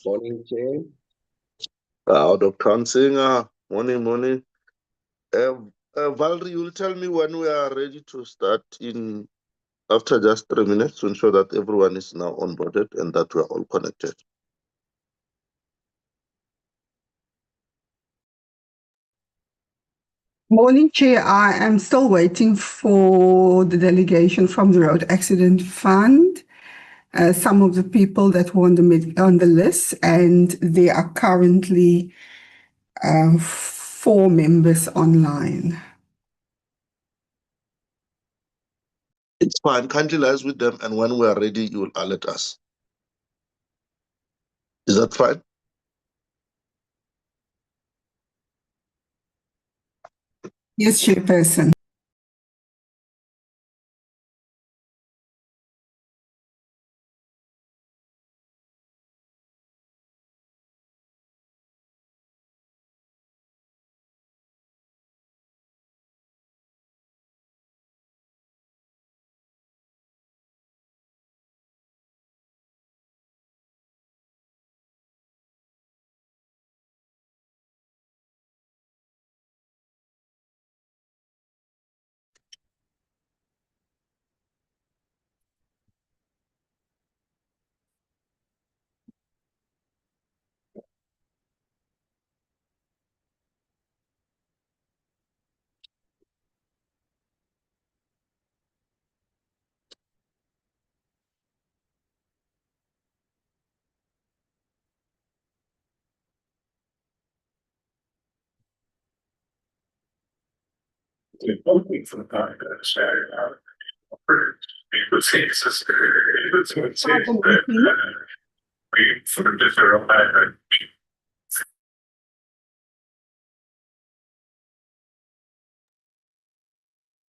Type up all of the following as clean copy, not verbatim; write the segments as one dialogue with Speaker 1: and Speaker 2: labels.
Speaker 1: Morning, Chair. Out of town singer. Morning. Valerie, you'll tell me when we are ready to start in after just 3 minutes to ensure that everyone is now onboarded and that we are all connected.
Speaker 2: Morning, Chair. I am still waiting for the delegation from the Road Accident Fund. Some of the people that were on the list, and there are currently 4 members online.
Speaker 1: It's fine. Kindly liaise with them, and when we are ready, you will alert us. Is that fine?
Speaker 2: Yes, Chairperson.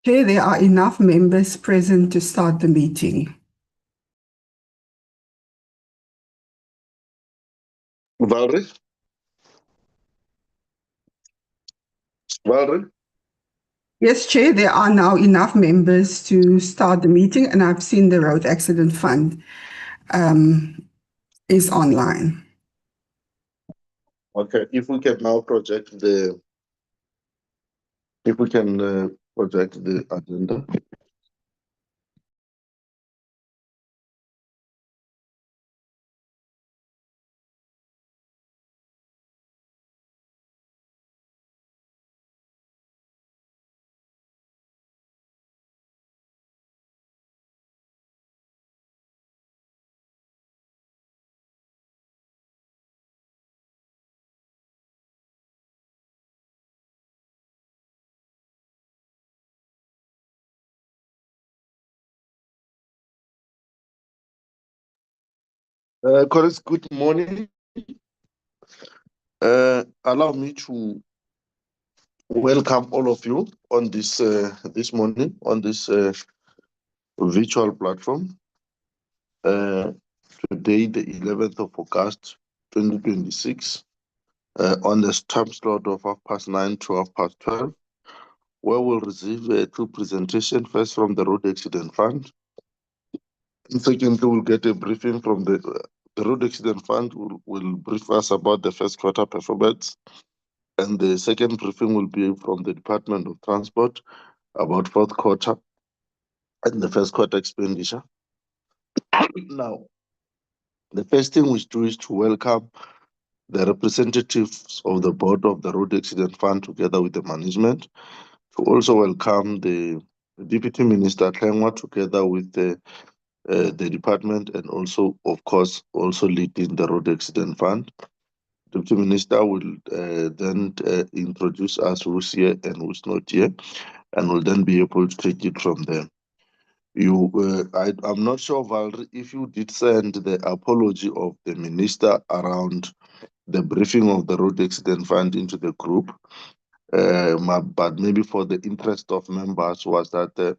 Speaker 2: Chair, there are enough members present to start the meeting.
Speaker 1: Valerie?
Speaker 2: Yes, Chair, there are now enough members to start the meeting, and I've seen the Road Accident Fund is online.
Speaker 1: Okay, if we can now project the agenda. Chorus, good morning. Allow me to welcome all of you on this morning on this virtual platform. Today, the 11th of August, 2026, on the time slot of 9:30 to 12:30, where we'll receive 2 presentations, first from the Road Accident Fund. And secondly, we'll get a briefing from the Road Accident Fund will brief us about the first quarter performance. And the second briefing will be from the Department of Transport about fourth quarter and the first quarter expenditure. Now, the first thing we do is to welcome the representatives of the board of the Road Accident Fund together with the management, to also welcome the Deputy Minister Tlengwa together with the department, and also, of course, also leading the Road Accident Fund. Deputy Minister will then introduce us who's here and who's not here, and will then be able to take it from there. I'm not sure, Valerie, if you did send the apology of the minister around the briefing of the Road Accident Fund into the group, but maybe for the interest of members, was that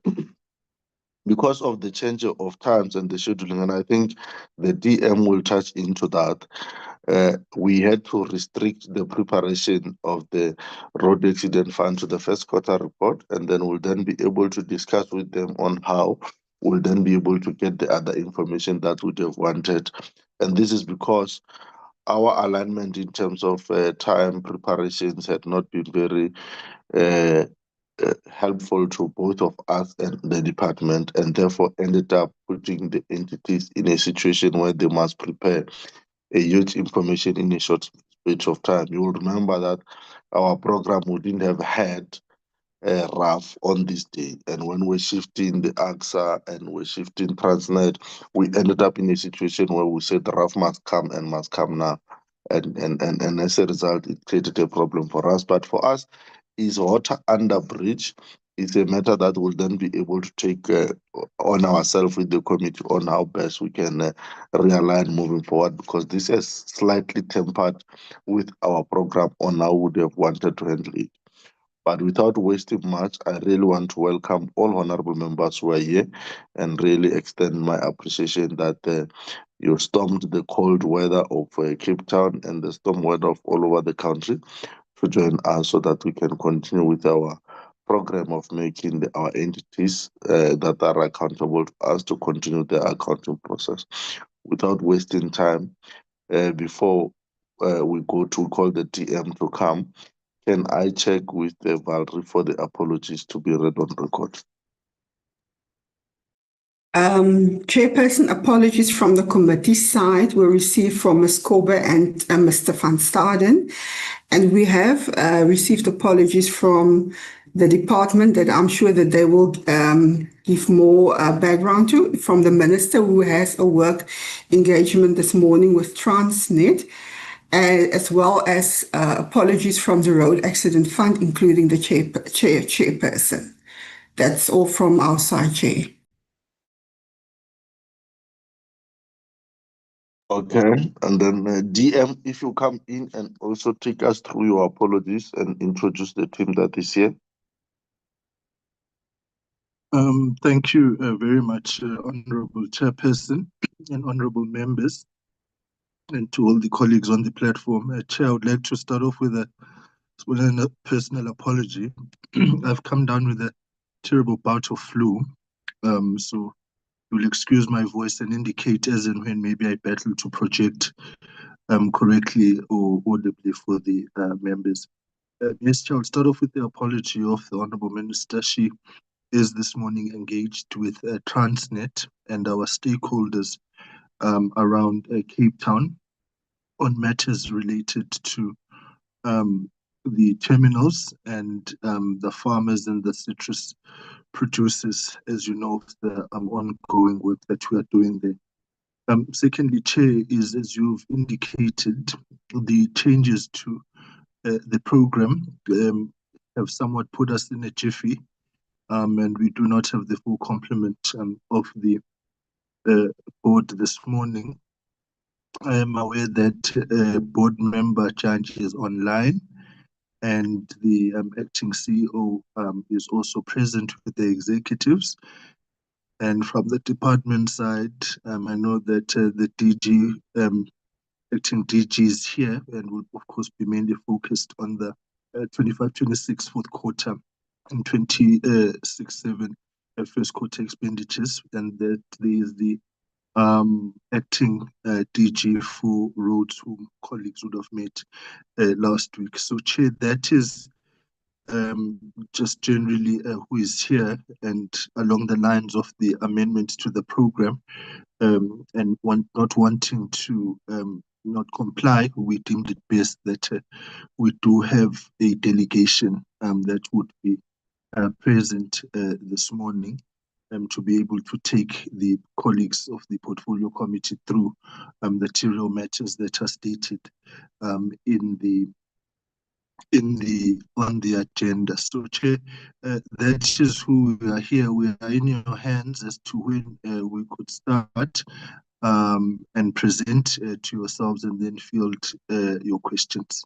Speaker 1: because of the change of times and the scheduling, and I think the DM will touch into that, we had to restrict the preparation of the Road Accident Fund to the first quarter report, and then we'll then be able to discuss with them on how we'll then be able to get the other information that we would have wanted. And this is because our alignment in terms of time preparations had not been very uh, helpful to both of us and the department, and therefore ended up putting the entities in a situation where they must prepare a huge information in a short space of time. You will remember that our program wouldn't have had RAF on this day. And when we're shifting the AXA and we're shifting Transnet, we ended up in a situation where we said the RAF must come and must come now. And as a result, it created a problem for us. But for us, is water under bridge. It's a matter that we'll then be able to take on ourselves with the committee on how best we can realign moving forward, because this has slightly tempered with our program on how we would have wanted to handle it. But without wasting much, I really want to welcome all honorable members who are here and really extend my appreciation that you stormed the cold weather of Cape Town and the storm weather of all over the country to join us so that we can continue with our program of making our entities that are accountable to us to continue the accounting process. Without wasting time, before we go to call the DM to come, can I check with Valerie for the apologies to be read on record?
Speaker 2: Chairperson, apologies from the committee side were received from Ms. Kobe and Mr. Van Staden. And we have received apologies from the department that I'm sure that they will give more background to, from the minister who has a work engagement this morning with Transnet, as well as apologies from the Road Accident Fund, including the chairperson. That's all from our side, Chair.
Speaker 1: Okay, and then DM, if you come in and also take us through your apologies and introduce the team that is here.
Speaker 3: Thank you very much, Honorable Chairperson and Honorable members, and to all the colleagues on the platform. Chair, I would like to start off with a personal apology. I've come down with a terrible bout of flu, so you'll excuse my voice and indicate as and when maybe I battle to project correctly or audibly for the members. Yes, Chair, I'll start off with the apology of the Honorable Minister. She is this morning engaged with Transnet and our stakeholders around Cape Town on matters related to the terminals and the farmers and the citrus producers, as you know, the ongoing work that we are doing there. Secondly, Chair, is as you've indicated, the changes to the program have somewhat put us in a jiffy. And we do not have the full complement of the board this morning. I am aware that board member Janji is online, and the acting CEO is also present with the executives. And from the department side, I know that the DG, acting DG is here and will of course be mainly focused on the 25-26 fourth quarter and 26-7 first quarter expenditures, and that there is the acting DG for roads whom colleagues would have met last week. So Chair, that is just generally who is here, and along the lines of the amendments to the program, and not wanting to not comply, we deemed it best that we do have a delegation that would be present this morning to be able to take the colleagues of the portfolio committee through the material matters that are stated on the agenda. So, Chair, that is who we are here. We are in your hands as to when we could start and present to yourselves and then field your questions.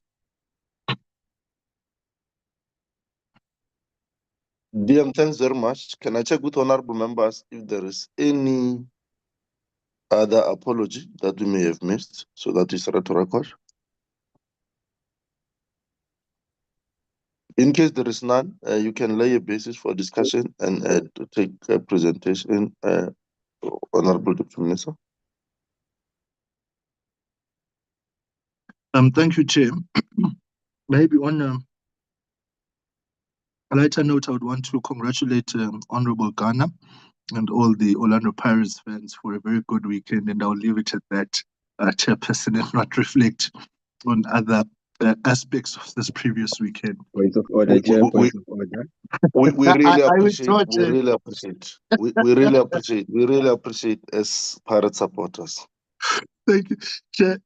Speaker 1: DM, thanks very much. Can I check with honorable members if there is any other apology that we may have missed so that is read to record? In case there is none, you can lay a basis for discussion and to take a presentation, Honorable Deputy Minister.
Speaker 3: Thank you, Chair. Maybe on a lighter note, I would want to congratulate Honorable Ghana and all the Orlando Pirates fans for a very good weekend, and I'll leave it at that, Chairperson, and not reflect on other aspects of this previous weekend.
Speaker 4: Point of order, Chair. Point of order.
Speaker 1: We really
Speaker 3: I
Speaker 1: appreciate.
Speaker 3: withdraw,
Speaker 1: We
Speaker 3: Chair.
Speaker 1: really appreciate. We really appreciate. We really appreciate as Pirate supporters.
Speaker 3: Thank you, Chair.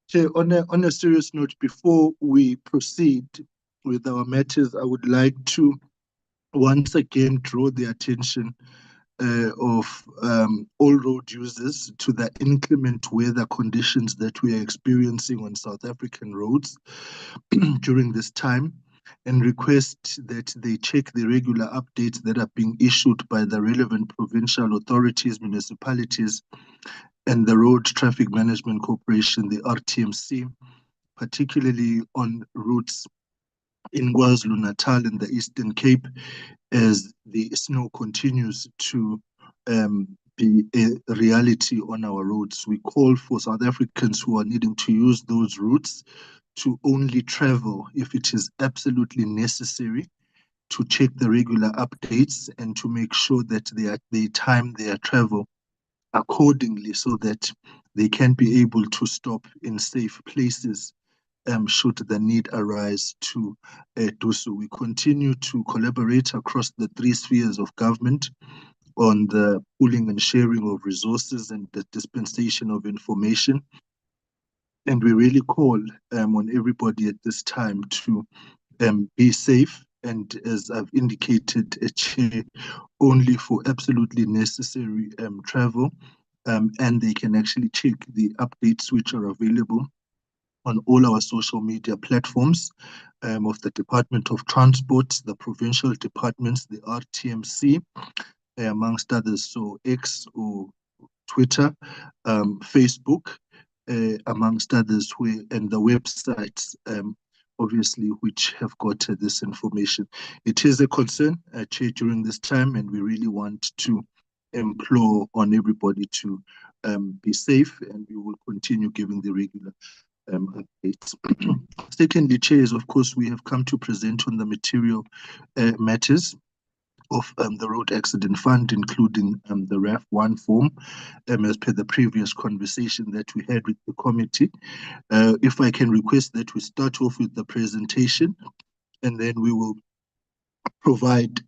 Speaker 3: Chair, on a serious note, before we proceed with our matters, I would like to once again draw the attention of all road users to the inclement weather conditions that we are experiencing on South African roads during this time, and request that they check the regular updates that are being issued by the relevant provincial authorities, municipalities, and the Road Traffic Management Corporation, the RTMC, particularly on routes in KwaZulu-Natal and the Eastern Cape, as the snow continues to be a reality on our roads. We call for South Africans who are needing to use those routes to only travel if it is absolutely necessary, to check the regular updates and to make sure that they time their travel accordingly so that they can be able to stop in safe places should the need arise to do so. We continue to collaborate across the three spheres of government on the pooling and sharing of resources and the dispensation of information. And we really call on everybody at this time to be safe. And as I've indicated, Chair, only for absolutely necessary travel. And they can actually check the updates which are available on all our social media platforms of the Department of Transport, the provincial departments, the RTMC, amongst others, so X or Twitter, Facebook, amongst others, and the websites, obviously, which have got this information. It is a concern, Chair, during this time, and we really want to implore on everybody to be safe, and we will continue giving the regular updates. Secondly, Chairs, of course, we have come to present on the material matters of the Road Accident Fund, including the RAF1 form, as per the previous conversation that we had with the committee. If I can request that we start off with the presentation, and then we will provide,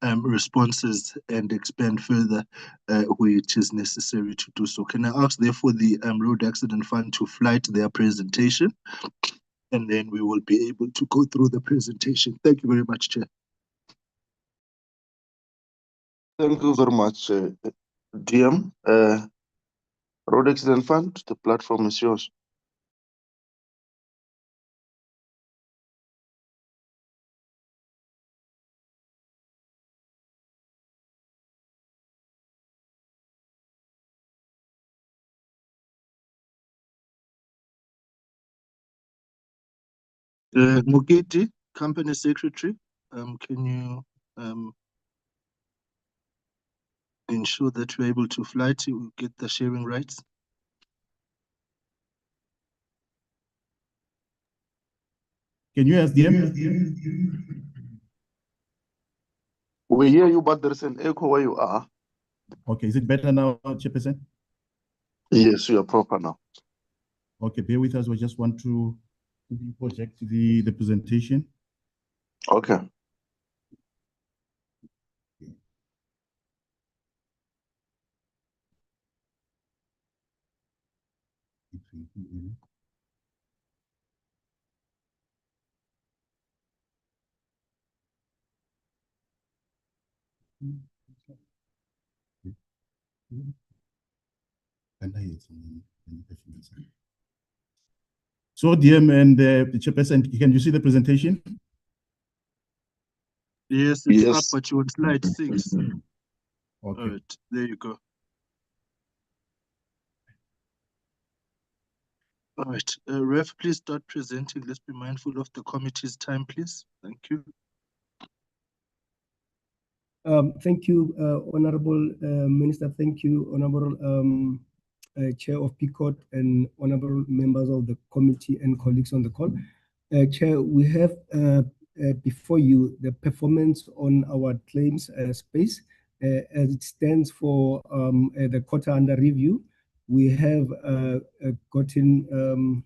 Speaker 3: responses and expand further where it is necessary to do so. Can I ask, therefore, the Road Accident Fund to flight their presentation, and then we will be able to go through the presentation. Thank you very much, Chair.
Speaker 1: Thank you very much, DM. Road Accident Fund, the platform is yours.
Speaker 3: Mugeti, Company Secretary, can you ensure that we're able to fly to get the sharing rights?
Speaker 5: Can you ask them?
Speaker 1: We hear you, but there's an echo where you are.
Speaker 5: Okay, is it better now, Chairperson?
Speaker 1: Yes, you are proper now.
Speaker 5: Okay, bear with us. We just want to project the presentation.
Speaker 1: Okay.
Speaker 5: So, DM and the Chairperson, can you see the presentation?
Speaker 3: Yes, it's
Speaker 1: Yes.
Speaker 3: up, but you're on slide 6.
Speaker 5: Okay.
Speaker 3: All right, there you go. All right, Ref, please start presenting. Let's be mindful of the committee's time, please. Thank you.
Speaker 6: Thank you, Honorable Minister. Thank you, Honorable Chair of PCOT and honorable members of the committee and colleagues on the call. Chair, we have before you the performance on our claims space as it stands for the quarter under review. We have gotten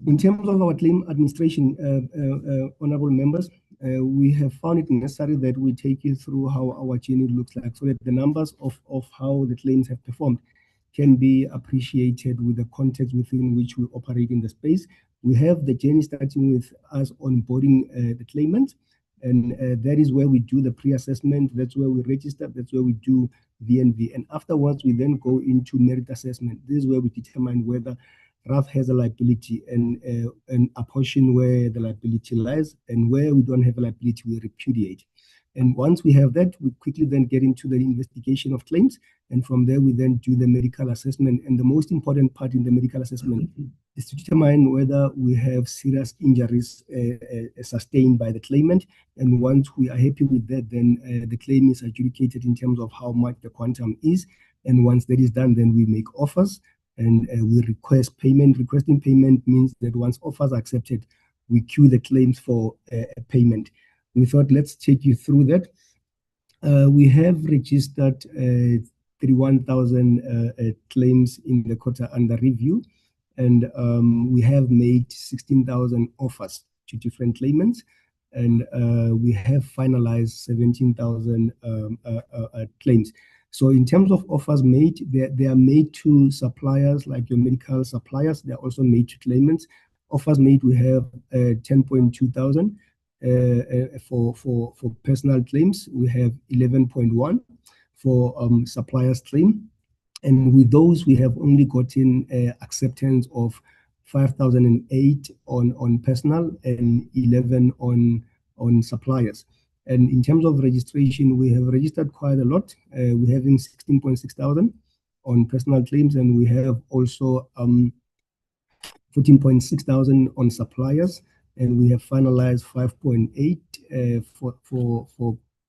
Speaker 6: in terms of our claim administration, honorable members, we have found it necessary that we take you through how our journey looks like so that the numbers of how the claims have performed can be appreciated with the context within which we operate in the space. We have the journey starting with us onboarding the claimant, and that is where we do the pre-assessment, that's where we register, that's where we do VNV. And afterwards, we then go into merit assessment. This is where we determine whether RAF has a liability and apportion where the liability lies, and where we don't have a liability, we repudiate. And once we have that, we quickly then get into the investigation of claims. And from there, we then do the medical assessment. And the most important part in the medical assessment is to determine whether we have serious injuries sustained by the claimant. And once we are happy with that, then the claim is adjudicated in terms of how much the quantum is. And once that is done, then we make offers and we request payment. Requesting payment means that once offers are accepted, we queue the claims for payment. We thought, let's take you through that. We have registered 31,000 claims in the quarter under review, and we have made 16,000 offers to different claimants, and we have finalized 17,000 claims. So in terms of offers made, they are made to suppliers like your medical suppliers. They are also made to claimants. Offers made, we have 10.2 thousand. For personal claims, we have 11.1 for suppliers claim, and with those we have only gotten acceptance of 5,008 on personal and 11 on suppliers. And in terms of registration, we have registered quite a lot. We're having 16.6 thousand on personal claims, and we have also 14.6 thousand on suppliers. And we have finalized 5.8 for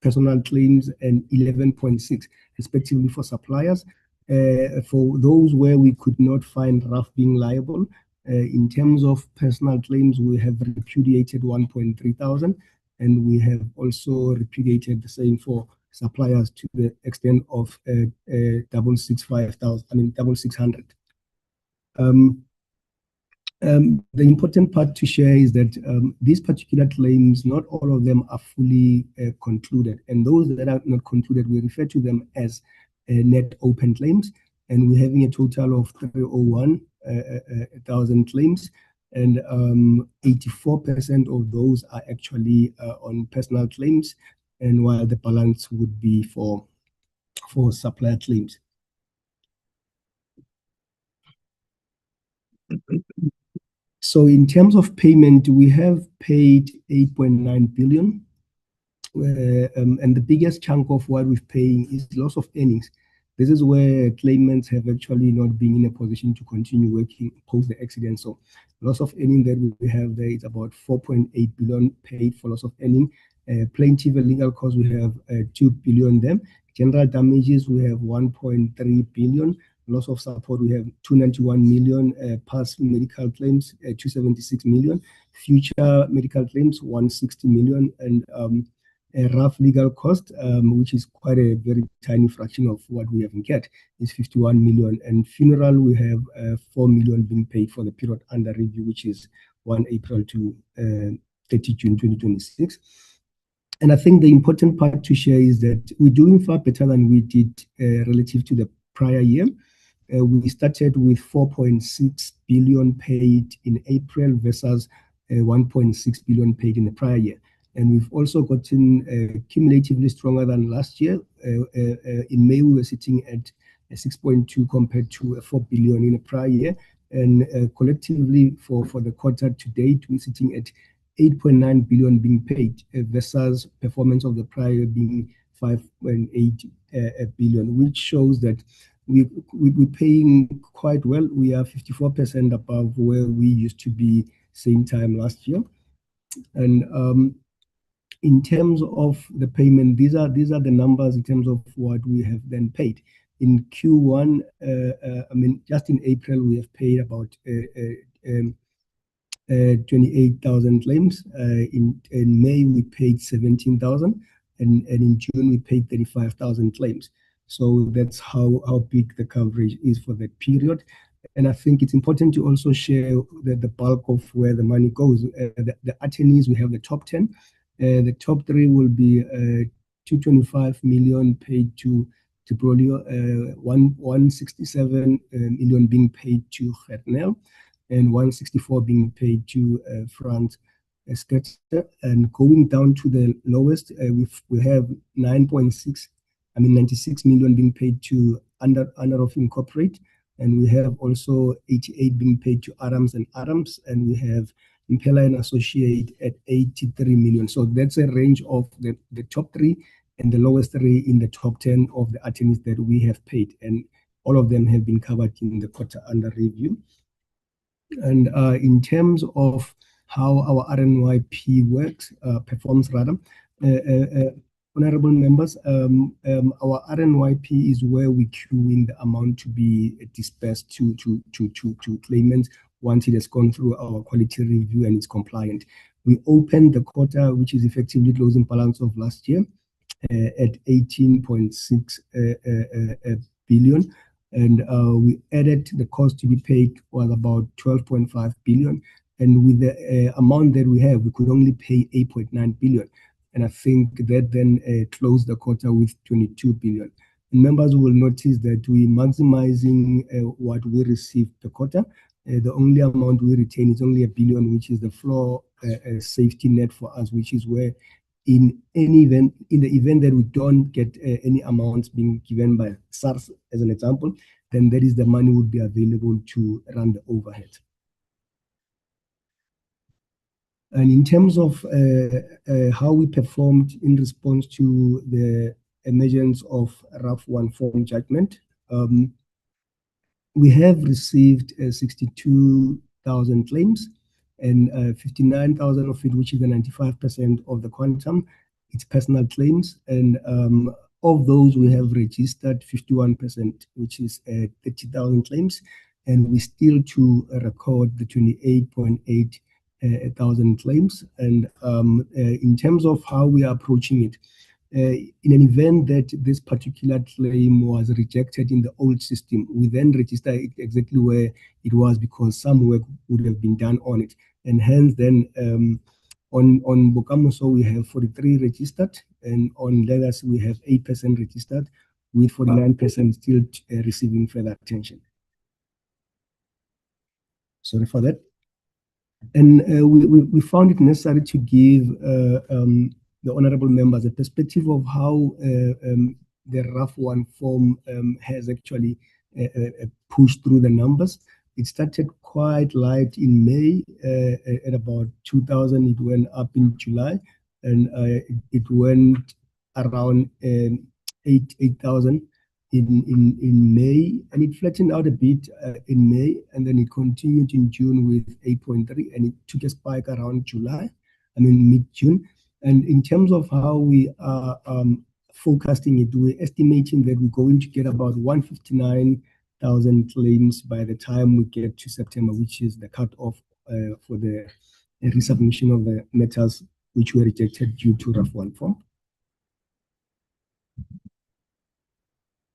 Speaker 6: personal claims and 11.6 respectively for suppliers. For those where we could not find RAF being liable, in terms of personal claims, we have repudiated 1.3 thousand, and we have also repudiated the same for suppliers to the extent of 600. The important part to share is that these particular claims, not all of them are fully concluded. And those that are not concluded, we refer to them as net open claims. And we're having a total of 301,000 claims. And 84% of those are actually on personal claims, and while the balance would be for supplier claims. So in terms of payment, we have paid 8.9 billion. And the biggest chunk of what we're paying is loss of earnings. This is where claimants have actually not been in a position to continue working post the accident. So loss of earning that we have there is about 4.8 billion paid for loss of earning. Plaintiff and legal costs, we have 2 billion there. General damages, we have 1.3 billion. Loss of support, we have 291 million. Past medical claims, 276 million. Future medical claims, 160 million. And a RAF legal cost, which is quite a very tiny fraction of what we have incurred, is 51 million. And funeral, we have 4 million being paid for the period under review, which is 1 April to 30 June 2026. And I think the important part to share is that we're doing far better than we did relative to the prior year. We started with 4.6 billion paid in April versus 1.6 billion paid in the prior year. And we've also gotten cumulatively stronger than last year. In May, we were sitting at 6.2 compared to 4 billion in the prior year. And collectively for the quarter to date, we're sitting at 8.9 billion being paid versus performance of the prior year being 5.8 billion, which shows that we're paying quite well. We are 54% above where we used to be same time last year. And in terms of the payment, these are the numbers in terms of what we have then paid. In Q1, I mean, just in April, we have paid about 28,000 claims. In May, we paid 17,000, and in June, we paid 35,000 claims. So that's how big the coverage is for that period. And I think it's important to also share the bulk of where the money goes. The attorneys, we have the top 10. The top 3 will be 225 million paid to Brolio, 167 million being paid to Gernel, and 164 being paid to Franz Sketzer. And going down to the lowest, we have 96 million being paid to Underoff Incorporate, and we have also 88 being paid to Adams and Adams, and we have Impella and Associate at 83 million. So that's a range of the top 3 and the lowest 3 in the top 10 of the attorneys that we have paid, and all of them have been covered in the quarter under review. And in terms of how our RNYP works, performs rather, honorable members, our RNYP is where we queue in the amount to be dispersed to claimants once it has gone through our quality review and is compliant. We opened the quarter, which is effectively closing balance of last year, at 18.6 billion. And we added the cost to be paid was about 12.5 billion. And with the amount that we have, we could only pay 8.9 billion. And I think that then closed the quarter with 22 billion. And members will notice that we're maximizing what we received the quarter. The only amount we retain is only 1 billion, which is the floor safety net for us, which is where in the event that we don't get any amounts being given by SARS, as an example, then that is the money would be available to run the overhead. And in terms of how we performed in response to the emergence of RAF 1 form judgment, we have received 62,000 claims, and 59,000 of it, which is the 95% of the quantum, it's personal claims. And of those, we have registered 51%, which is 30,000 claims. And we still to record the 28.8 thousand claims. And in terms of how we are approaching it, in an event that this particular claim was rejected in the old system, we then register it exactly where it was, because some work would have been done on it. And hence then on Bokamoso, we have 43 registered, and on Legacy, we have 8% registered, with 49% still receiving further attention. Sorry for that. And we found it necessary to give the honorable members a perspective of how the RAF 1 form has actually pushed through the numbers. It started quite light in May, at about 2,000. It went up in July, and it went around 8,000 in May, and it flattened out a bit in May, and then it continued in June with 8.3, and it took a spike around mid-June. And in terms of how we are forecasting it, we're estimating that we're going to get about 159,000 claims by the time we get to September, which is the cutoff for the resubmission of the matters which were rejected due to RAF 1 form.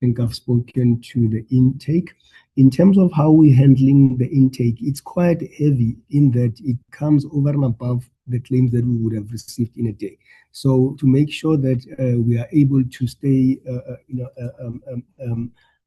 Speaker 6: I think I've spoken to the intake. In terms of how we're handling the intake, it's quite heavy in that it comes over and above the claims that we would have received in a day. So to make sure that we are able to stay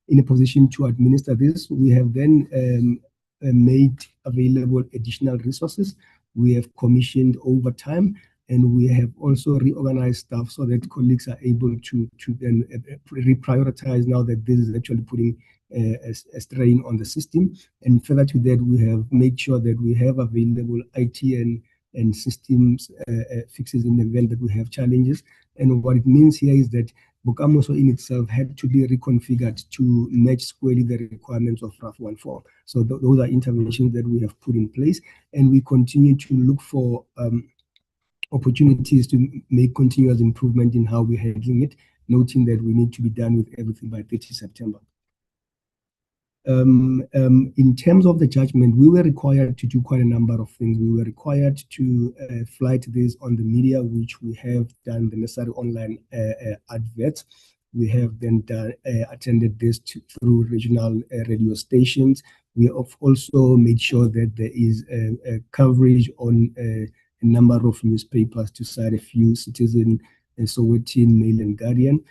Speaker 6: in a position to administer this, we have then made available additional resources. We have commissioned overtime, and we have also reorganized staff so that colleagues are able to then reprioritize now that this is actually putting a strain on the system. And further to that, we have made sure that we have available IT and systems fixes in the event that we have challenges. And what it means here is that Bokamoso in itself had to be reconfigured to match squarely the requirements of RAF 1 form. So those are interventions that we have put in place, and we continue to look for opportunities to make continuous improvement in how we're handling it, noting that we need to be done with everything by 30 September. In terms of the judgment, we were required to do quite a number of things. We were required to flight this on the media, which we have done the necessary online adverts. We have then attended this through regional radio stations. We have also made sure that there is coverage on a number of newspapers, to cite a few: Citizen, Sowetan, Mail and Guardian.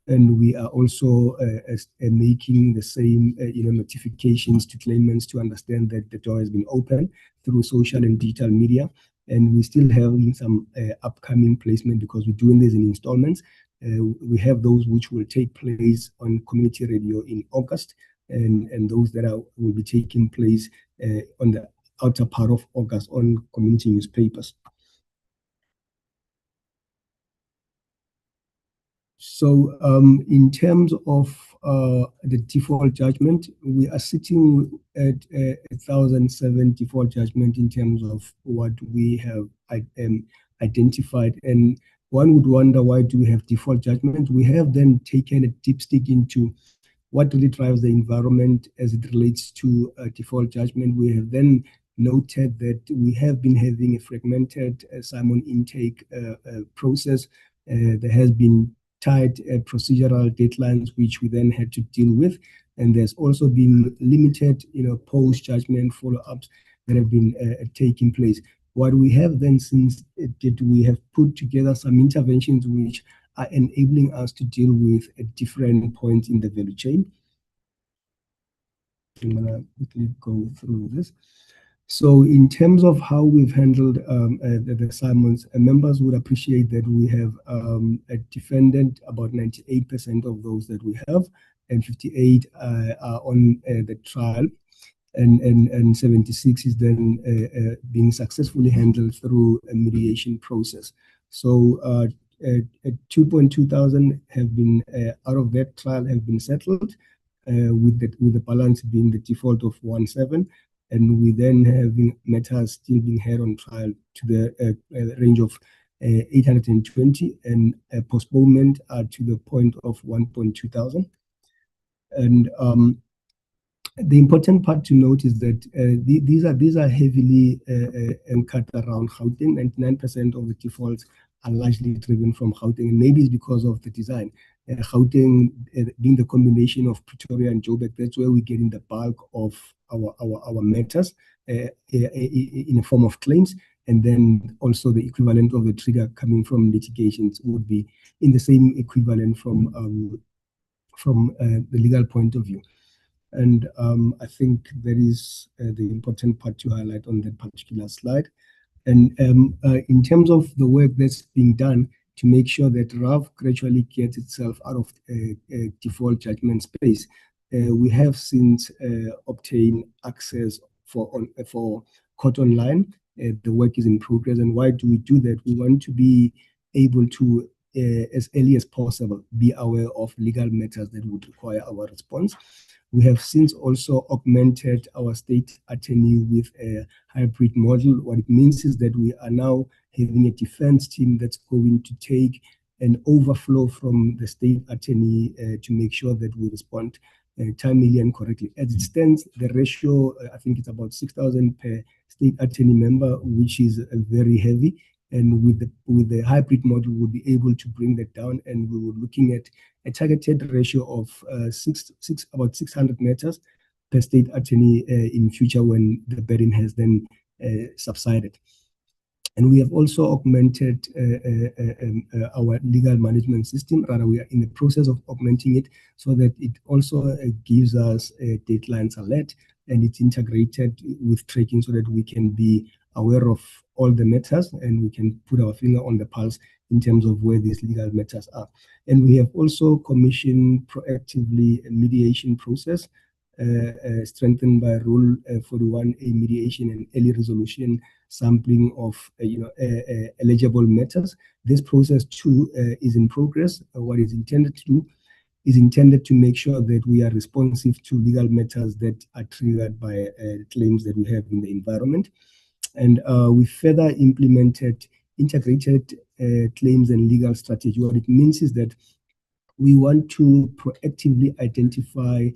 Speaker 6: And we are also making the same notifications to claimants to understand that the door has been opened through social and digital media. And we still have some upcoming placement, because we're doing this in installments. We have those which will take place on community radio in August, and those that will be taking place on the outer part of August on community newspapers. So in terms of the default judgment, we are sitting at 1,007 default judgment in terms of what we have identified. And one would wonder, why do we have default judgment? We have then taken a deep stick into what really drives the environment as it relates to default judgment. We have then noted that we have been having a fragmented Simon intake process. There has been tight procedural deadlines, which we then had to deal with. And there's also been limited, post-judgment follow-ups that have been taking place. What we have then since did, we have put together some interventions which are enabling us to deal with at different points in the value chain. I'm gonna quickly go through this. So in terms of how we've handled the assignments, members would appreciate that we have defended about 98% of those that we have, and 58 are on the trial, and 76 is then being successfully handled through a mediation process. So 2.2 thousand have been out of that trial have been settled, with the balance being the default of 17. And we then having matters still being held on trial to the range of 820, and postponement to the point of 1.2 thousand. And the important part to note is that these are heavily anchored around Gauteng. 99% of the defaults are largely driven from Gauteng, and maybe it's because of the design. Gauteng being the combination of Pretoria and Joburg, that's where we're getting the bulk of our matters in a form of claims, and then also the equivalent of the trigger coming from litigations would be in the same equivalent from the legal point of view. And I think that is the important part to highlight on that particular slide. And in terms of the work that's being done to make sure that RAV gradually gets itself out of default judgment space, we have since obtained access for Court Online. The work is in progress. And why do we do that? We want to be able to, as early as possible, be aware of legal matters that would require our response. We have since also augmented our state attorney with a hybrid model. What it means is that we are now having a defense team that's going to take an overflow from the state attorney to make sure that we respond timely and correctly. As it stands, the ratio, I think it's about 6,000 per state attorney member, which is very heavy. And with the hybrid model, we'll be able to bring that down, and we were looking at a targeted ratio of about 600 matters per state attorney in future when the burden has then subsided. And we have also augmented our legal management system. Rather, we are in the process of augmenting it so that it also gives us a deadlines alert, and it's integrated with tracking so that we can be aware of all the matters and we can put our finger on the pulse in terms of where these legal matters are. And we have also commissioned proactively a mediation process strengthened by Rule 41A mediation and early resolution sampling of eligible matters. This process too is in progress. What is intended to do is intended to make sure that we are responsive to legal matters that are triggered by claims that we have in the environment. And we further implemented integrated claims and legal strategy. What it means is that we want to proactively identify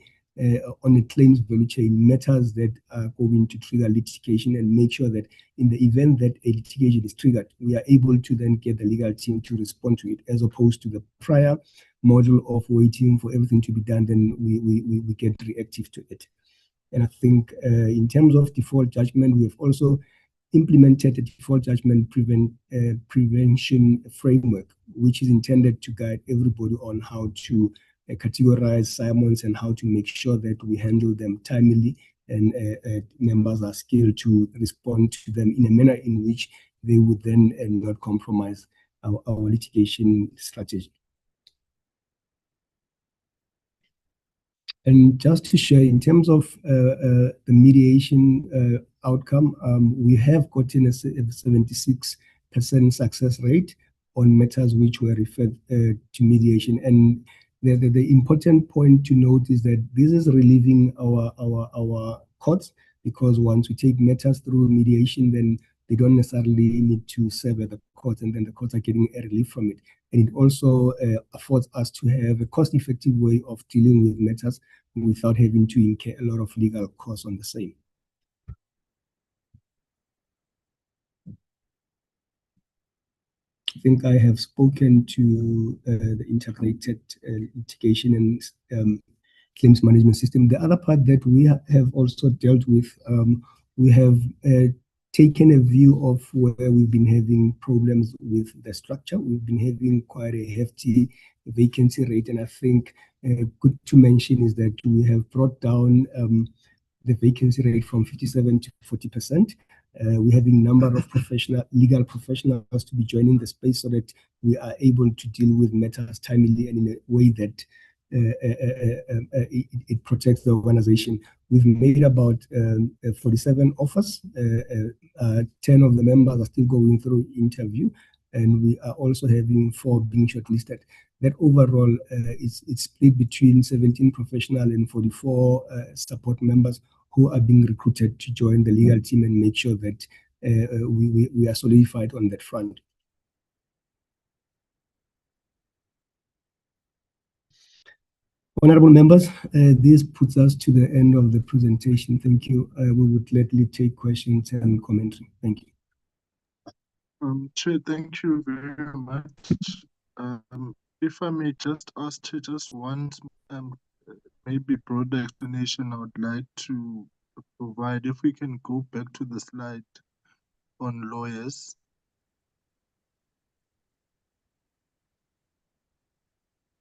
Speaker 6: on the claims value chain matters that are going to trigger litigation and make sure that in the event that a litigation is triggered, we are able to then get the legal team to respond to it, as opposed to the prior model of waiting for everything to be done, then we get reactive to it. And I think in terms of default judgment, we have also implemented a default judgment prevention framework, which is intended to guide everybody on how to categorize Simons and how to make sure that we handle them timely and members are skilled to respond to them in a manner in which they would then not compromise our litigation strategy. And just to share, in terms of the mediation outcome, we have gotten a 76% success rate on matters which were referred to mediation. And the important point to note is that this is relieving our courts, because once we take matters through mediation, then they don't necessarily need to serve at the court, and then the courts are getting a relief from it. And it also affords us to have a cost-effective way of dealing with matters without having to incur a lot of legal costs on the same. I think I have spoken to the integrated litigation and claims management system. The other part that we have also dealt with, we have taken a view of where we've been having problems with the structure. We've been having quite a hefty vacancy rate, and I think good to mention is that we have brought down the vacancy rate from 57 to 40%. We're having a number of legal professionals to be joining the space so that we are able to deal with matters timely and in a way that it protects the organization. We've made about 47 offers. 10 of the members are still going through interview, and we are also having 4 being shortlisted. That overall it's split between 17 professional and 44 support members who are being recruited to join the legal team and make sure that we are solidified on that front. Honorable members, this puts us to the end of the presentation. Thank you. We would gladly take questions and commentary. Thank you.
Speaker 3: Chair, thank you very much. If I may just ask to just one maybe broader explanation I would like to provide. If we can go back to the slide on lawyers.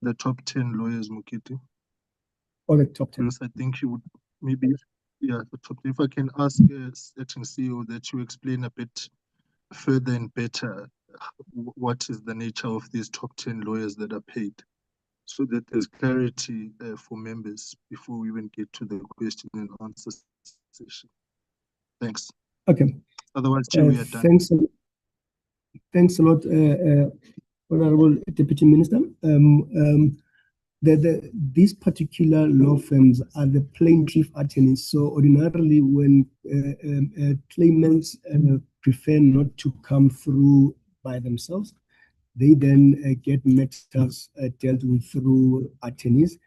Speaker 3: The top 10 lawyers, Mukiti.
Speaker 6: Or the top 10.
Speaker 3: Because I think you would maybe, yeah, the top 10. If I can ask acting CEO that you explain a bit further and better what is the nature of these top 10 lawyers that are paid, so that there's clarity for members before we even get to the question and answer session. Thanks.
Speaker 6: Okay.
Speaker 3: Otherwise, we are done.
Speaker 6: Thanks a lot, Honorable Deputy Minister. These particular law firms are the plaintiff attorneys. So ordinarily, when claimants prefer not to come through by themselves, they then get matters dealt with through attorneys.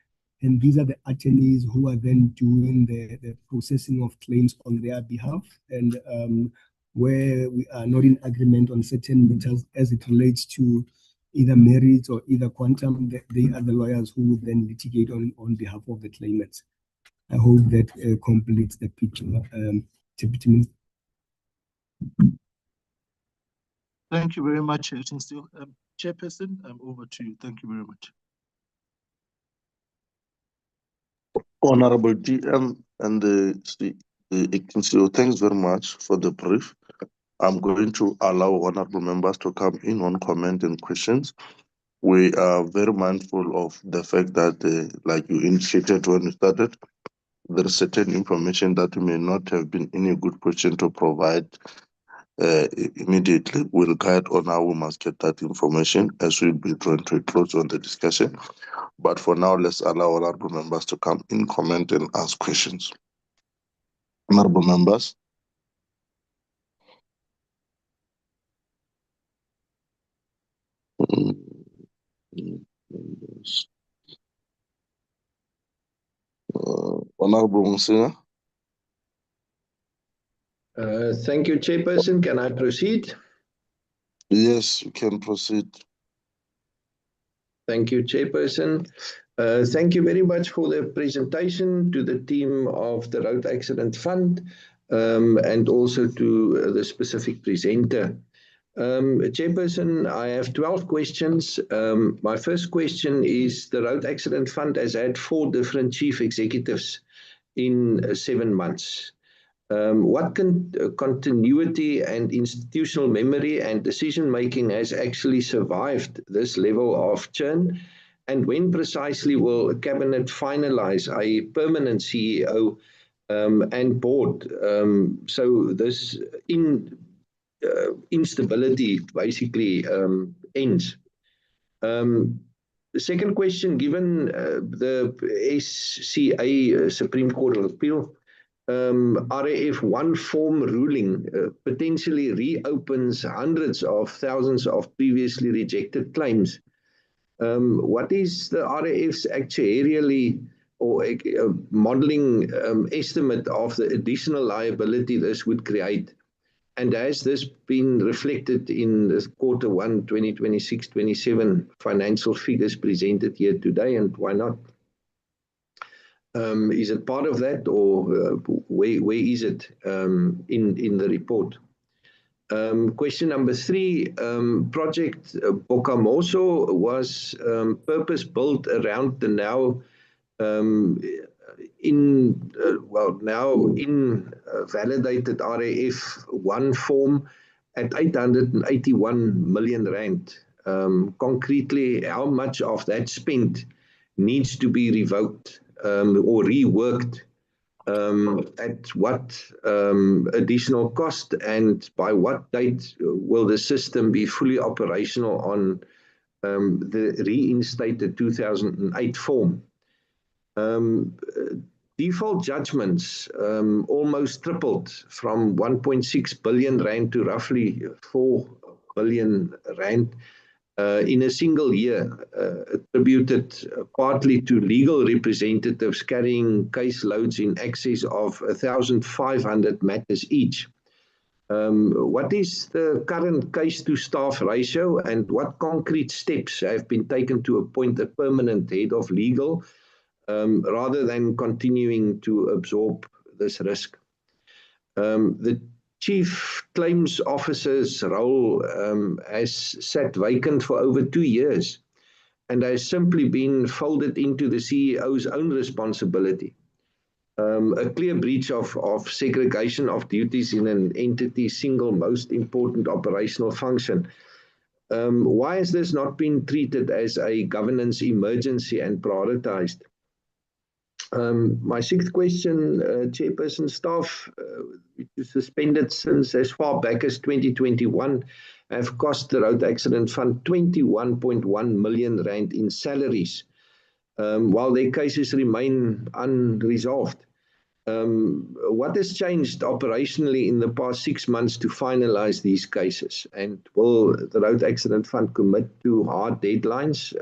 Speaker 6: And these are the attorneys who are then doing the processing of claims on their behalf. And where we are not in agreement on certain matters as it relates to either merits or either quantum, they are the lawyers who would then litigate on behalf of the claimants. I hope that completes the picture, Deputy Minister.
Speaker 3: Thank you very much, Chairperson. I'm over to you. Thank you very much.
Speaker 1: Honorable GM and the acting CEO, thanks very much for the brief. I'm going to allow honorable members to come in on comment and questions. We are very mindful of the fact that, like you indicated when you started, there is certain information that may not have been in a good position to provide immediately. We'll guide on how we must get that information as we be drawn to a close on the discussion. But for now, let's allow honorable members to come in, comment, and ask questions. Honorable members. Honorable Msina.
Speaker 7: Thank you, Chairperson. Can I proceed?
Speaker 1: Yes, you can proceed.
Speaker 7: Thank you, Chairperson. Thank you very much for the presentation to the team of the Road Accident Fund and also to the specific presenter. Chairperson, I have 12 questions. My first question is the Road Accident Fund has had 4 different chief executives in 7 months. What continuity and institutional memory and decision-making has actually survived this level of churn? And when precisely will Cabinet finalize a permanent CEO and board so this instability basically ends? The second question, given the SCA Supreme Court of Appeal RAF 1 form ruling potentially reopens hundreds of thousands of previously rejected claims. What is the RAF's actuarially or modeling estimate of the additional liability this would create? And has this been reflected in the Q1 2026-27 financial figures presented here today, and why not? Is it part of that, or where is it in the report? Question number 3, Project Bokamoso was purpose-built around the now validated RAF 1 form at 881 million rand. Concretely, how much of that spent needs to be revoked or reworked, at what additional cost, and by what date will the system be fully operational on the reinstated 2008 form? Default judgments almost tripled from 1.6 billion rand to roughly 4 billion rand in a single year, attributed partly to legal representatives carrying case loads in excess of 1,500 matters each. What is the current case-to-staff ratio, and what concrete steps have been taken to appoint a permanent head of legal rather than continuing to absorb this risk? The Chief Claims Officer's role has sat vacant for over 2 years and has simply been folded into the CEO's own responsibility. A clear breach of segregation of duties in an entity's single most important operational function. Why has this not been treated as a governance emergency and prioritized? My 6th question, Chairperson, staff which is suspended since as far back as 2021 have cost the Road Accident Fund 21.1 million rand in salaries, while their cases remain unresolved. What has changed operationally in the past 6 months to finalize these cases? And will the Road Accident Fund commit to hard deadlines,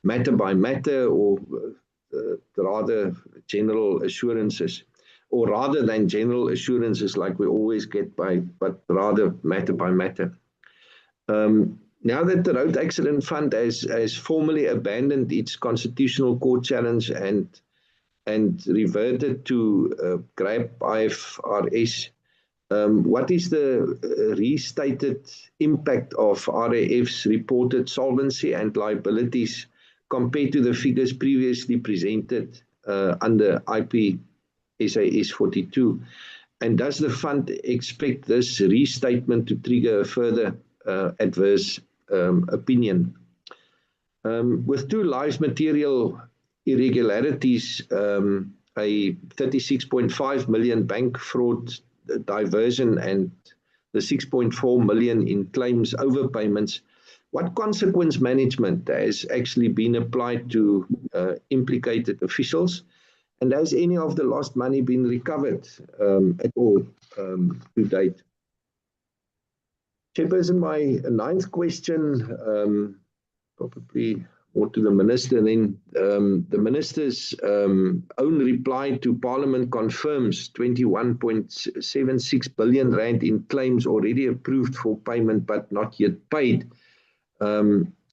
Speaker 7: matter by matter, or rather general assurances, or rather than general assurances like we always get but rather matter by matter? Now that the Road Accident Fund has formally abandoned its constitutional court challenge and reverted to GRAP IFRS, what is the restated impact of RAF's reported solvency and liabilities compared to the figures previously presented under IP SAS 42? And does the fund expect this restatement to trigger a further adverse opinion? With 2 lives material irregularities, a 36.5 million bank fraud diversion and the 6.4 million in claims overpayments, what consequence management has actually been applied to implicated officials? And has any of the lost money been recovered at all to date? Chairperson, my ninth question, probably more to the Minister then. The Minister's own reply to Parliament confirms 21.76 billion rand in claims already approved for payment but not yet paid,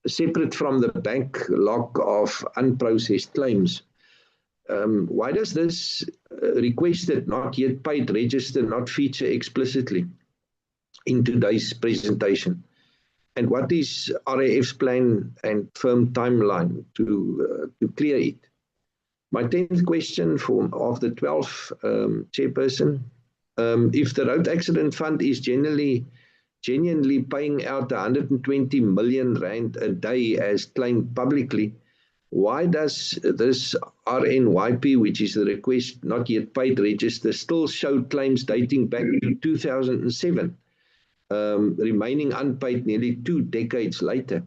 Speaker 7: separate from the backlog of unprocessed claims. Why does this requested not yet paid register not feature explicitly in today's presentation? And what is RAF's plan and firm timeline to clear it? My 10th question of the 12th, Chairperson, if the Road Accident Fund is genuinely paying out 120 million rand a day as claimed publicly, why does this RNYP, which is the request not yet paid register, still show claims dating back to 2007? Remaining unpaid nearly 2 decades later.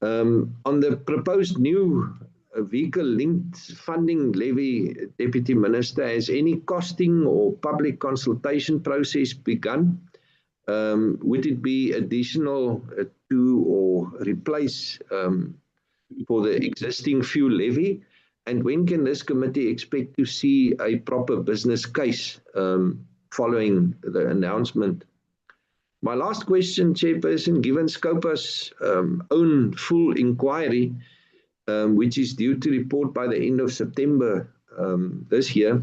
Speaker 7: On the proposed new vehicle-linked funding levy, Deputy Minister, has any costing or public consultation process begun? Would it be additional to or replace for the existing fuel levy? And when can this committee expect to see a proper business case following the announcement? My last question, Chairperson, given Scopa's own full inquiry, which is due to report by the end of September this year,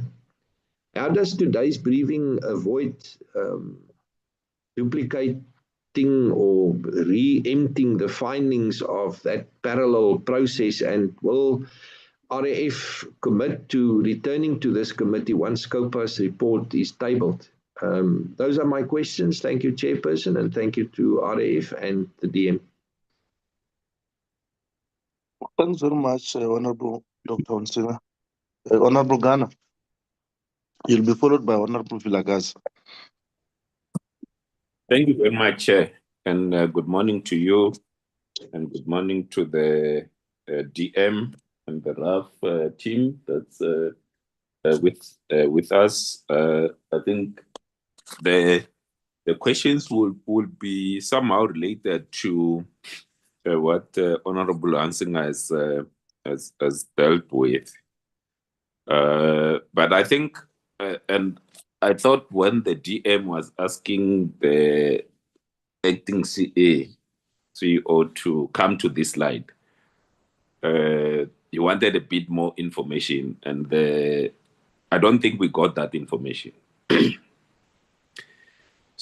Speaker 7: how does today's briefing avoid duplicating or re-emptying the findings of that parallel process? And will RAF commit to returning to this committee once Scopa's report is tabled? Those are my questions. Thank you, Chairperson, and thank you to RAF and the DM.
Speaker 1: Thanks very much, Honorable Dr. Onsina. Honorable Ghana, you'll be followed by Honorable Vilakazi.
Speaker 8: Thank you very much, Chair, and good morning to you, and good morning to the DM and the RAF team that's with us. I think the questions will be somehow related to what Honorable Ansing has dealt with. But I think, and I thought when the DM was asking the acting CEO to come to this slide, he wanted a bit more information, and I don't think we got that information.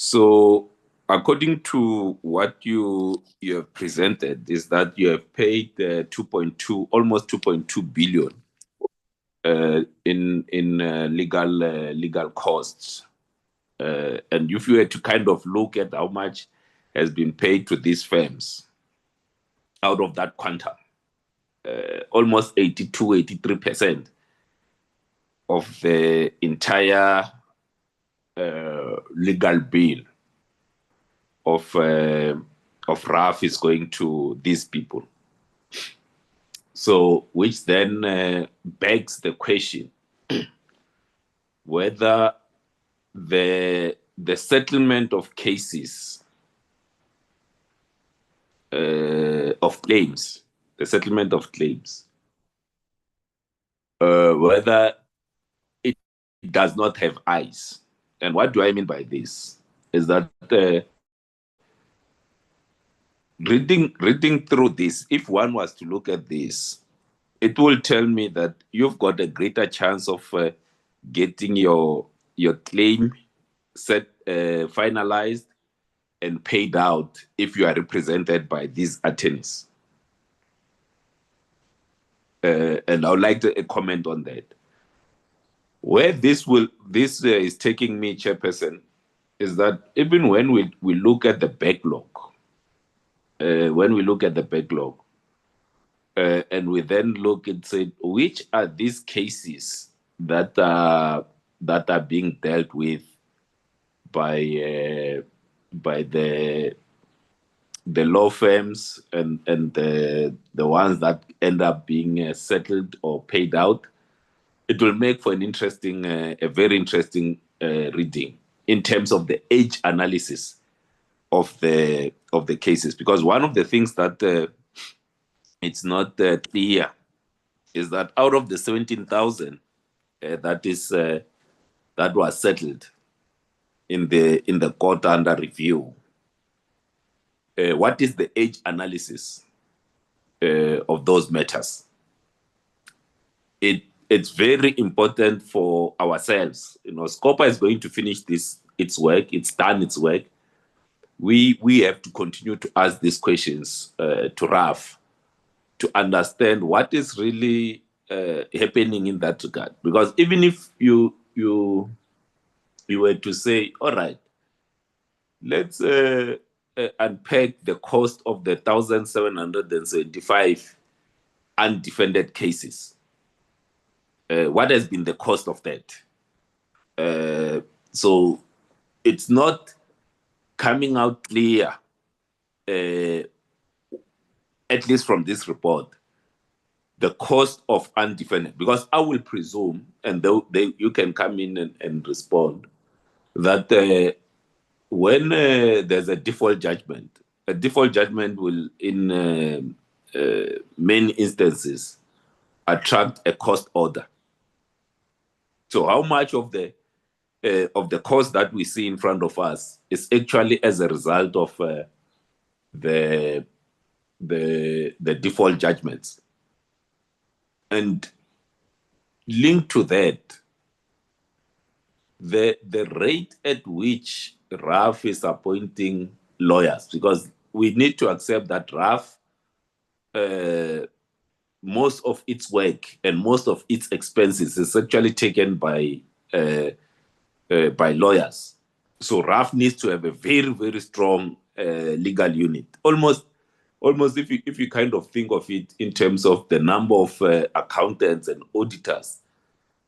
Speaker 8: So, according to what you have presented, is that you have paid almost 2.2 billion in legal costs, and if you were to kind of look at how much has been paid to these firms out of that quantum, almost 83% of the entire legal bill of RAF is going to these people. So, which then begs the question whether the settlement of cases of claims, whether it does not have eyes. And what do I mean by this? Is that reading through this, if one was to look at this, it will tell me that you've got a greater chance of getting your claim finalized and paid out if you are represented by these attorneys. And I would like to comment on that. Where this is taking me, Chairperson, is that even when we look at the backlog, and we then look and say, which are these cases that are being dealt with by the law firms and the ones that end up being settled or paid out, it will make for a very interesting reading in terms of the age analysis of the cases, because one of the things that it's not clear is that out of the 17,000 that was settled in the court under review, what is the age analysis of those matters? It's very important for ourselves. SCOPA is going to finish its work. It's done its work. We have to continue to ask these questions to RAF to understand what is really happening in that regard. Because even if you were to say, all right, let's unpack the cost of the 1,775 undefended cases. What has been the cost of that? So it's not coming out clear, at least from this report, the cost of undefended. Because I will presume, and you can come in and respond, that when there's a default judgment will, in many instances, attract a cost order. So how much of the cost that we see in front of us is actually as a result of the default judgments? And linked to that, the rate at which RAF is appointing lawyers, because we need to accept that RAF, most of its work and most of its expenses is actually taken by lawyers. So RAF needs to have a very, very strong legal unit. Almost if you kind of think of it in terms of the number of accountants and auditors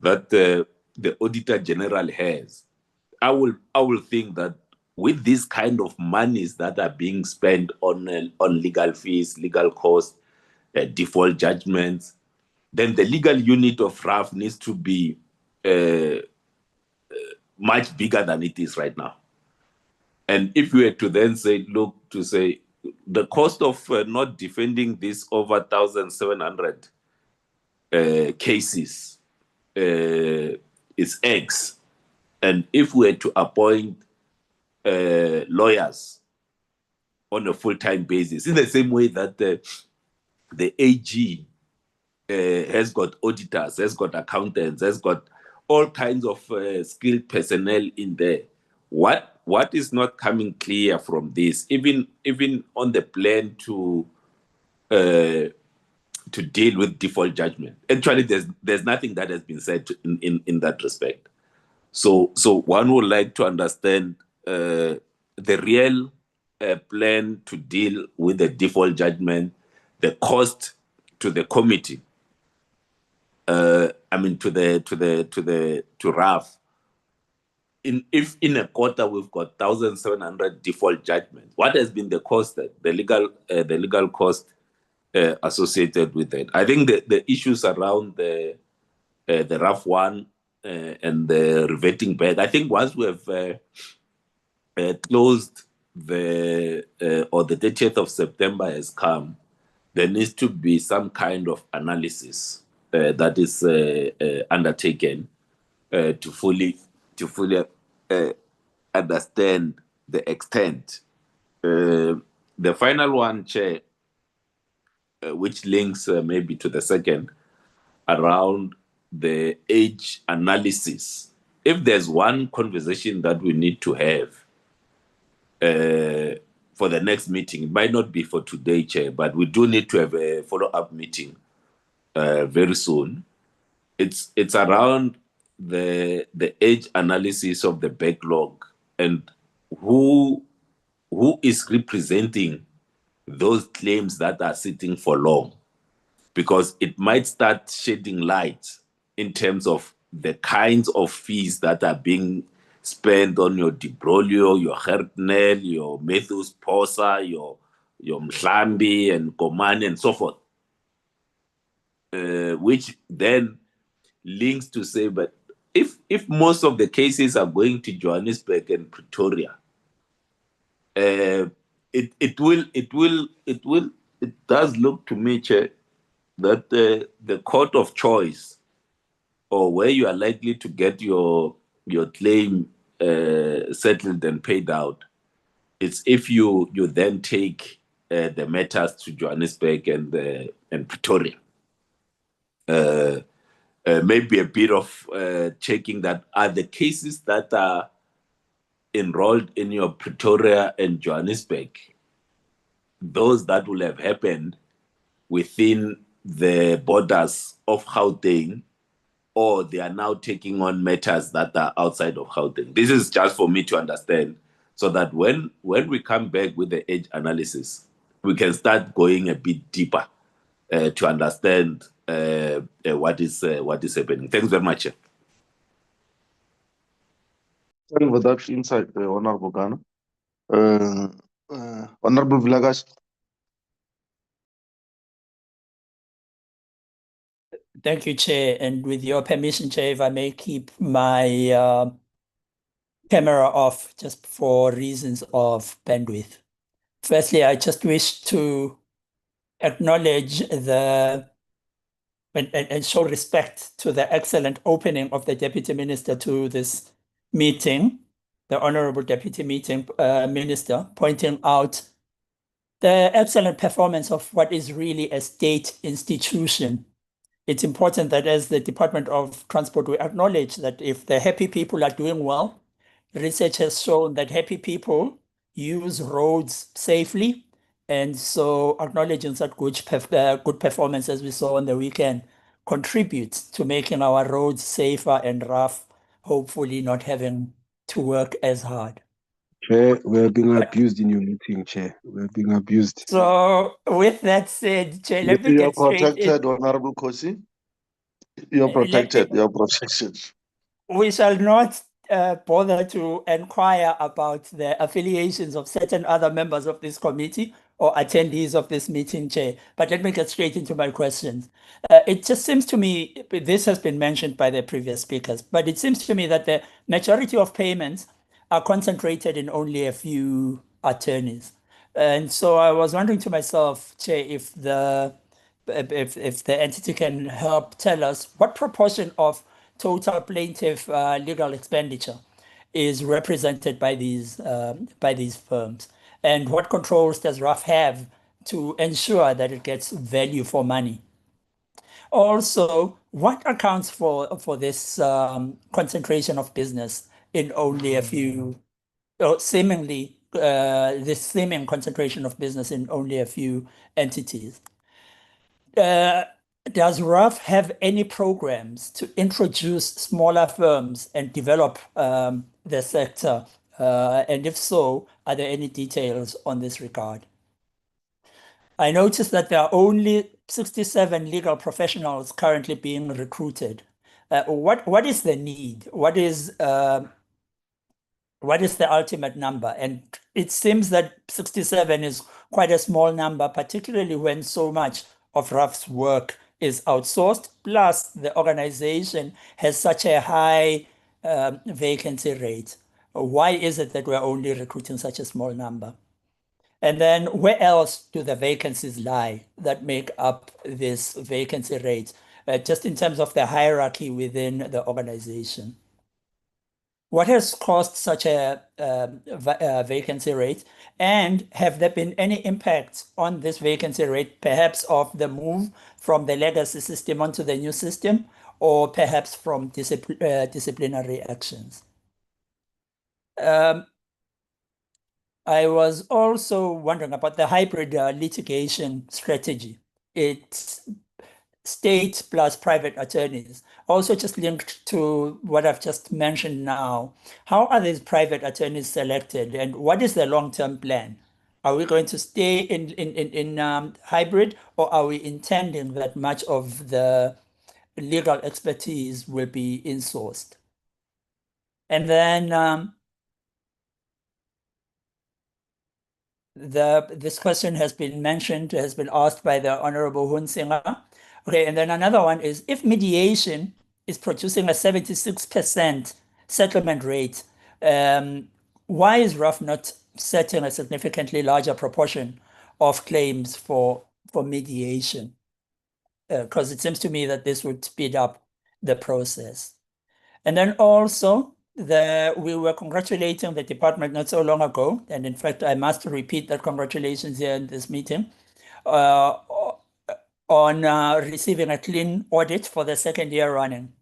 Speaker 8: that the Auditor General has, I will think that with these kind of monies that are being spent on legal fees, legal costs, default judgments, then the legal unit of RAF needs to be much bigger than it is right now. And if we were to then say, the cost of not defending these over 1,700 cases is X, and if we were to appoint lawyers on a full-time basis, in the same way that the AG has got auditors, has got accountants, has got all kinds of skilled personnel in there, what is not coming clear from this, even on the plan to deal with default judgment? Actually, there's nothing that has been said in that respect. So one would like to understand the real plan to deal with the default judgment, the cost to the committee, to RAF. If in a quarter we've got 1,700 default judgments, what has been the cost, the legal cost associated with it? I think the issues around the RAF 1 and the reverting back, I think once we have closed or the 30th of September has come, there needs to be some kind of analysis that is undertaken to fully understand the extent. The final one, Chair, which links maybe to the second, around the age analysis. If there's one conversation that we need to have for the next meeting, it might not be for today, Chair, but we do need to have a follow-up meeting very soon. It's around the age analysis of the backlog and who is representing those claims that are sitting for long, because it might start shedding light in terms of the kinds of fees that are being spent on your Dibrolio, your Hertnel, your Methus Posa, your Mhlambi and Komani and so forth, which then links to say, but if most of the cases are going to Johannesburg and Pretoria, it does look to me, Chair, that the court of choice, or where you are likely to get your claim settled and paid out, it's if you then take the matters to Johannesburg and Pretoria. Maybe a bit of checking that are the cases that are enrolled in your Pretoria and Johannesburg, those that will have happened within the borders of Gauteng, or they are now taking on matters that are outside of Gauteng. This is just for me to understand, so that when we come back with the age analysis, we can start going a bit deeper to understand what is happening. Thanks very much.
Speaker 1: Thank you for that insight, Honorable Ghana. Honorable Vilakazi.
Speaker 9: Thank you, Chair. And with your permission, Chair, if I may keep my camera off just for reasons of bandwidth. Firstly, I just wish to acknowledge and show respect to the excellent opening of the Deputy Minister to this meeting, the Honorable Deputy Minister, pointing out the excellent performance of what is really a state institution. It's important that as the Department of Transport, we acknowledge that if the happy people are doing well, research has shown that happy people use roads safely. And so acknowledging such good performance as we saw on the weekend contributes to making our roads safer and rough, hopefully not having to work as hard.
Speaker 4: Chair, we're being abused in your meeting, Chair. We're being abused.
Speaker 9: So with that said, Chair, let me
Speaker 1: You're
Speaker 9: get straight in.
Speaker 1: protected, Honorable Kosi. You're protected. You're protected.
Speaker 9: We shall not bother to inquire about the affiliations of certain other members of this committee or attendees of this meeting, Chair. But let me get straight into my questions. It just seems to me, this has been mentioned by the previous speakers, but it seems to me that the majority of payments are concentrated in only a few attorneys. And so I was wondering to myself, Chair, if the entity can help tell us what proportion of total plaintiff legal expenditure is represented by these firms, and what controls does RAF have to ensure that it gets value for money? Also, what accounts for this concentration of business in only a few, or seemingly this seeming concentration of business in only a few entities? Does RAF have any programs to introduce smaller firms and develop the sector? And if so, are there any details on this regard? I noticed that there are only 67 legal professionals currently being recruited. What is the need? What is the ultimate number? And it seems that 67 is quite a small number, particularly when so much of RAF's work is outsourced, plus the organization has such a high vacancy rate. Why is it that we're only recruiting such a small number? And then where else do the vacancies lie that make up this vacancy rate, just in terms of the hierarchy within the organization? What has caused such a vacancy rate? And have there been any impacts on this vacancy rate, perhaps of the move from the legacy system onto the new system, or perhaps from disciplinary actions? I was also wondering about the hybrid litigation strategy. It's state plus private attorneys. Also just linked to what I've just mentioned now, how are these private attorneys selected, and what is the long-term plan? Are we going to stay in hybrid, or are we intending that much of the legal expertise will be insourced? And then this question has been asked by the Honorable Hunsinger. Okay, and then another one is, if mediation is producing a 76% settlement rate, why is RAF not setting a significantly larger proportion of claims for mediation, because it seems to me that this would speed up the process. And then also, we were congratulating the department not so long ago, and in fact, I must repeat that congratulations here in this meeting, on receiving a clean audit for the second year running.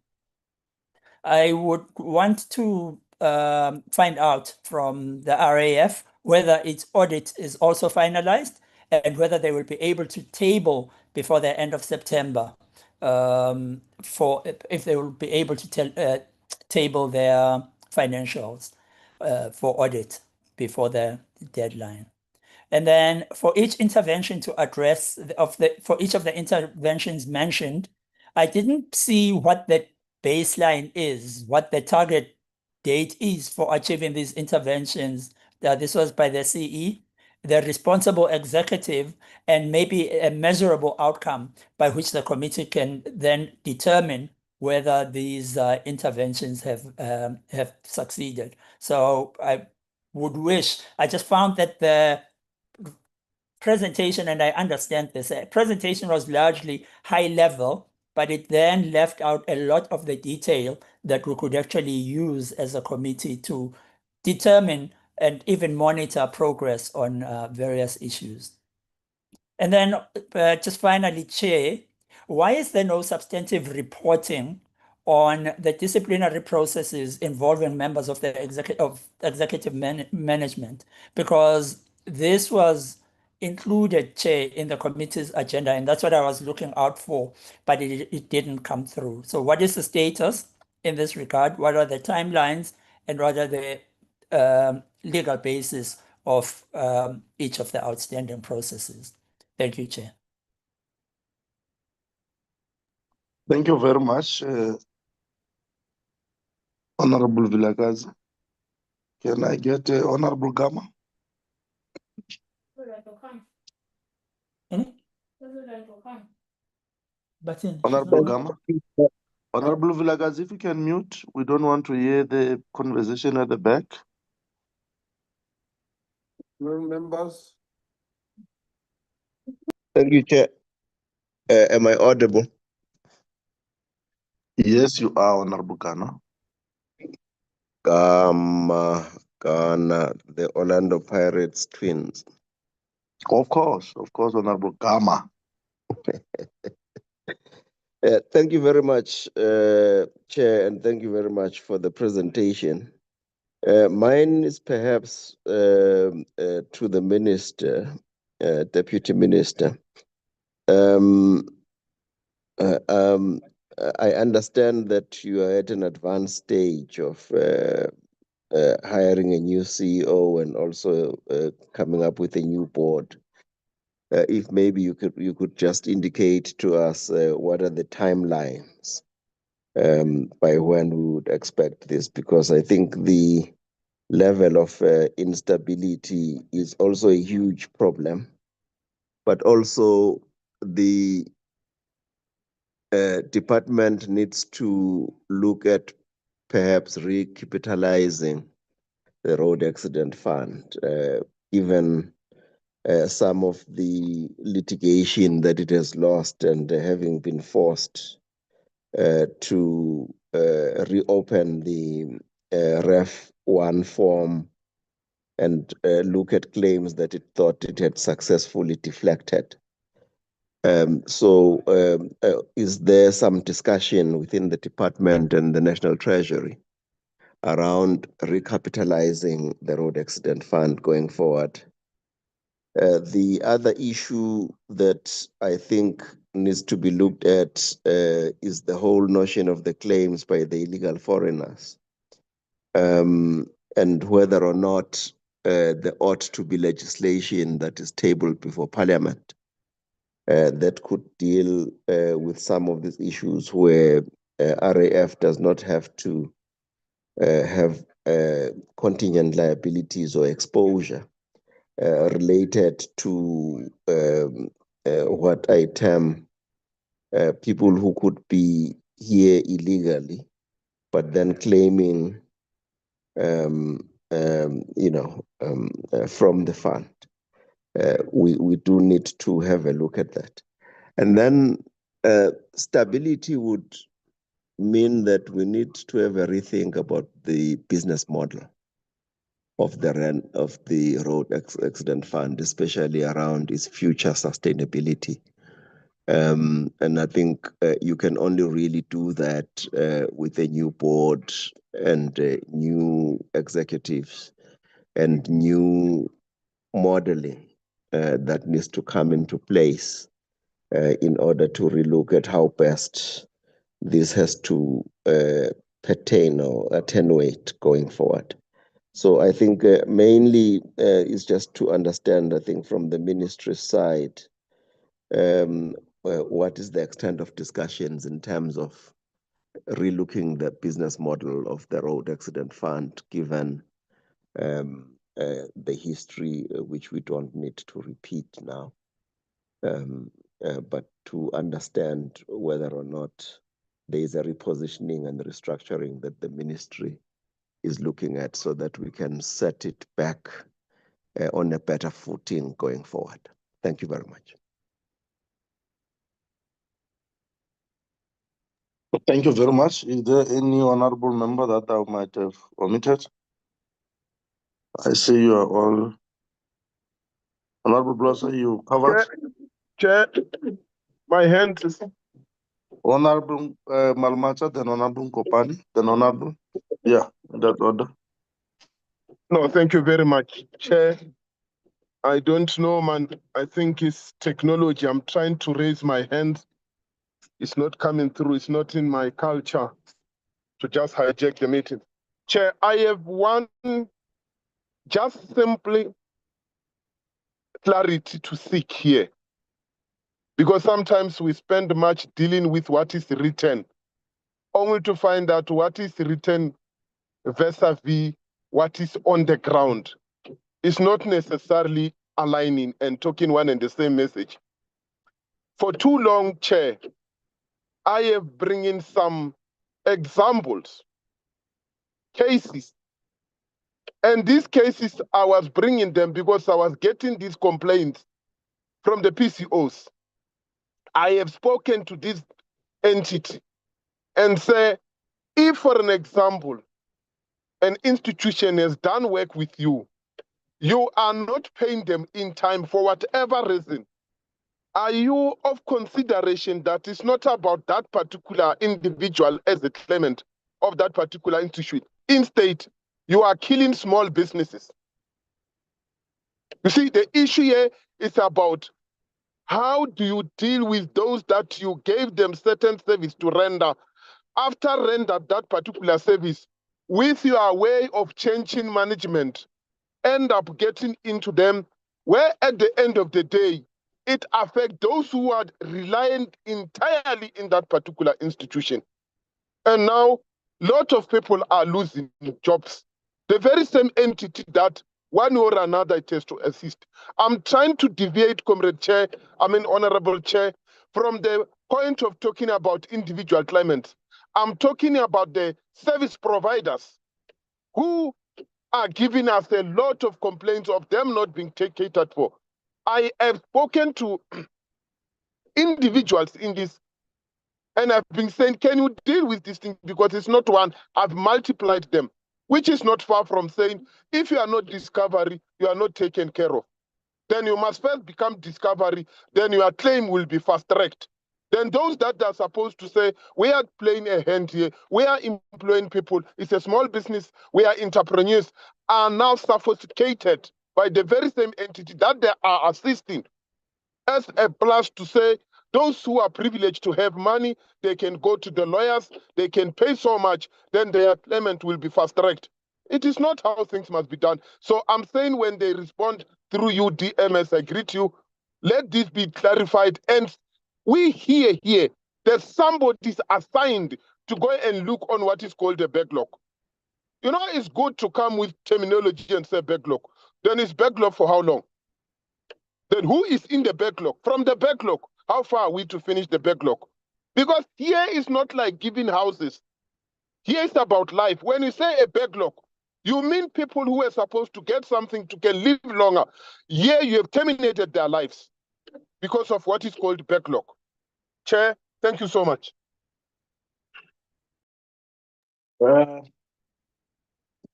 Speaker 9: I would want to find out from the RAF whether its audit is also finalized and whether they will be able to table before the end of September, if they will be able to table their financials for audit before the deadline. And then for each intervention to address for each of the interventions mentioned, I didn't see what the baseline is, what the target date is for achieving these interventions. This was by the CE, the responsible executive, and maybe a measurable outcome by which the committee can then determine whether these interventions have succeeded. So I just found that the presentation, and I understand this, presentation was largely high level, but it then left out a lot of the detail that we could actually use as a committee to determine and even monitor progress on various issues. And then just finally, Chair, why is there no substantive reporting on the disciplinary processes involving members of the executive management? Because this was included, Chair, in the committee's agenda, and that's what I was looking out for, but it didn't come through. So what is the status in this regard? What are the timelines, and what are the legal basis of each of the outstanding processes? Thank you, Chair.
Speaker 1: Thank you very much, Honorable Vilakazi. Can I get Honorable Gama? Honorable Gama? Honorable Vilakazi, if you can mute, we don't want to hear the conversation at the back.
Speaker 10: Members. Thank you, Chair. Am I audible?
Speaker 1: Yes, you are, Honorable Ghana.
Speaker 10: Ghana, the Orlando Pirates twins.
Speaker 1: Of course, Honorable Gama.
Speaker 10: Thank you very much, Chair, and thank you very much for the presentation. Mine is perhaps to the Minister, Deputy Minister. I understand that you are at an advanced stage of hiring a new CEO and also coming up with a new board. If maybe you could just indicate to us what are the timelines by when we would expect this, because I think the level of instability is also a huge problem, but also the department needs to look at perhaps recapitalizing the road accident fund, given some of the litigation that it has lost, and having been forced to reopen the Ref 1 form and look at claims that it thought it had successfully deflected. Is there some discussion within the department and the National Treasury around recapitalizing the road accident fund going forward? The other issue that I think needs to be looked at is the whole notion of the claims by the illegal foreigners, and whether or not there ought to be legislation that is tabled before Parliament that could deal with some of these issues where RAF does not have to have contingent liabilities or exposure related to what I term people who could be here illegally, but then claiming from the fund. We do need to have a look at that. And then stability would mean that we need to have a rethink about the business model of the road accident fund, especially around its future sustainability. And I think you can only really do that with a new board and new executives and new modeling that needs to come into place in order to relook at how best this has to pertain or attenuate going forward. So I think mainly is just to understand, I think, from the ministry's side, what is the extent of discussions in terms of relooking the business model of the road accident fund, given the history, which we don't need to repeat now, but to understand whether or not there is a repositioning and restructuring that the ministry is looking at so that we can set it back on a better footing going forward. Thank you very much.
Speaker 1: Thank you very much. Is there any honorable member that I might have omitted? I see you are all. Honorable Blosser, you covered?
Speaker 11: Chair, my hand is...
Speaker 1: Honorable Malmacha, then Honorable Kopani, then Honorable. Yeah, in that order.
Speaker 11: No, thank you very much, Chair. I don't know, man. I think it's technology. I'm trying to raise my hand. It's not coming through. It's not in my culture to just hijack the meeting. Chair, I have one just simply clarity to seek here. Because sometimes we spend much dealing with what is written, only to find out what is written vis-a-vis what is on the ground. It's not necessarily aligning and talking one and the same message. For too long, Chair, I have bringing some examples, cases. And these cases, I was bringing them because I was getting these complaints from the PCOs. I have spoken to this entity and say, if for an example, an institution has done work with you, you are not paying them in time for whatever reason, are you of consideration that it's not about that particular individual as a claimant of that particular institution? Instead, you are killing small businesses. You see, the issue here is about how do you deal with those that you gave them certain service to render. After render that particular service, with your way of changing management, end up getting into them, where at the end of the day, it affects those who are reliant entirely in that particular institution. And now, a lot of people are losing jobs. The very same entity that one or another it has to assist. I'm trying to deviate, Honorable Chair, from the point of talking about individual claimants. I'm talking about the service providers who are giving us a lot of complaints of them not being catered for. I have spoken to individuals in this, and I've been saying, can you deal with this thing? Because it's not one, I've multiplied them, which is not far from saying, if you are not discovery, you are not taken care of. Then you must first become discovery, then your claim will be fast-tracked. Then those that are supposed to say, we are playing a hand here, we are employing people, it's a small business, we are entrepreneurs, are now suffocated by the very same entity that they are assisting as a plus to say, those who are privileged to have money, they can go to the lawyers, they can pay so much, then their claimant will be fast-tracked. It is not how things must be done. So I'm saying when they respond through UDMS, I greet you, let this be clarified. And we hear here that somebody is assigned to go and look on what is called a backlog. You know, it's good to come with terminology and say backlog. Then it's backlog for how long? Then who is in the backlog? From the backlog, how far are we to finish the backlog? Because here is not like giving houses. Here is about life. When you say a backlog, You mean people who are supposed to get something to can live longer. Here you have terminated their lives because of what is called backlog. Chair, thank you so much.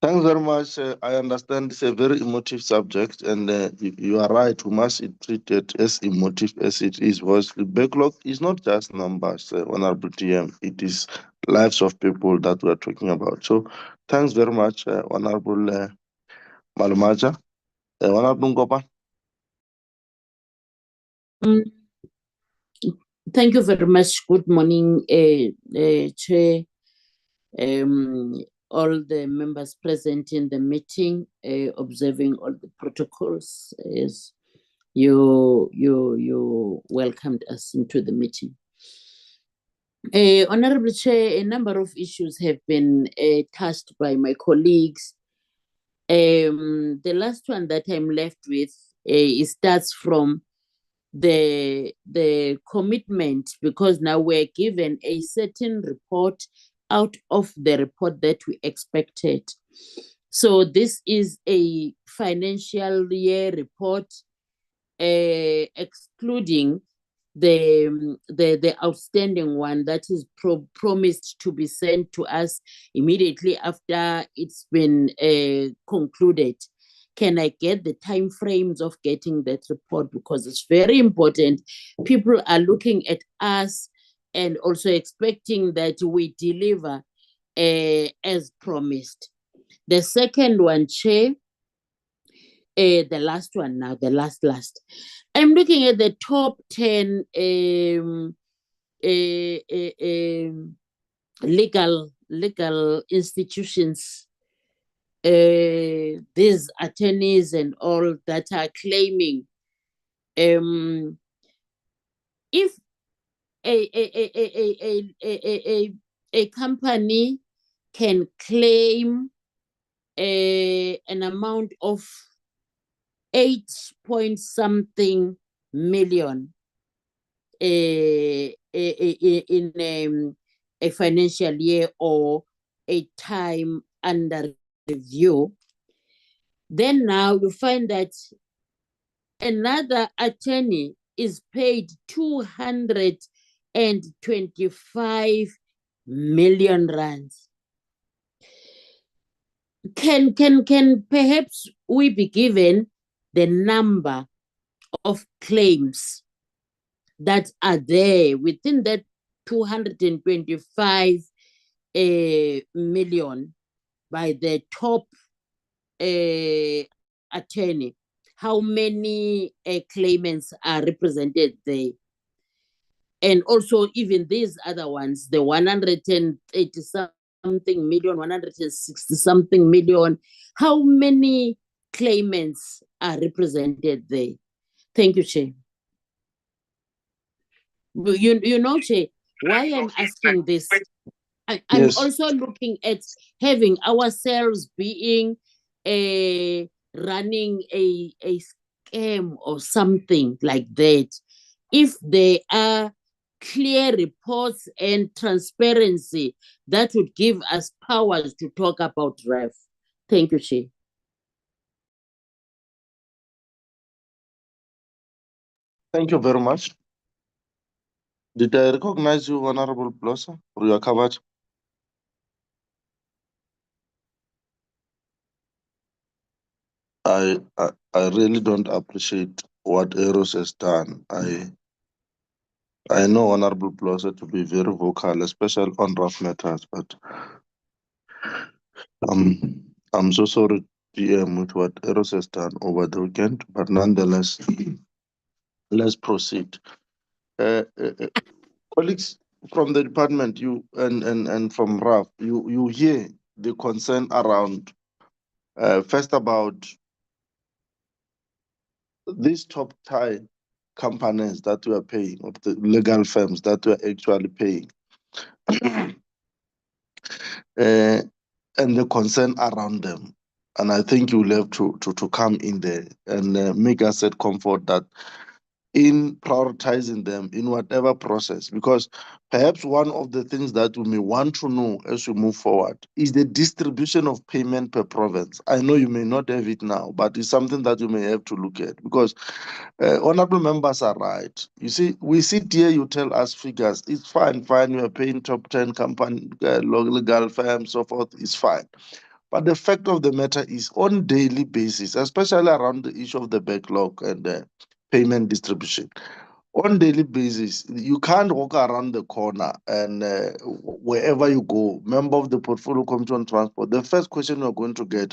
Speaker 1: Thanks very much. I understand it's a very emotive subject, and you are right. We must treat it as emotive as it is. Was the backlog is not just numbers, Honorable TM. It is lives of people that we are talking about. So, thanks very much, Honorable Malumaja. Honorable Ngopa.
Speaker 12: Thank you very much. Good morning, Chair. All the members present in the meeting, observing all the protocols as you welcomed us into the meeting. Honorable Chair, a number of issues have been touched by my colleagues. The last one that I'm left with, it starts from the commitment, because now we're given a certain report out of the report that we expected. So this is a financial year report, excluding the outstanding one that is promised to be sent to us immediately after it's been concluded. Can I get the time frames of getting that report? Because it's very important. People are looking at us and also expecting that we deliver as promised. The second one, Chair, the last one now, the last. I'm looking at the top 10 legal institutions, these attorneys and all that are claiming, if a company can claim an amount of 8-point-something million in a financial year or a time under review, then now you find that another attorney is paid 225 million rands. Can perhaps we be given the number of claims that are there within that 225 million by the top attorney? How many claimants are represented there? And also even these other ones, the 130-something million, 160-something million, how many claimants are represented there? Thank you, Chair. You know, Chair, why I'm asking this, I'm
Speaker 1: Yes.
Speaker 12: also looking at having ourselves being running a scam or something like that. If there are clear reports and transparency, that would give us powers to talk about REF. Thank you, Chair.
Speaker 1: Thank you very much. Did I recognize you, Honorable Blosser, or you are covered? I really don't appreciate what Eros has done. I know Honorable Blosser to be very vocal, especially on rough matters, but I'm so sorry, GM, with what Eros has done over the weekend, but nonetheless, let's proceed. Colleagues from the department, you and from RAF, you hear the concern around first about these top tier companies that we are paying, of the legal firms that we are actually paying, and the concern around them. And I think you'll have to come in there and make us at comfort that in prioritizing them in whatever process, because perhaps one of the things that we may want to know as we move forward is the distribution of payment per province. I know you may not have it now, but it's something that you may have to look at, because honorable members are right. You see, we sit here, you tell us figures, it's fine, you are paying top 10 company, legal firms, so forth, it's fine. But the fact of the matter is, on daily basis, especially around the issue of the backlog and payment distribution, on daily basis, you can't walk around the corner and wherever you go, member of the portfolio committee on transport, the first question you're going to get,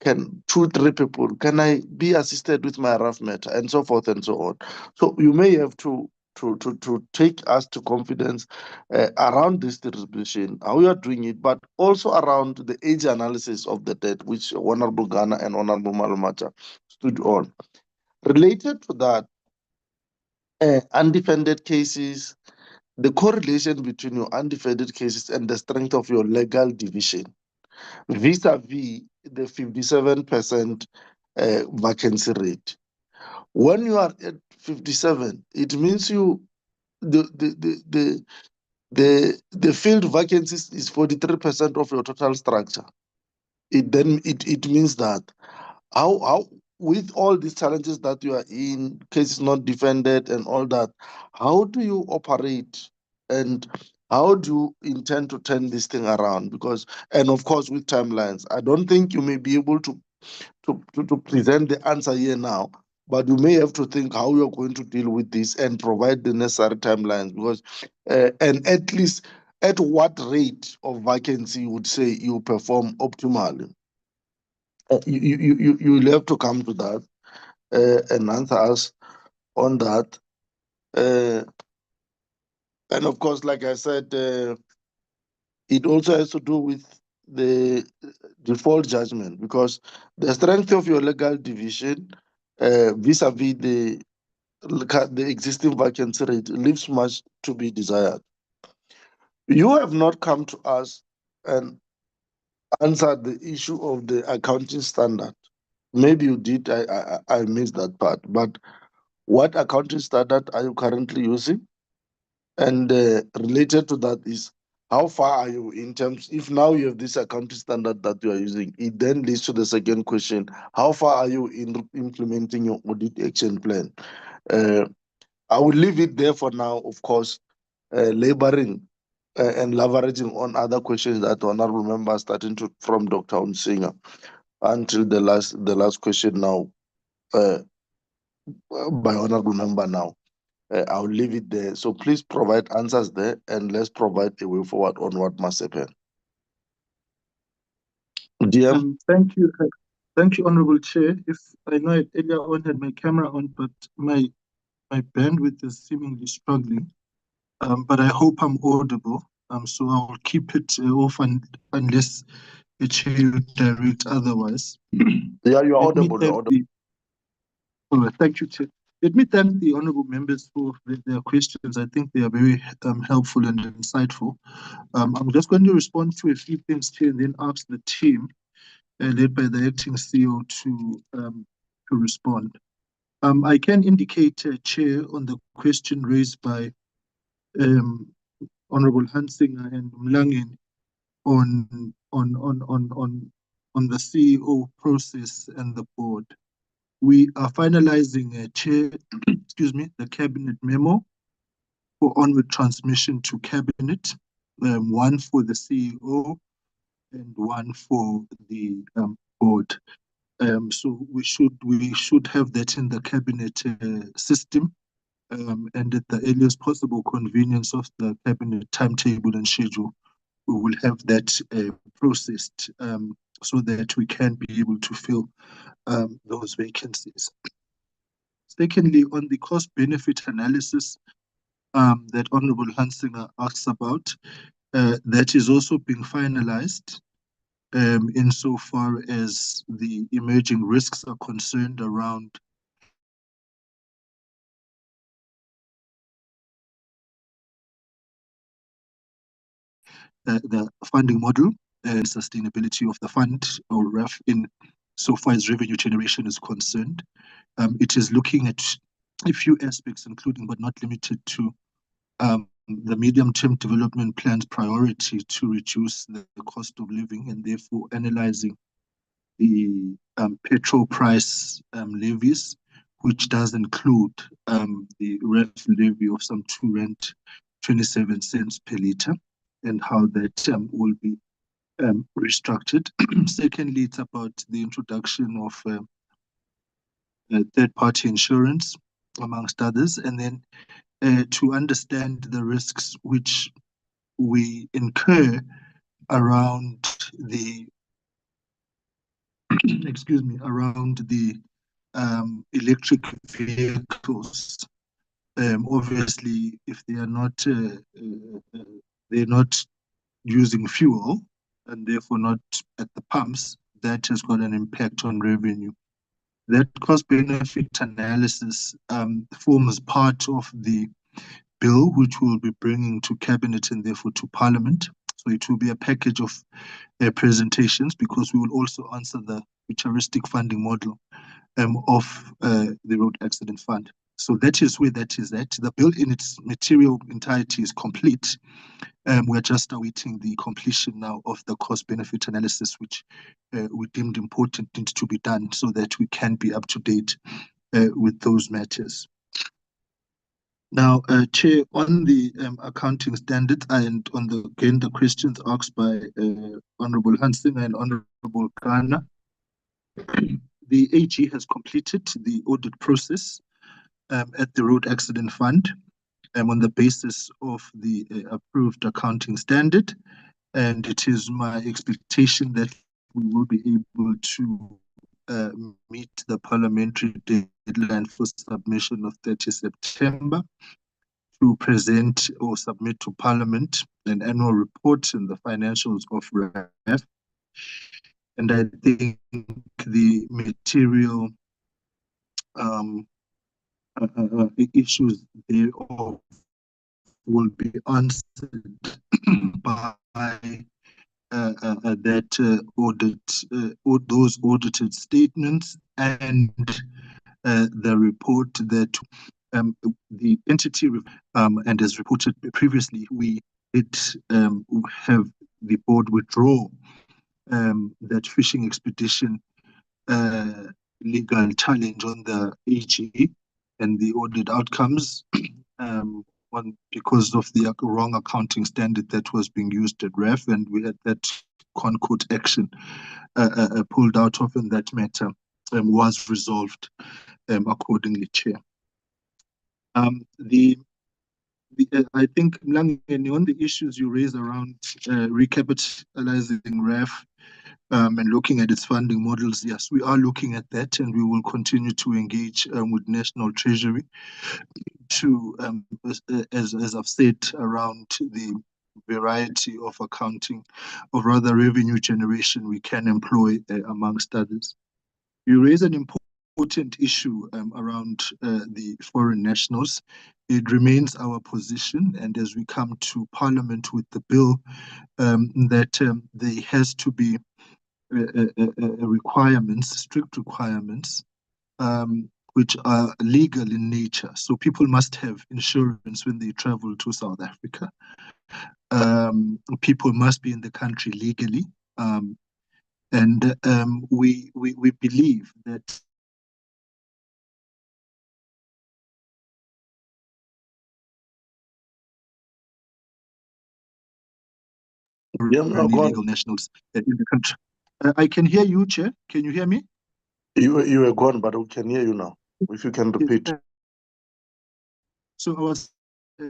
Speaker 1: can 2-3 people, can I be assisted with my rough matter, and so forth and so on. So you may have to take us to confidence around this distribution, how you are doing it, but also around the age analysis of the debt, which Honorable Ghana and Honorable Malamacha stood on. Related to that, undefended cases, the correlation between your undefended cases and the strength of your legal division vis-a-vis the 57% vacancy rate. When you are at 57, it means the field vacancies is 43% of your total structure. It means that how with all these challenges that you are in, cases not defended and all that, how do you operate and how do you intend to turn this thing around? Because, and of course, with timelines, I don't think you may be able to present the answer here now, but you may have to think how you're going to deal with this and provide the necessary timelines, because and at least at what rate of vacancy you would say you perform optimally. You'll have to come to that and answer us on that. And of course, like I said, it also has to do with the default judgment, because the strength of your legal division vis-a-vis the existing vacancy rate leaves much to be desired. You have not come to us and answered the issue of the accounting standard. Maybe you did, I missed that part, but what accounting standard are you currently using? And related to that is, how far are you in terms, if now you have this accounting standard that you are using, it then leads to the second question, how far are you in implementing your audit action plan? I will leave it there for now, of course, laboring and leveraging on other questions that honorable members, starting to from Dr. Unsinger until the last question now by honorable member now. I'll leave it there. So please provide answers there, and let's provide a way forward on what must happen. DM?
Speaker 3: Thank you, Honorable Chair. If I know it earlier on had my camera on, but my bandwidth is seemingly struggling. But I hope I'm audible. So I will keep it off unless the chair would direct otherwise.
Speaker 1: Yeah, you're audible.
Speaker 3: All right, thank you, Chair. Let me thank the honourable members for their questions. I think they are very helpful and insightful. I'm just going to respond to a few things, Chair, and then ask the team, led by the acting CEO, to respond. I can indicate, Chair, on the question raised by Honourable Hansinger and Mlangeni on the CEO process and the board. We are finalizing the cabinet memo for onward transmission to cabinet, one for the CEO and one for the board. So we should have that in the cabinet system, and at the earliest possible convenience of the cabinet timetable and schedule, we will have that processed so that we can be able to fill those vacancies. Secondly, on the cost-benefit analysis that Honourable Hansinger asks about, that is also being finalized insofar as the emerging risks are concerned around the funding model and sustainability of the fund, or RAF, in so far as revenue generation is concerned. It is looking at a few aspects, including but not limited to the medium-term development plan's priority to reduce the cost of living, and therefore analyzing the petrol price levies, which does include the REF levy of some R2.27 per litre, and how that will be restructured. Secondly, it's about the introduction of third-party insurance, amongst others, and then to understand the risks which we incur around the around the electric vehicles. Obviously, if they are not they're not using fuel and therefore not at the pumps, that has got an impact on revenue. That cost-benefit analysis forms part of the bill, which we'll be bringing to Cabinet and therefore to Parliament. So it will be a package of presentations, because we will also answer the futuristic funding model of the Road Accident Fund. So that is where that is at. The bill in its material entirety is complete. We're just awaiting the completion now of the cost-benefit analysis, which we deemed important needs to be done so that we can be up to date with those matters. Now, Chair, on the accounting standards and on the questions asked by Honourable Hansen and Honourable Ghana, the AG has completed the audit process at the Road Accident Fund on the basis of the approved accounting standard, and it is my expectation that we will be able to meet the parliamentary deadline for submission of 30 September to present or submit to Parliament an annual report and the financials of REF. And I think the material issues thereof will be answered by that audit, those audited statements, and the report that the entity and as reported previously, we did have the board withdraw that fishing expedition legal challenge on the AG and the audit outcomes because of the wrong accounting standard that was being used at REF, and we had that Concord action pulled out of, and that matter was resolved accordingly, Chair. I think, Mlangeni, on the issues you raise around recapitalizing REF and looking at its funding models, yes, we are looking at that, and we will continue to engage with National Treasury to, as I've said, around the variety of accounting, or rather revenue generation we can employ amongst others. You raise an important issue around the foreign nationals. It remains our position, and as we come to Parliament with the bill, that there has to be requirements, strict requirements, which are legal in nature. So people must have insurance when they travel to South Africa. People must be in the country legally. And we believe that illegal nationals in the country. I can hear you, Chair. Can you hear me?
Speaker 1: You were gone, but we can hear you now. If you can repeat.
Speaker 3: So I was.
Speaker 1: We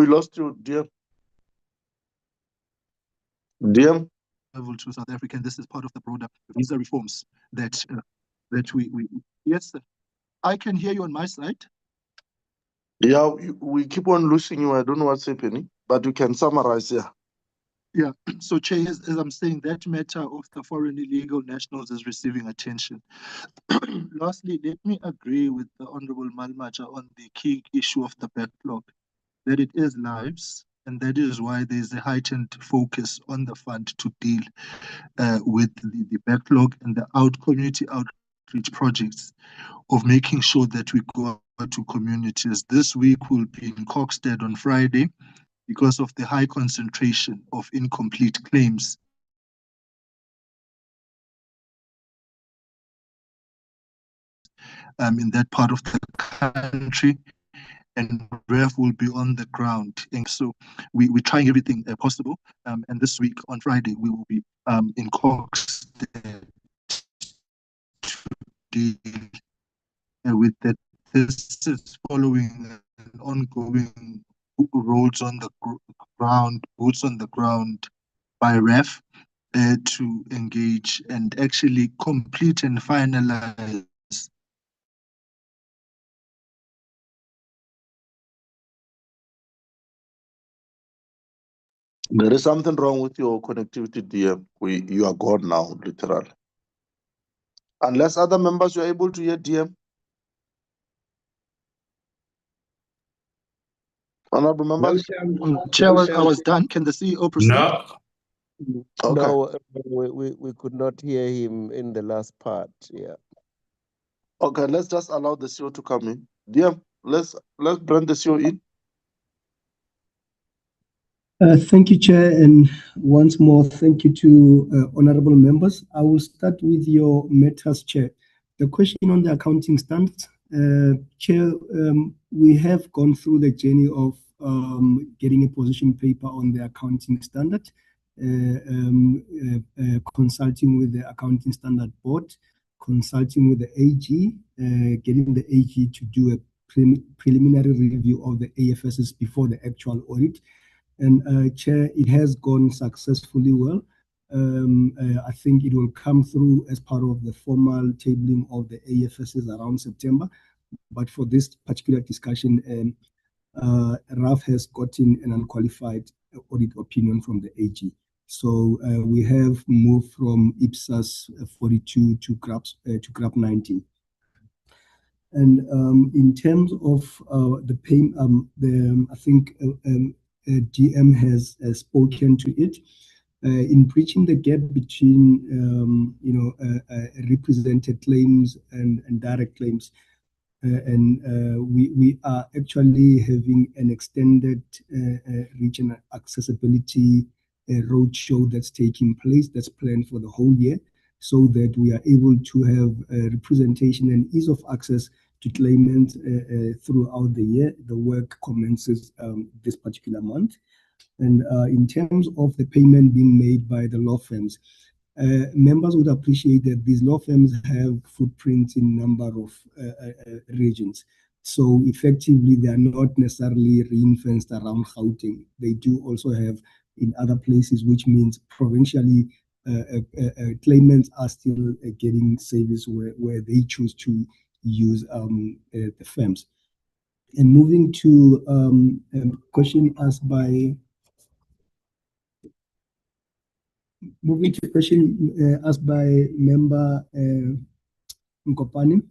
Speaker 1: lost you, dear. Dear.
Speaker 3: Travel to South Africa, and this is part of the broader visa reforms that we yes, sir. I can hear you on my side.
Speaker 1: Yeah, we keep on losing you. I don't know what's happening, but you can summarize here.
Speaker 3: Yeah, so Chair, as I'm saying, that matter of the foreign illegal nationals is receiving attention. Lastly, let me agree with the Honourable Malmacha on the key issue of the backlog, that it is lives And that is why there's a heightened focus on the fund to deal with the backlog and the community outreach projects of making sure that we go out to communities. This week we'll be in Kokstad on Friday because of the high concentration of incomplete claims. In that part of the country, and REF will be on the ground. And so we're trying everything possible. And this week on Friday, we will be in Kokstad to deal with that. This is following an ongoing roads on the ground, boots on the ground by REF to engage and actually complete and finalize.
Speaker 1: There is something wrong with your connectivity, DM. You are gone now, literally. Unless other members are able to hear DM. Honorable members?
Speaker 3: Chair, I was done. Can the CEO proceed?
Speaker 8: No.
Speaker 1: Okay.
Speaker 10: No, we could not hear him in the last part. Yeah.
Speaker 1: Okay, let's just allow the CEO to come in. DM, let's bring the CEO in.
Speaker 6: Thank you, Chair, and once more, thank you to honorable members. I will start with your matters, Chair. The question on the accounting standards, Chair, we have gone through the journey of getting a position paper on the accounting standard, consulting with the accounting standard board, consulting with the AG, getting the AG to do a preliminary review of the AFSs before the actual audit. And Chair, it has gone successfully well. I think it will come through as part of the formal tabling of the AFSs around September. But for this particular discussion, RAF has gotten an unqualified audit opinion from the AG. So we have moved from IPSAS 42 to GRAP 19. And in terms of the payment, I think DM has spoken to it. In bridging the gap between represented claims and direct claims, and we are actually having an extended regional accessibility roadshow that's taking place, that's planned for the whole year, so that we are able to have representation and ease of access to claimants throughout the year. The work commences this particular month. And in terms of the payment being made by the law firms, members would appreciate that these law firms have footprints in a number of regions. So effectively, they are not necessarily ring-fenced around Gauteng. They do also have in other places, which means provincially, claimants are still getting service where they choose to use the firms. And moving to a question asked by member Nkopane,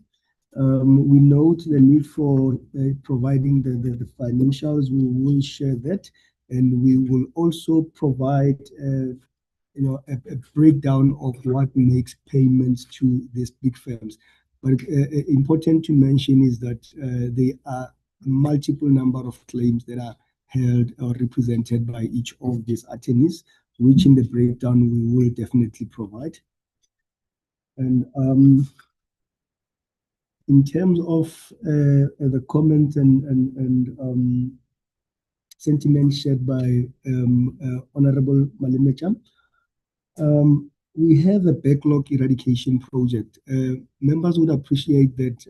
Speaker 6: we note the need for providing the financials. We will share that, and we will also provide a breakdown of what makes payments to these big firms. But important to mention is that there are multiple number of claims that are held or represented by each of these attorneys, which in the breakdown we will definitely provide. And in terms of the comments and sentiments shared by Honorable Malimecha, we have a backlog eradication project. Members would appreciate that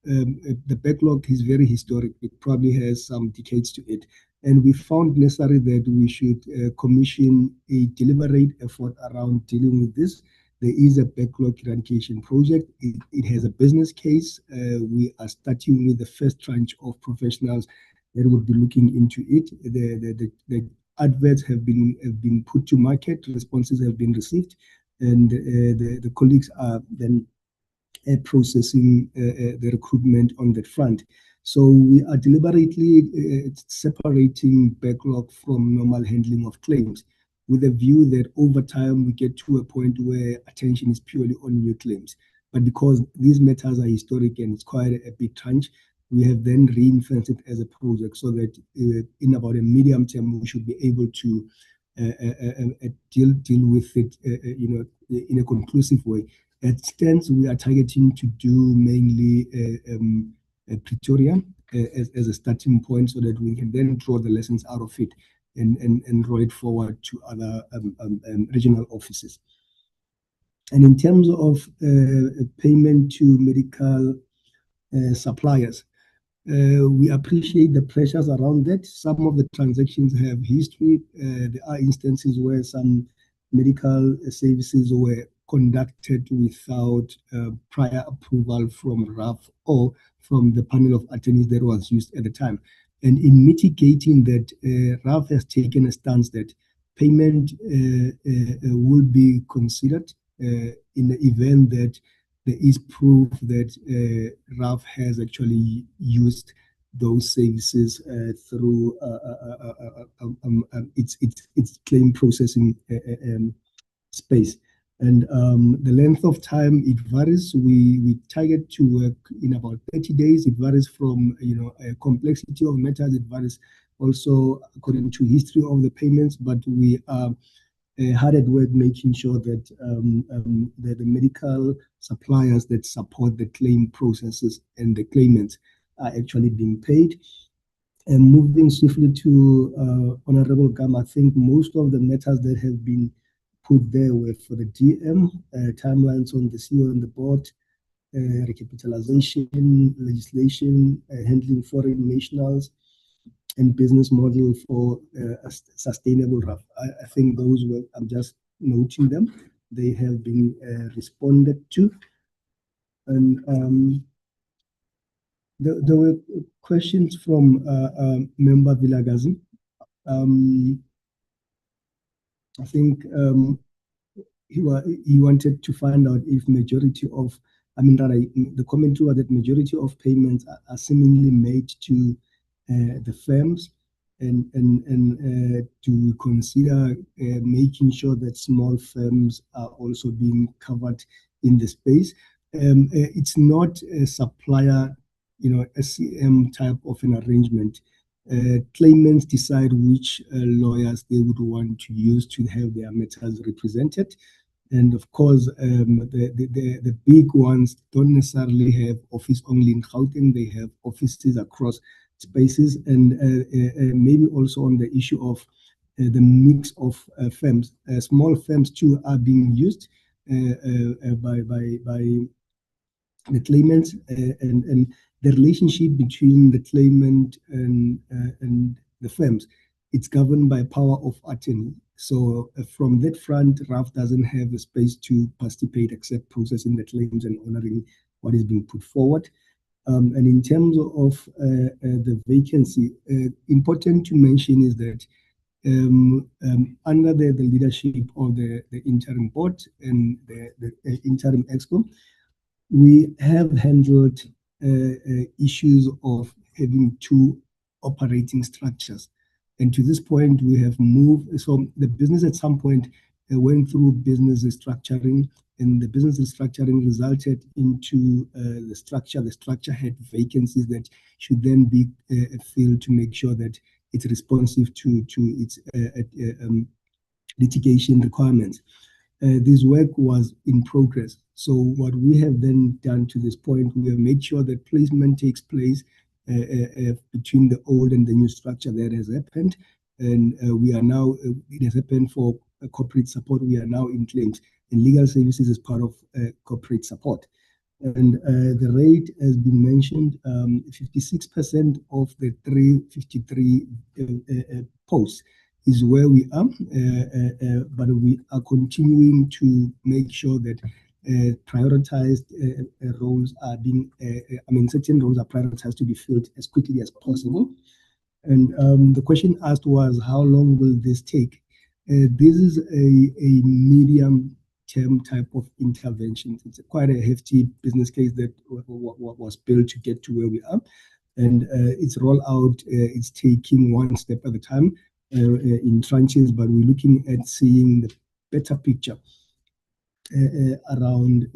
Speaker 6: the backlog is very historic. It probably has some decades to it. And we found necessary that we should commission a deliberate effort around dealing with this. There is a backlog eradication project. It has a business case. We are starting with the first tranche of professionals that will be looking into it. The adverts have been put to market, responses have been received, and the colleagues are then processing the recruitment on that front. So we are deliberately separating backlog from normal handling of claims, with a view that over time we get to a point where attention is purely on new claims. But because these matters are historic and it's quite a big tranche, we have then reinforced it as a project so that in about a medium term we should be able to deal with it, in a conclusive way. At stands, we are targeting to do mainly Pretoria as a starting point, so that we can then draw the lessons out of it and roll it forward to other regional offices. And in terms of payment to medical suppliers, we appreciate the pressures around that. Some of the transactions have history. There are instances where some medical services were conducted without prior approval from RAF or from the panel of attorneys that was used at the time. And in mitigating that, RAF has taken a stance that payment will be considered in the event that there is proof that RAF has actually used those services through its claim processing space. And the length of time, it varies. We target to work in about 30 days. It varies from complexity of matters. It varies also according to history of the payments, but we are hard at work making sure that that the medical suppliers that support the claim processes and the claimants are actually being paid. And moving swiftly to Honorable Gam, I think most of the matters that have been put there were for the DM, timelines on the CEO and the board, recapitalization, legislation, handling foreign nationals, and business model for a sustainable RAF. I think those were, I'm just noting them. They have been responded to. And there were questions from Member Vilagazi. I think he wanted to find out if majority of, the commentary was that majority of payments are seemingly made to the firms, and to consider making sure that small firms are also being covered in the space. It's not a supplier, SCM type of an arrangement. Claimants decide which lawyers they would want to use to have their matters represented. And of course, the big ones don't necessarily have office only in Gauteng. They have offices across spaces, and maybe also on the issue of the mix of firms. Small firms too are being used by the claimants, and the relationship between the claimant and the firms, it's governed by power of attorney. So from that front, RAF doesn't have a space to participate except processing the claims and honoring what is being put forward. And in terms of the vacancy, important to mention is that under the leadership of the interim board and the interim EXCO, we have handled issues of having two operating structures. And to this point, we have moved. So the business at some point went through business restructuring, and the business restructuring resulted into the structure. The structure had vacancies that should then be filled to make sure that it's responsive to its litigation requirements. This work was in progress. So what we have then done to this point, we have made sure that placement takes place between the old and the new structure that has happened. And we are now, it has happened for corporate support. We are now in claims, and legal services is part of corporate support. And the rate has been mentioned, 56% of the 353 posts is where we are, but we are continuing to make sure that prioritized roles are being, certain roles are prioritized to be filled as quickly as possible. And the question asked was, how long will this take? This is a medium-term type of intervention. It's quite a hefty business case that was built to get to where we are. And its rollout, it's taking one step at a time in tranches, but we're looking at seeing the better picture around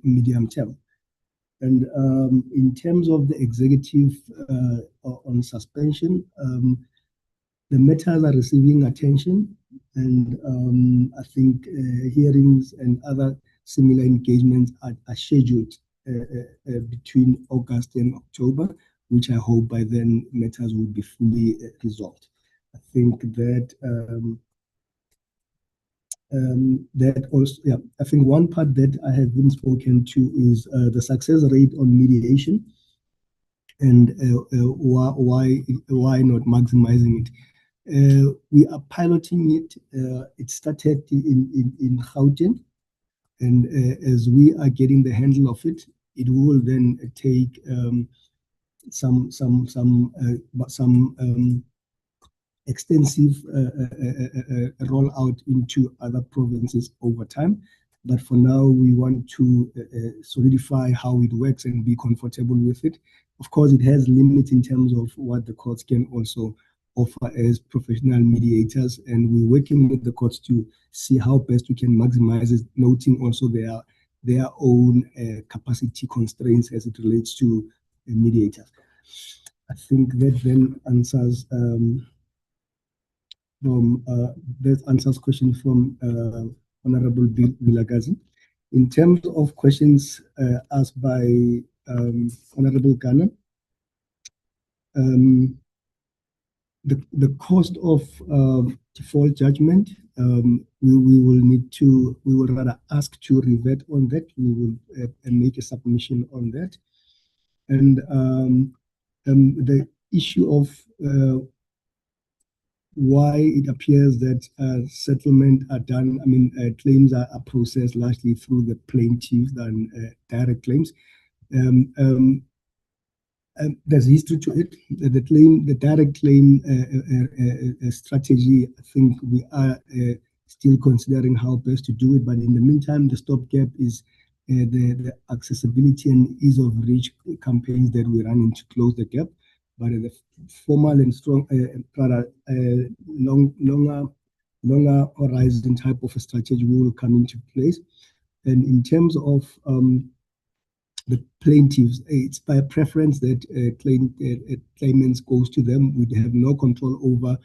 Speaker 6: medium term. And in terms of the executive on suspension, the matters are receiving attention, and I think hearings and other similar engagements are scheduled between August and October, which I hope by then matters will be fully resolved. I think that that also, yeah, I think one part that I have been spoken to is the success rate on mediation, and why not maximizing it. We are piloting it. It started in Gauteng, and as we are getting the handle of it, it will then take some extensive rollout into other provinces over time. But for now, we want to solidify how it works and be comfortable with it. Of course, it has limits in terms of what the courts can also offer as professional mediators, and we're working with the courts to see how best we can maximize it, noting also their own capacity constraints as it relates to mediators. I think that then answers questions from Honorable Vilakazi. In terms of questions asked by Honorable Ghana, the cost of default judgment, we will rather ask to revert on that. We will make a submission on that. And the issue of why it appears that settlement are done, I mean, claims are processed largely through the plaintiff than direct claims. There's history to it. The direct claim strategy, I think we are still considering how best to do it, but in the meantime, the stopgap is the accessibility and ease of reach campaigns that we run to close the gap. But the formal and strong, longer horizon type of a strategy will come into place. And in terms of the plaintiffs, it's by preference that claimants goes to them. We have no control over,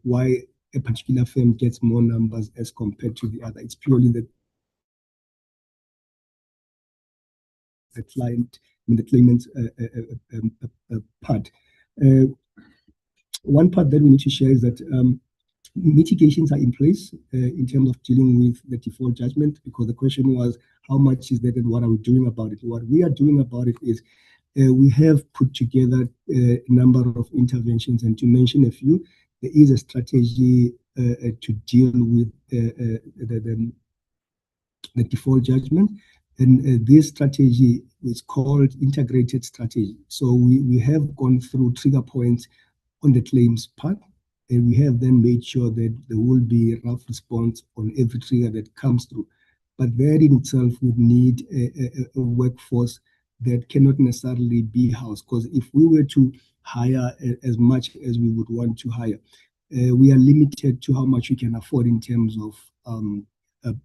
Speaker 6: why a particular firm gets more numbers as compared to the other. It's purely the client, the claimant's part. One part that we need to share is that mitigations are in place in terms of dealing with the default judgment, because the question was, how much is that and what are we doing about it? What we are doing about it is we have put together a number of interventions, and to mention a few, there is a strategy to deal with the default judgment. And this strategy is called integrated strategy. So we have gone through trigger points on the claims part, and we have then made sure that there will be a rough response on every trigger that comes through. But that in itself would need a workforce that cannot necessarily be housed, because if we were to hire as much as we would want to hire, we are limited to how much we can afford in terms of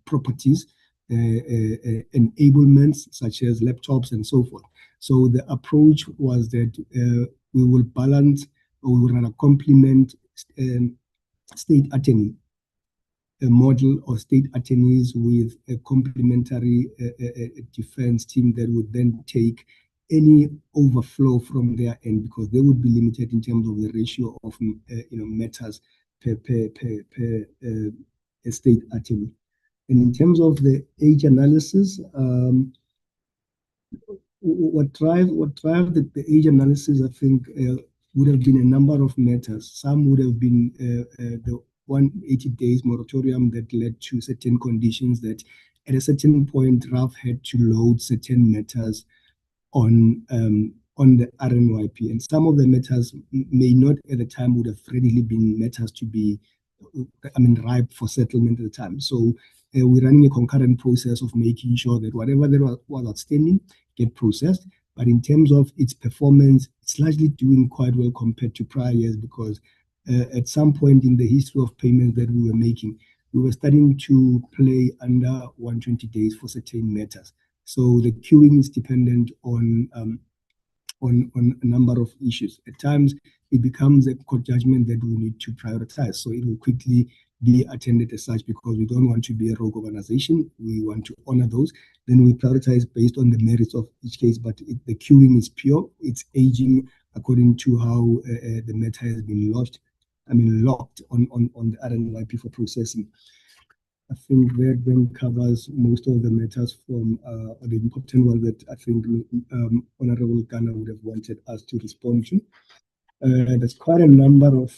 Speaker 6: properties, enablements such as laptops and so forth. So the approach was that we will balance, or we will rather complement state attorney model or state attorneys with a complementary defense team that would then take any overflow from their end, because they would be limited in terms of the ratio of matters per state attorney. And in terms of the age analysis, what drives the age analysis, I think, would have been a number of matters. Some would have been the 180 days moratorium that led to certain conditions that at a certain point, RAF had to load certain matters on the RNYP. And some of the matters may not at the time would have readily been matters to be, ripe for settlement at the time. So we're running a concurrent process of making sure that whatever there was outstanding get processed. But in terms of its performance, it's largely doing quite well compared to prior years, because at some point in the history of payments that we were making, we were starting to play under 120 days for certain matters. So the queuing is dependent on a number of issues. At times, it becomes a court judgment that we need to prioritize. So it will quickly be attended as such, because we don't want to be a rogue organization. We want to honor those. Then we prioritize based on the merits of each case. But the queuing is pure. It's aging according to how the matter has been locked on the RNYP for processing. I think that then covers most of the matters from the important ones that I think Honorable Ghana would have wanted us to respond to. There's quite a number of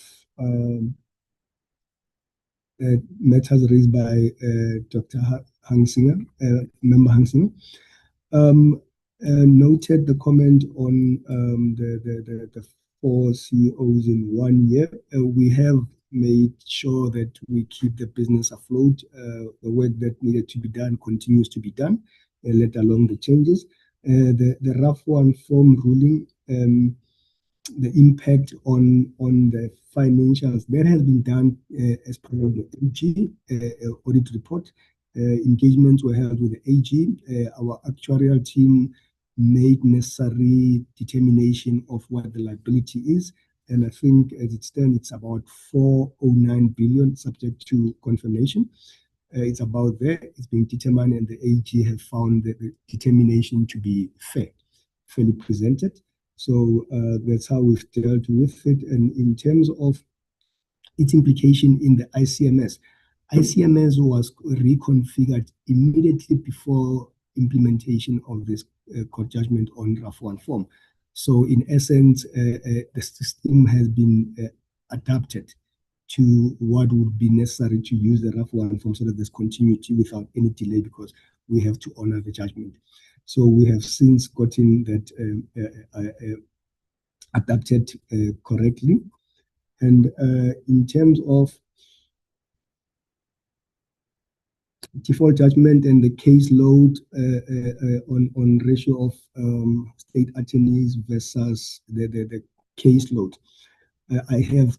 Speaker 6: matters raised by Dr. Hangsinger, Member Hangsinger. Noted the comment on the 4 CEOs in 1 year. We have made sure that we keep the business afloat. The work that needed to be done continues to be done, let alone the changes. The rough one form ruling, the impact on the financials, that has been done as part of the AG audit report. Engagements were held with the AG. Our actuarial team made necessary determination of what the liability is. And I think as it stands, it's about 409 billion, subject to confirmation. It's about there. It's being determined, and the AG have found the determination to be fairly presented. So that's how we've dealt with it. And in terms of its implication in the ICMS was reconfigured immediately before implementation of this court judgment on RAF 1 form. So in essence, the system has been adapted to what would be necessary to use the RAF 1 form, so that there's continuity without any delay, because we have to honor the judgment. So we have since gotten that adapted correctly. And in terms of default judgment and the caseload on ratio of state attorneys versus the caseload, I have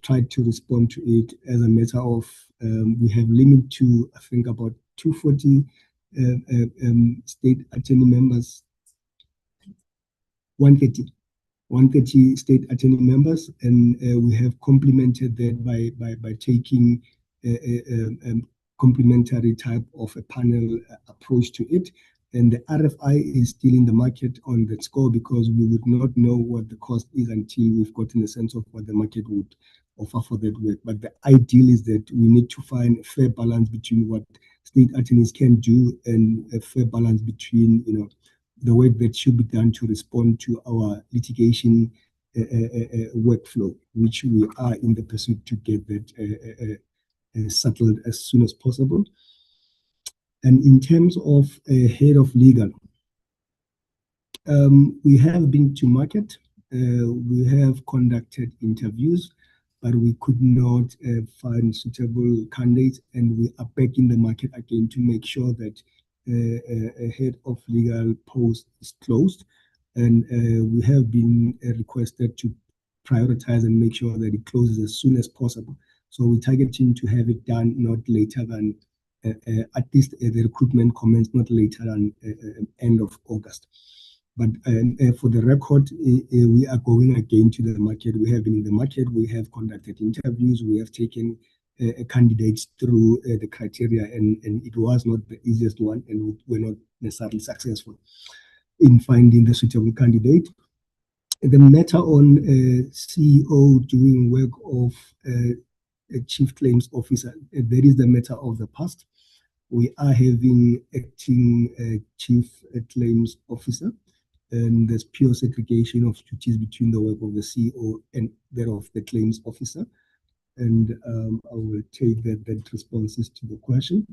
Speaker 6: tried to respond to it as a matter of we have limit to, I think, about 240 state attorney members, 130 state attorney members, and we have complemented that by taking a complementary type of a panel approach to it. And the RFI is still in the market on that score, because we would not know what the cost is until we've gotten a sense of what the market would offer for that work. But the ideal is that we need to find a fair balance between what state attorneys can do and a fair balance between, the work that should be done to respond to our litigation workflow, which we are in the pursuit to get that settled as soon as possible. And in terms of head of legal, we have been to market, we have conducted interviews, but we could not find suitable candidates, and we are back in the market again to make sure that a head of legal post is closed. And we have been requested to prioritize and make sure that it closes as soon as possible. So we're targeting to have it done not later than, at least the recruitment commenced not later than end of August. But for the record, we are going again to the market. We have been in the market, we have conducted interviews, we have taken candidates through the criteria, and it was not the easiest one, and we're not necessarily successful in finding the suitable candidate. The matter on CEO doing work of a chief claims officer, that is the matter of the past. We are having acting chief claims officer, and there's pure segregation of duties between the work of the CEO and that of the claims officer. And I will take that responses to the question.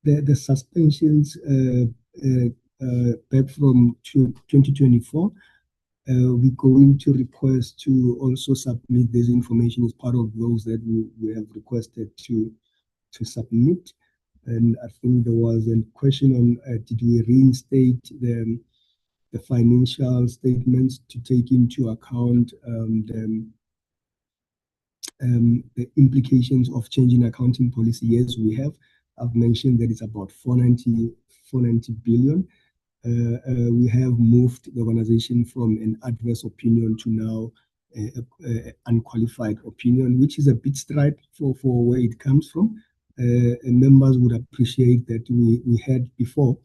Speaker 6: The suspensions back from 2024, we're going to request to also submit this information as part of those that we have requested to submit. And I think there was a question on did we reinstate the financial statements to take into account the implications of changing accounting policy. Yes, we have. I've mentioned that it's about 490 billion. We have moved the organization from an adverse opinion to now unqualified opinion, which is a bit stripe for where it comes from. Members would appreciate that we had before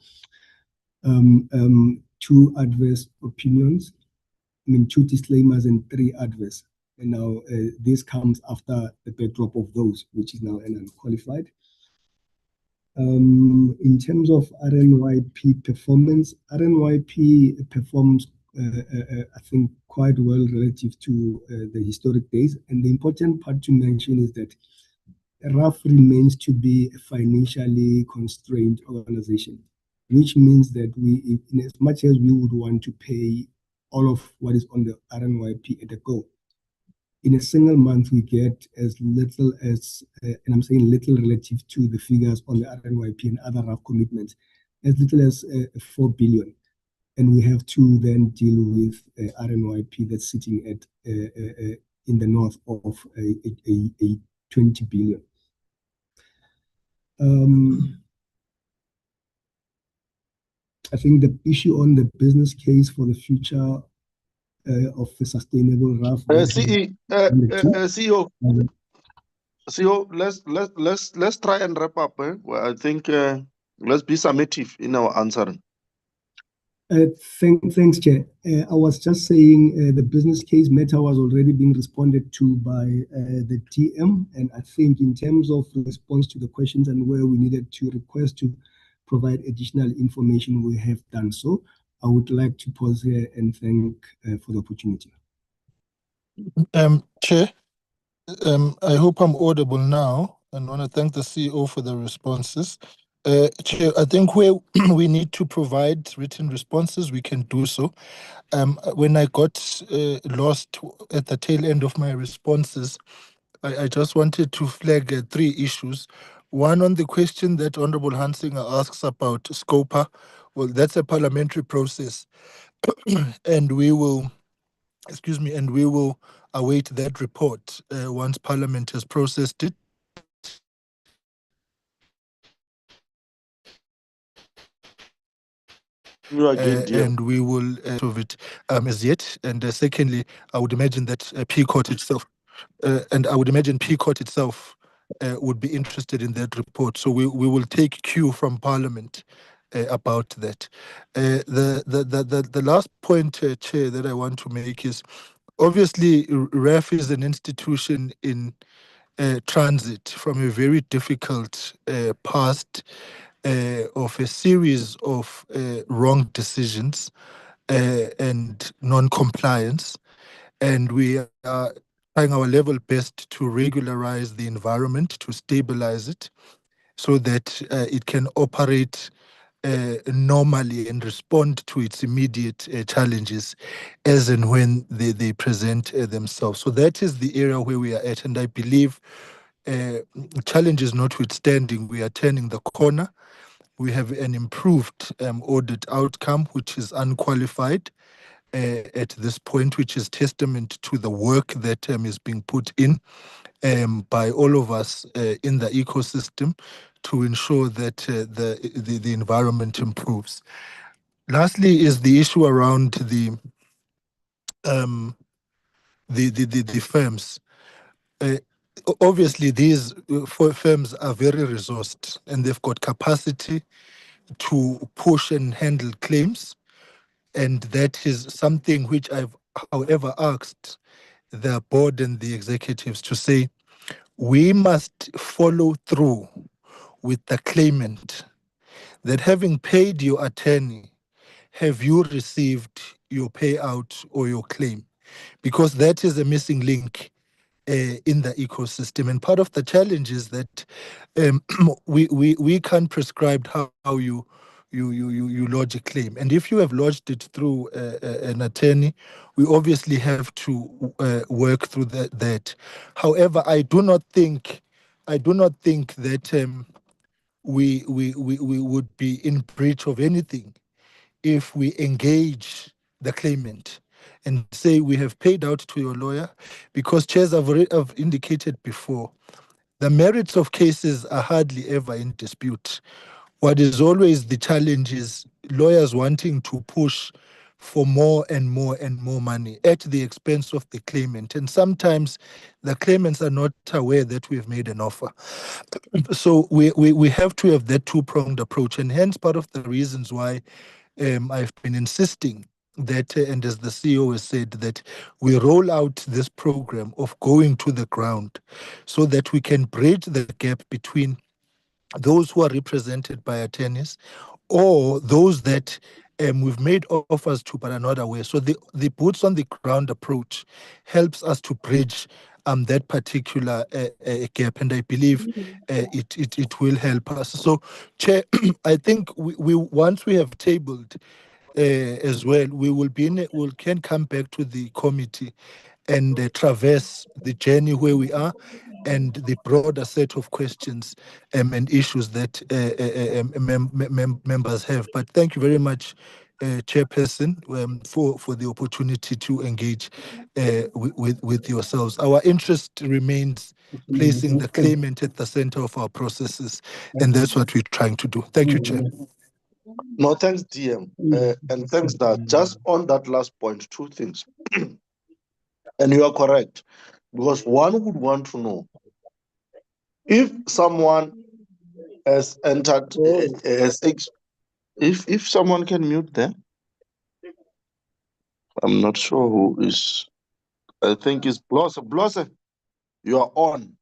Speaker 6: 2 adverse opinions, 2 disclaimers and 3 adverse. And now this comes after the backdrop of those, which is now an unqualified. In terms of RNYP performance, RNYP performs, I think, quite well relative to the historic days. And the important part to mention is that RAF remains to be a financially constrained organization, which means that we, in as much as we would want to pay all of what is on the RNYP at a go, in a single month, we get as little as, and I'm saying little relative to the figures on the RNYP and other RAF commitments, as little as 4 billion. And we have to then deal with RNYP that's sitting at in the north of a 20 billion. I think the issue on the business case for the future of the sustainable RAF.
Speaker 1: CEO, let's try and wrap up. Well, I think let's be summative in our answering.
Speaker 6: Thanks, Chair. I was just saying the business case matter was already being responded to by the TM, and I think in terms of response to the questions and where we needed to request to provide additional information, we have done so. I would like to pause here and thank for the opportunity.
Speaker 3: Chair, I hope I'm audible now, and want to thank the CEO for the responses. Chair, I think where we need to provide written responses, we can do so. When I got lost at the tail end of my responses, I just wanted to flag 3 issues. One, on the question that Honorable Hansinger asks about SCOPA. Well, that's a parliamentary process, and we will await that report once Parliament has processed it. And we will of it as yet. And secondly, I would imagine that PCOT itself, would be interested in that report. So we will take cue from Parliament about that. The last point, Chair, that I want to make is obviously RAF is an institution in transit from a very difficult past of a series of wrong decisions and non-compliance, and we are trying our level best to regularize the environment, to stabilize it, so that it can operate normally and respond to its immediate challenges as and when they present themselves. So that is the area where we are at, and I believe challenges notwithstanding, we are turning the corner. We have an improved audit outcome, which is unqualified at this point, which is testament to the work that is being put in by all of us in the ecosystem to ensure that the environment improves. Lastly, is the issue around the firms. Obviously, these firms are very resourced and they've got capacity to push and handle claims. And that is something which I've, however, asked the board and the executives to say, we must follow through with the claimant that having paid your attorney, have you received your payout or your claim? Because that is a missing link in the ecosystem. And part of the challenge is that we can't prescribe how you lodge a claim. And if you have lodged it through an attorney, we obviously have to work through that. However, I do not think that we would be in breach of anything if we engage the claimant and say we have paid out to your lawyer, because chairs have indicated before, the merits of cases are hardly ever in dispute. What is always the challenge is lawyers wanting to push for more and more and more money at the expense of the claimant. And sometimes the claimants are not aware that we've made an offer. So we have to have that two-pronged approach. And hence part of the reasons why I've been insisting that, and as the CEO has said, that we roll out this program of going to the ground so that we can bridge the gap between those who are represented by attorneys or those that we've made offers to but are not aware. So the boots on the ground approach helps us to bridge that particular gap, and I believe it will help us. So, Chair, I think we once we have tabled as well, we can come back to the committee and traverse the journey where we are and the broader set of questions and issues that members have. But thank you very much, Chairperson, for the opportunity to engage with yourselves. Our interest remains placing the claimant at the center of our processes, and that's what we're trying to do. Thank you, Chair.
Speaker 1: No, thanks, DM. And thanks, Dad. Just on that last point, two things. And you are correct, because one would want to know if someone has entered, if someone can mute them. I'm not sure who is. I think it's Blosse. Blosse, you are on.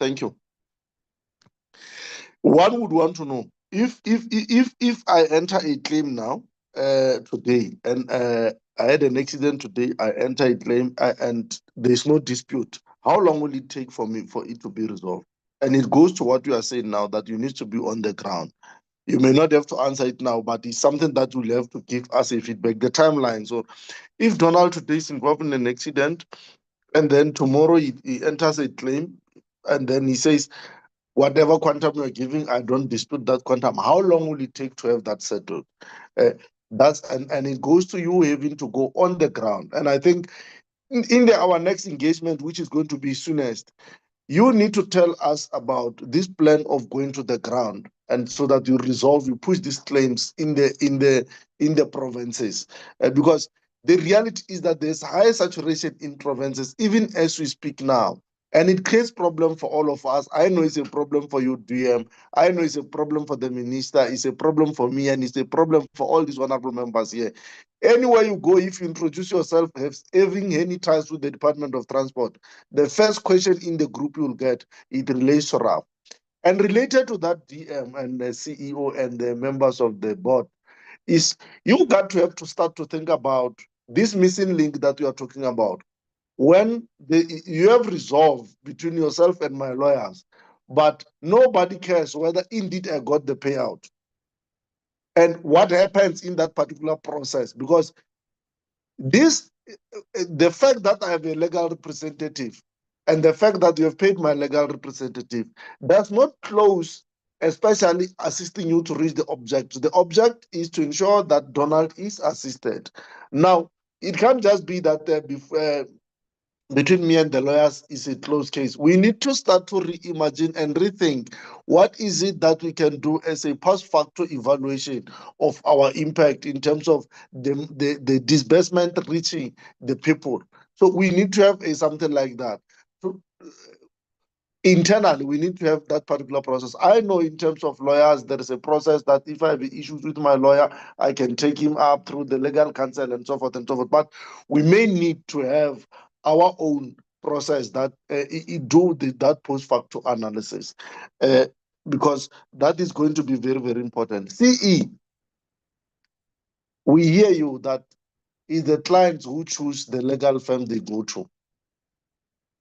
Speaker 1: Thank you. One would want to know if I enter a claim now today, and I had an accident today, I enter a claim and there's no dispute. How long will it take for it to be resolved? And it goes to what you are saying now, that you need to be on the ground. You may not have to answer it now, but it's something that you'll have to give us a feedback, the timeline. So if Donald today is involved in an accident, and then tomorrow he enters a claim, and then he says, whatever quantum you're giving, I don't dispute that quantum. How long will it take to have that settled? And it goes to you having to go on the ground. And I think in our next engagement, which is going to be soonest, you need to tell us about this plan of going to the ground, and so that you push these claims in the provinces, because the reality is that there's high saturation in provinces, even as we speak now. And it creates problem for all of us. I know it's a problem for you, DM. I know it's a problem for the minister. It's a problem for me, and it's a problem for all these honorable members here. Anywhere you go, if you introduce yourself having any ties with the Department of Transport, the first question in the group you'll get, it relates to RAF. And related to that, DM and the CEO and the members of the board, is you got to have to start to think about this missing link that you are talking about. When you have resolved between yourself and my lawyers, but nobody cares whether indeed I got the payout and what happens in that particular process, because the fact that I have a legal representative and the fact that you have paid my legal representative does not close, especially assisting you to reach the object. The object is to ensure that Donald is assisted. Now, it can't just be that between me and the lawyers is a closed case. We need to start to reimagine and rethink what is it that we can do as a post-facto evaluation of our impact in terms of the disbursement reaching the people. So we need to have something like that. So, internally, we need to have that particular process. I know in terms of lawyers, there is a process that if I have issues with my lawyer, I can take him up through the legal counsel and so forth and so forth. But we may need to have our own process that that post-facto analysis, because that is going to be very, very important. CE, we hear you that it's the clients who choose the legal firm they go to.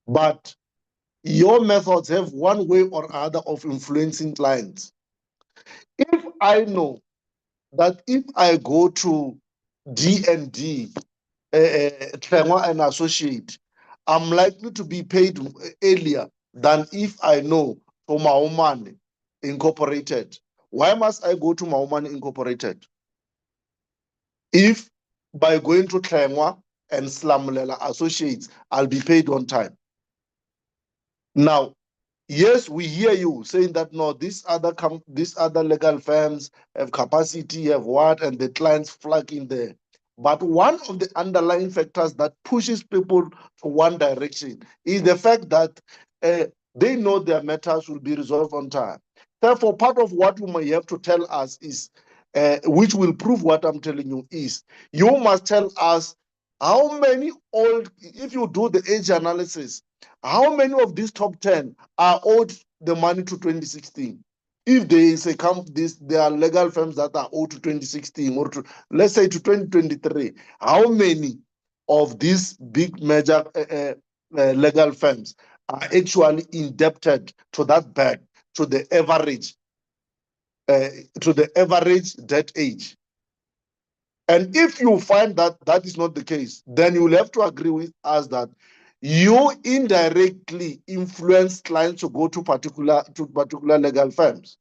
Speaker 1: But your methods have one way or other of influencing clients. If I know that if I go to D&D, Tremor and Associate, I'm likely to be paid earlier than if I know for my own money, Incorporated. Why must I go to Maumani Incorporated? If by going to Tlengwa and Slamulela Associates, I'll be paid on time. Now, yes, we hear you saying that no, these other legal firms have capacity, have what, and the clients flag in there. But one of the underlying factors that pushes people to one direction is the fact that they know their matters will be resolved on time. Therefore, part of what you may have to tell us is, which will prove what I'm telling you is, you must tell us how many if you do the age analysis, how many of these top 10 are owed the money to 2016? If there is there are legal firms that are owed to 2016 or to, let's say, to 2023, how many of these big major legal firms are actually indebted to that bank, to the average debt age? And if you find that that is not the case, then you will have to agree with us that you indirectly influence clients to go to particular legal firms.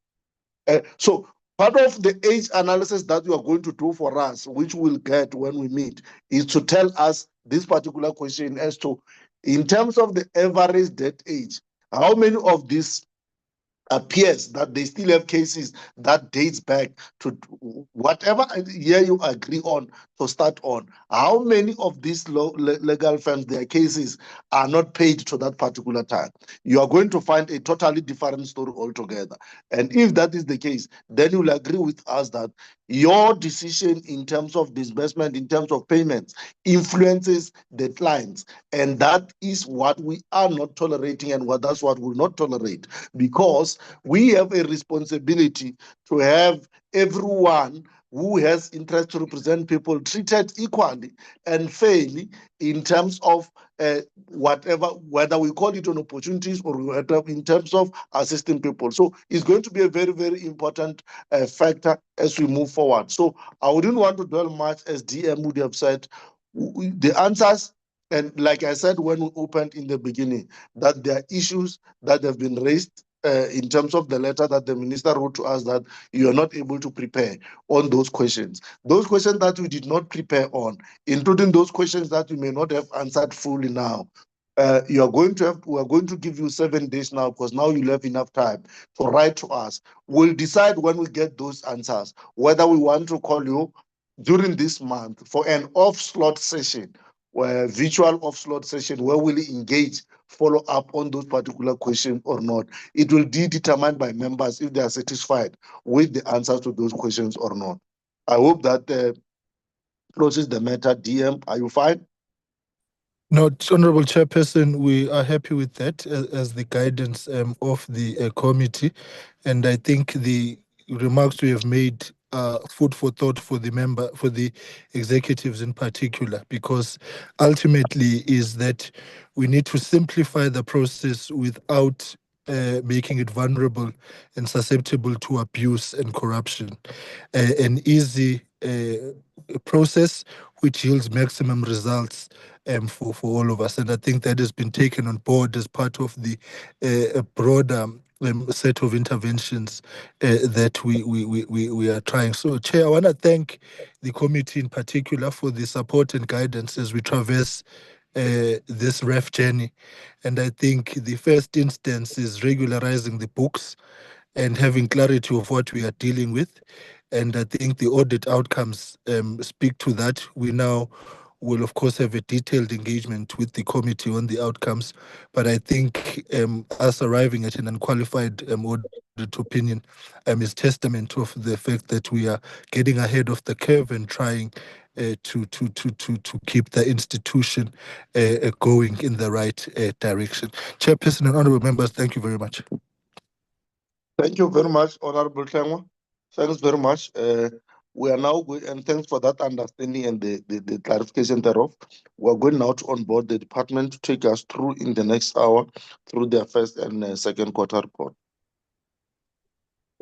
Speaker 1: So part of the age analysis that you are going to do for us, which we'll get when we meet, is to tell us this particular question as to, in terms of the average debt age, how many of these appears that they still have cases that dates back to whatever year you agree on to start on. How many of these legal firms, their cases are not paid to that particular time? You are going to find a totally different story altogether. And if that is the case, then you'll agree with us that your decision in terms of disbursement, in terms of payments, influences the clients. And that is what we are not tolerating, and that's what we'll not tolerate, because we have a responsibility to have everyone who has interest to represent people treated equally and fairly in terms of whatever, whether we call it on opportunities or in terms of assisting people. So it's going to be a very, very important factor as we move forward. So I wouldn't want to dwell much, as DM would have said. The answers, and like I said when we opened in the beginning, that there are issues that have been raised in terms of the letter that the minister wrote to us, that you are not able to prepare on those questions. Those questions that we did not prepare on, including those questions that we may not have answered fully now, we are going to give you 7 days now, because now you'll have enough time to write to us. We'll decide when we get those answers, whether we want to call you during this month for an off-slot session, where virtual off-slot session, where we'll engage, follow up on those particular questions or not. It will be determined by members if they are satisfied with the answers to those questions or not. I hope that closes the matter. DM, are you fine?
Speaker 3: No, Honorable Chairperson, we are happy with that as the guidance of the committee. And I think the remarks we have made are food for thought for the executives in particular, because ultimately is that we need to simplify the process without making it vulnerable and susceptible to abuse and corruption. An easy process which yields maximum results for all of us. And I think that has been taken on board as part of the broader set of interventions that we are trying. So, Chair, I want to thank the committee in particular for the support and guidance as we traverse this REF journey. And I think the first instance is regularizing the books and having clarity of what we are dealing with. And I think the audit outcomes speak to that. We now will, of course, have a detailed engagement with the committee on the outcomes. But I think us arriving at an unqualified audit opinion is testament of the fact that we are getting ahead of the curve and trying to keep the institution going in the right direction. Chairperson and honorable members, thank you very much.
Speaker 1: Thank you very much, Honorable Tlengwa. Thanks very much. We are now going, and thanks for that understanding and the clarification thereof. We are going now to onboard the department to take us through in the next hour through their first and second quarter report.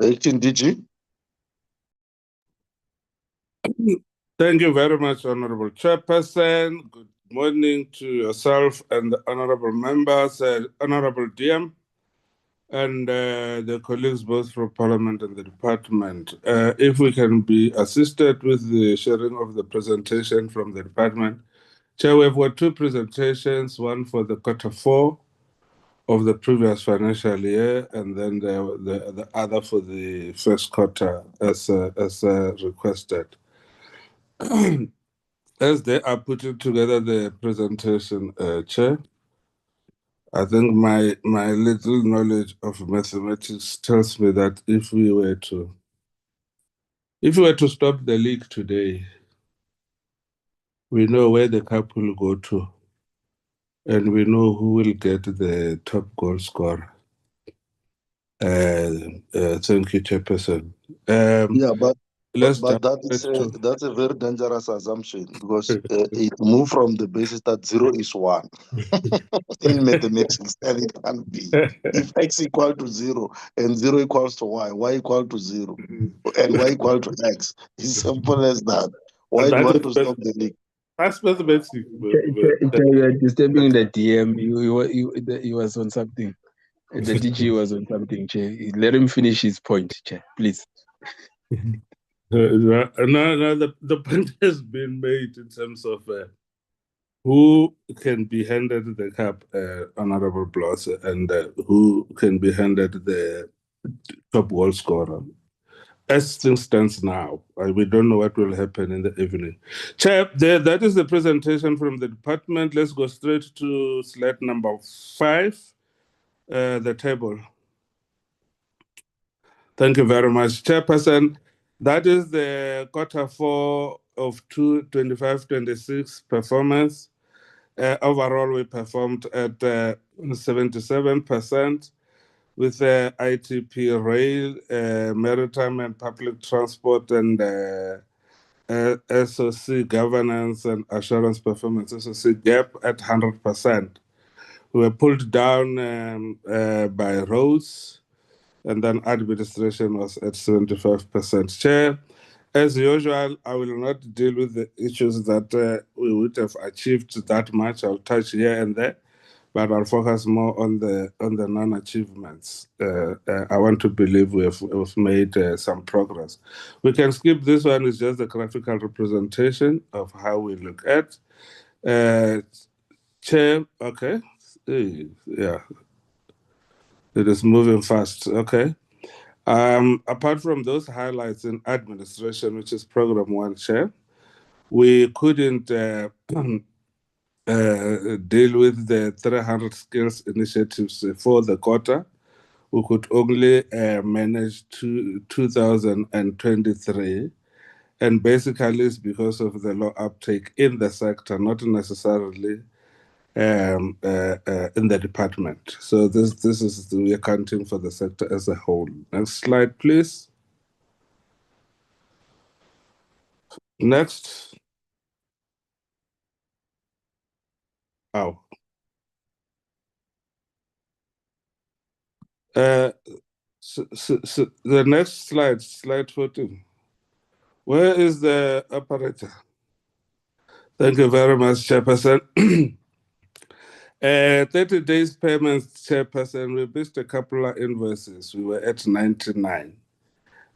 Speaker 1: Acting DG.
Speaker 13: Thank you very much, Honorable Chairperson. Good morning to yourself and the honorable members, Honorable DM. and the colleagues both from Parliament and the department. If we can be assisted with the sharing of the presentation from the department. Chair, we've got two presentations, one for the Q4 of the previous financial year, and then the other for the first quarter as requested. As they are putting together the presentation, Chair, I think my little knowledge of mathematics tells me that if we were to stop the league today, we know where the cup will go to, and we know who will get the top goal scorer. Thank you, Chairperson.
Speaker 1: Yeah, but
Speaker 13: Let's jump
Speaker 1: that's
Speaker 13: right
Speaker 1: a very dangerous assumption because it moved from the basis that 0 is 1 in mathematics, and it can't be. If x equal to 0 and 0 equals to y equal to 0, and y equal to x, it's simple as that. Why do you want to stop the league?
Speaker 13: That's mathematics.
Speaker 4: You are disturbing the DM. He was on something. The DG was on something, Chair. Let him finish his point, Chair, please.
Speaker 13: No, the point has been made in terms of who can be handed the cup, Honorable Bloss, and who can be handed the top goal scorer. As things stands now, we don't know what will happen in the evening. Chair, that is the presentation from the department. Let's go straight to slide number 5, the table. Thank you very much, Chairperson. That is the Q4 of 25-26 performance. Overall, we performed at 77% with ITP rail, maritime and public transport, and SOC governance and assurance performance, SOC gap at 100%. We were pulled down by roads, and then administration was at 75%. Chair, as usual, I will not deal with the issues that we would have achieved that much. I'll touch here and there, but I'll focus more on the non-achievements. I want to believe we've made some progress. We can skip this one. It's just a graphical representation of how we look at. Chair, okay, yeah, it is moving fast. Okay. Apart from those highlights in administration, which is program 1, Chair, we couldn't deal with the 300 skills initiatives for the quarter. We could only manage 2,023. And basically it's because of the low uptake in the sector, not necessarily in the department. So this is the accounting for the sector as a whole. Next slide, please. Next. Oh. So the next slide, slide 14. Where is the operator? Thank you very much, Chairperson. 30 days payments, Chairperson. We missed a couple of invoices. We were at 99.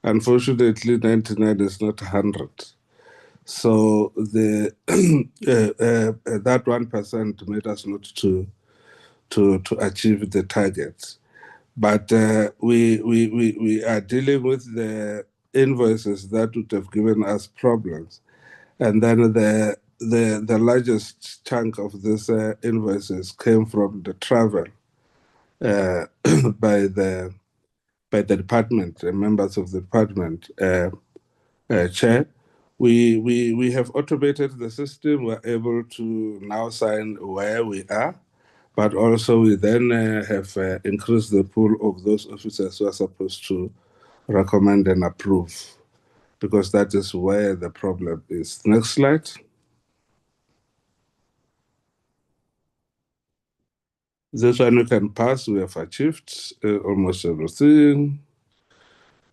Speaker 13: Unfortunately, 99 is not 100. So the that 1% made us not to achieve the targets. But we are dealing with the invoices that would have given us problems. And then the largest chunk of these invoices came from the travel by the department, members of the department, Chair. We have automated the system. We're able to now sign where we are, but also we then have increased the pool of those officers who are supposed to recommend and approve, because that is where the problem is. Next slide. This one we can pass. We have achieved almost everything.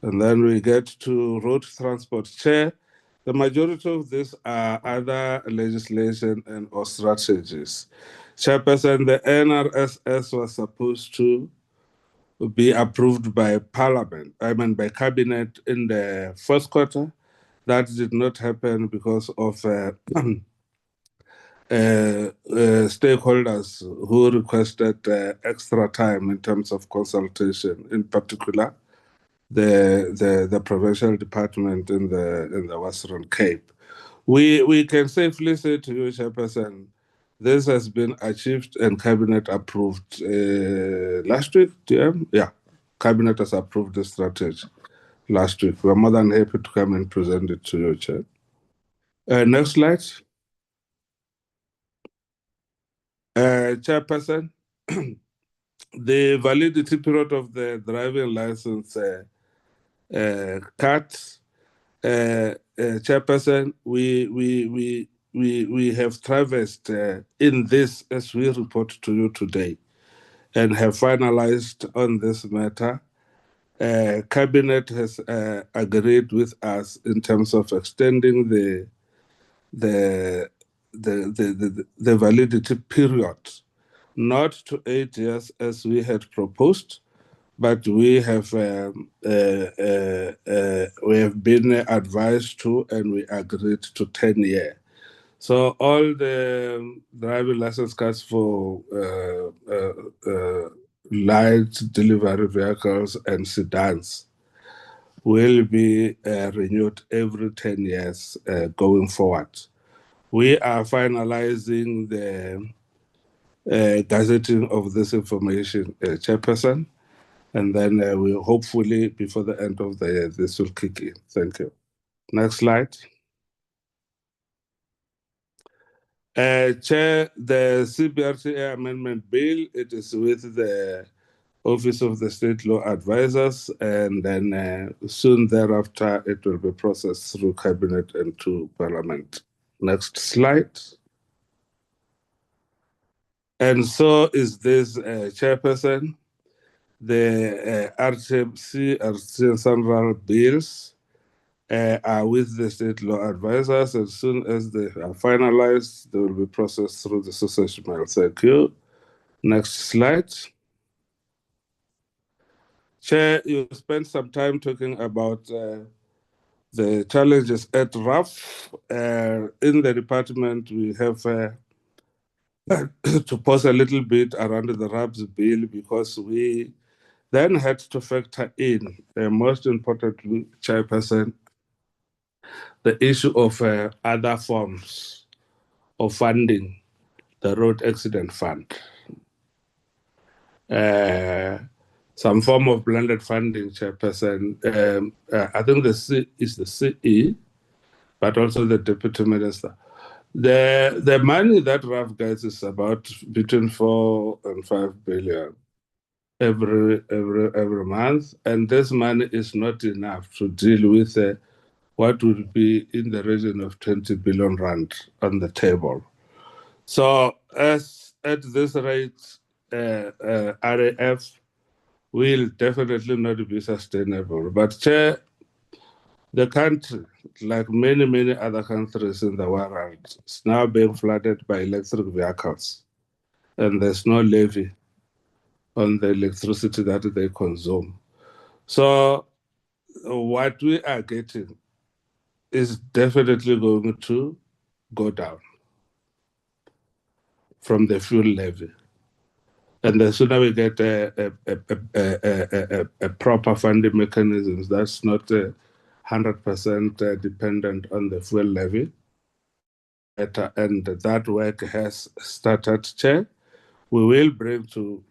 Speaker 13: And then we get to road transport, Chair. The majority of this are other legislation and or strategies. Chairperson, the NRSS was supposed to be approved by Parliament, by Cabinet in the first quarter. That did not happen because of stakeholders who requested extra time in terms of consultation, in particular the provincial department in the Western Cape. We can safely say to you, Chairperson, this has been achieved and Cabinet approved last week, DM? Yeah, Cabinet has approved the strategy last week. We're more than happy to come and present it to you, Chair. Next slide. Chairperson, the validity period of the driving license card, Chairperson, we have traversed in this as we report to you today and have finalized on this matter. Cabinet has agreed with us in terms of extending the validity period, not to 8 years as we had proposed, but we have been advised to, and we agreed to 10 years. So all the driving license cards for light delivery vehicles and sedans will be renewed every 10 years going forward. We are finalizing the gazetting of this information, Chairperson, and then we hopefully before the end of the year this will kick in. Thank you. Next slide. Chair, the CBRTA amendment bill, it is with the Office of the State Law Advisors, and then soon thereafter it will be processed through Cabinet and to Parliament. Next slide. And so is this, Chairperson, the RTMC, Central bills are with the State Law Advisors. As soon as they are finalized, they will be processed through the succession mail. Thank you. Next slide. Chair, you spent some time talking about the challenges at RAF. In the department, we have to pause a little bit around the RAF's bill because we then had to factor in, most importantly, Chairperson, the issue of other forms of funding the road accident fund. Some form of blended funding, Chairperson. I think the C is the CE, but also the Deputy Minister. The money that RAF gets is about between 4 and 5 billion every month, and this money is not enough to deal with what would be in the region of 20 billion rand on the table. So as at this rate, RAF will definitely not be sustainable. But Chair, the country, like many other countries in the world, is now being flooded by electric vehicles, and there's no levy on the electricity that they consume. So what we are getting is definitely going to go down from the fuel levy. And the sooner we get a proper funding mechanisms that's not 100% dependent on the fuel levy, and that work has started, Chair, we will bring to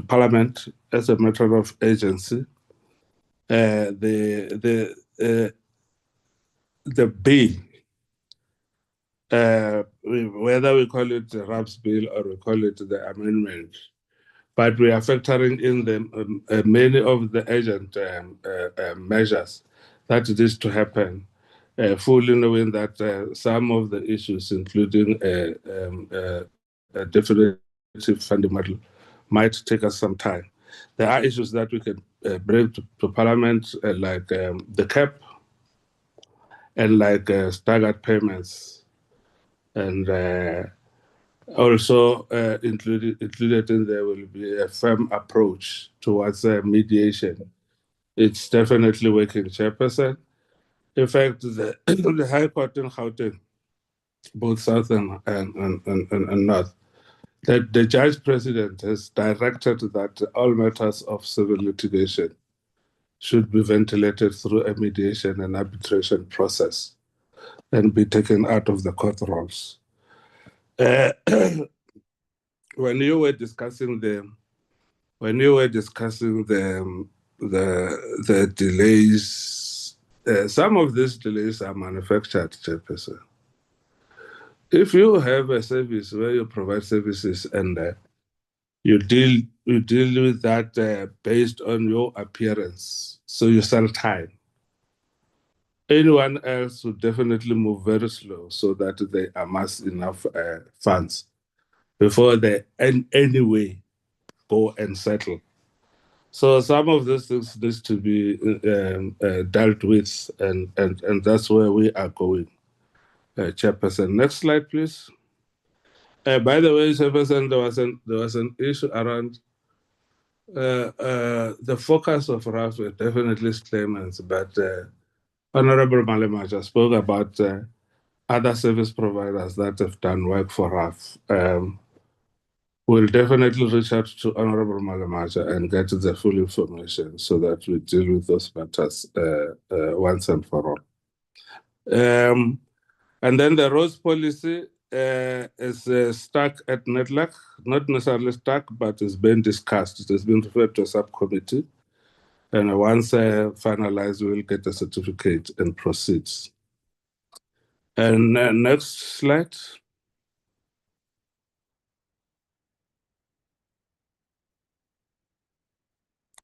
Speaker 13: Parliament as a matter of urgency the bill, whether we call it the RAPS bill or we call it the amendment, but we are factoring in the many of the urgent measures that needs to happen, fully knowing that some of the issues, including a definitive funding model, might take us some time. There are issues that we can bring to Parliament, like the cap and like staggered payments, and Also included in there will be a firm approach towards mediation. It's definitely working, Chairperson. In fact, the High Court in Gauteng, both South and North, that the Judge President has directed that all matters of civil litigation should be ventilated through a mediation and arbitration process and be taken out of the court rolls. When you were discussing the delays, some of these delays are manufactured, Chairperson. If you have a service where you provide services and you deal with that based on your appearance, so you sell time. Anyone else would definitely move very slow so that they amass enough funds before they in any way go and settle. So some of these things needs to be dealt with, and that's where we are going. Chairperson, next slide, please. By the way, Chairperson, there was an issue around the focus of RAF definitely is claimants, but Honorable Malemaja spoke about other service providers that have done work for RAF. We'll definitely reach out to Honorable Malemaja and get the full information so that we deal with those matters once and for all. And then the roads policy is stuck at NETLAC, not necessarily stuck, but it's been discussed. It has been referred to a subcommittee. And once finalized, we will get a certificate and proceeds. And next slide.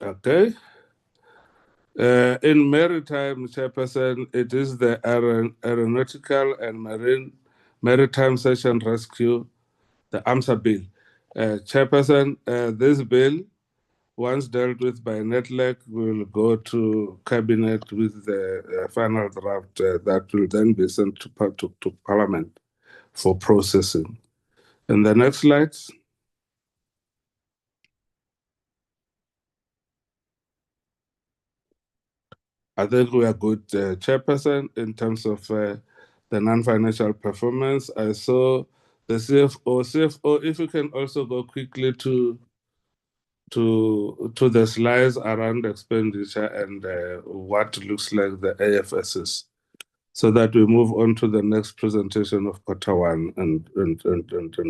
Speaker 13: Okay. In maritime, Chairperson, it is the aeronautical and maritime search and rescue, the AMSA bill. Chairperson, this bill, once dealt with by NETLAC, will go to Cabinet with the final draft that will then be sent to Parliament for processing. And the next slide. I think we are good, Chairperson, in terms of the non-financial performance. I saw the CFO, if you can also go quickly to the slides around expenditure and what looks like the AFSs, so that we move on to the next presentation of quarter one and we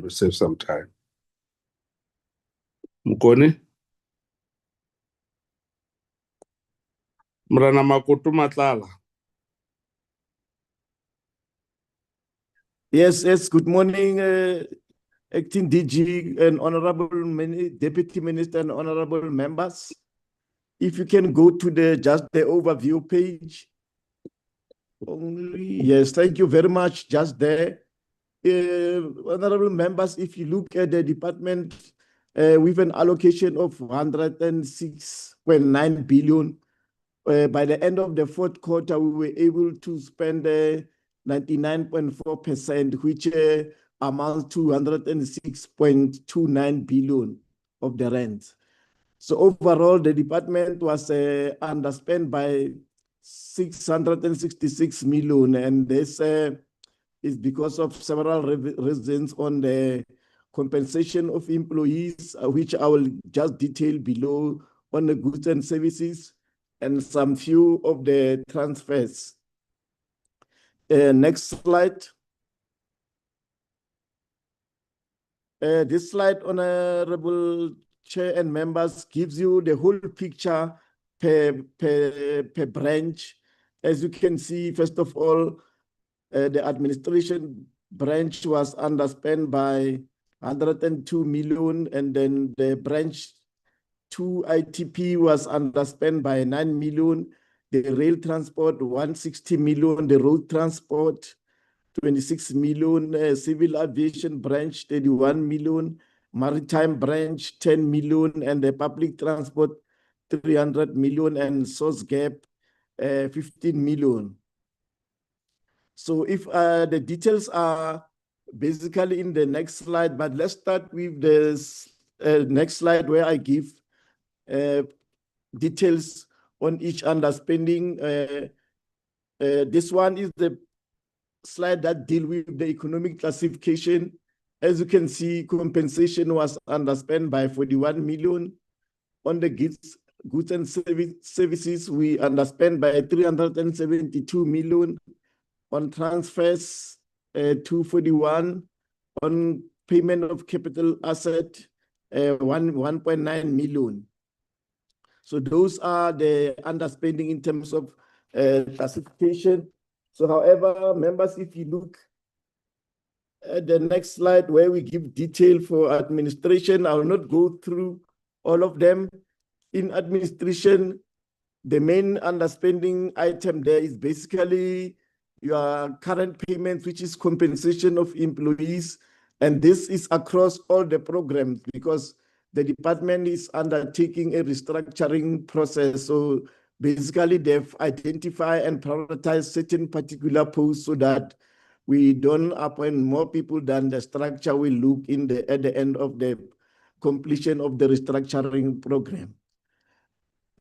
Speaker 13: save some time. Mkoni? Mrana Makutu Matlala.
Speaker 14: Yes, good morning, Acting DG and Honorable Deputy Minister and Honorable Members. If you can go to just the overview page. Only, yes, thank you very much. Just there. Honorable Members, if you look at the department with an allocation of 106.9 billion, by the end of the fourth quarter, we were able to spend 99.4%, which amounts to 106.29 billion of the rent. So overall, the department was underspent by 666 million, and this is because of several reasons on the compensation of employees, which I will just detail below, on the goods and services, and some few of the transfers. Next slide. This slide, Honorable Chair and members, gives you the whole picture per branch. As you can see, first of all, the administration branch was underspent by 102 million, and then the branch 2 ITP was underspent by 9 million, the rail transport 160 million, the road transport 26 million, civil aviation branch 31 million, maritime branch 10 million, and the public transport 300 million, and source gap 15 million. So if the details are basically in the next slide, but let's start with this next slide where I give details on each underspending. This one is the slide that deal with the economic classification. As you can see, compensation was underspent by 41 million. On the goods and services, we underspent by 372 million. On transfers, 241. On payment of capital asset, 1.9 million. So those are the underspending in terms of classification. So however, members, if you look at the next slide where we give detail for administration, I will not go through all of them. In administration, the main underspending item there is basically your current payments, which is compensation of employees. And this is across all the programs because the department is undertaking a restructuring process. So basically, they've identified and prioritized certain particular posts so that we don't appoint more people than the structure will look at the end of the completion of the restructuring program.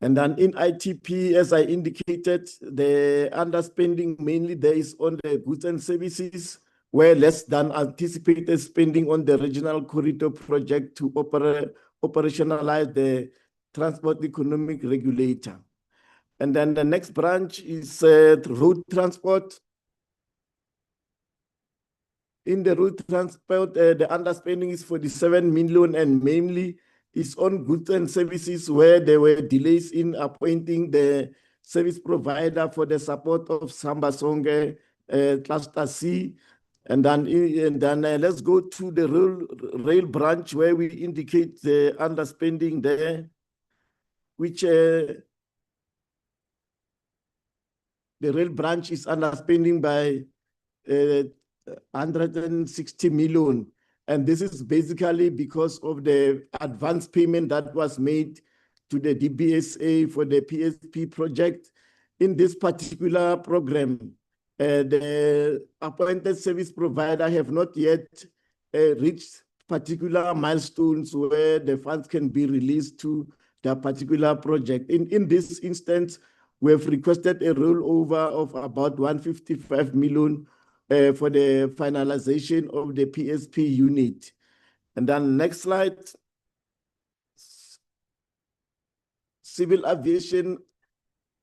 Speaker 14: And then in ITP, as I indicated, the underspending mainly there is on the goods and services, where less than anticipated spending on the regional corridor project to operationalize the transport economic regulator. And then the next branch is road transport. In the road transport, the underspending is 47 million and mainly is on goods and services where there were delays in appointing the service provider for the support of Sambasonge Cluster C. And then let's go to the rail branch where we indicate the underspending there, which the rail branch is underspending by 160 million. And this is basically because of the advance payment that was made to the DBSA for the PSP project. In this particular program, the appointed service provider have not yet reached particular milestones where the funds can be released to the particular project. In this instance, we have requested a rollover of about 155 million for the finalization of the PSP unit. And then next slide. Civil aviation,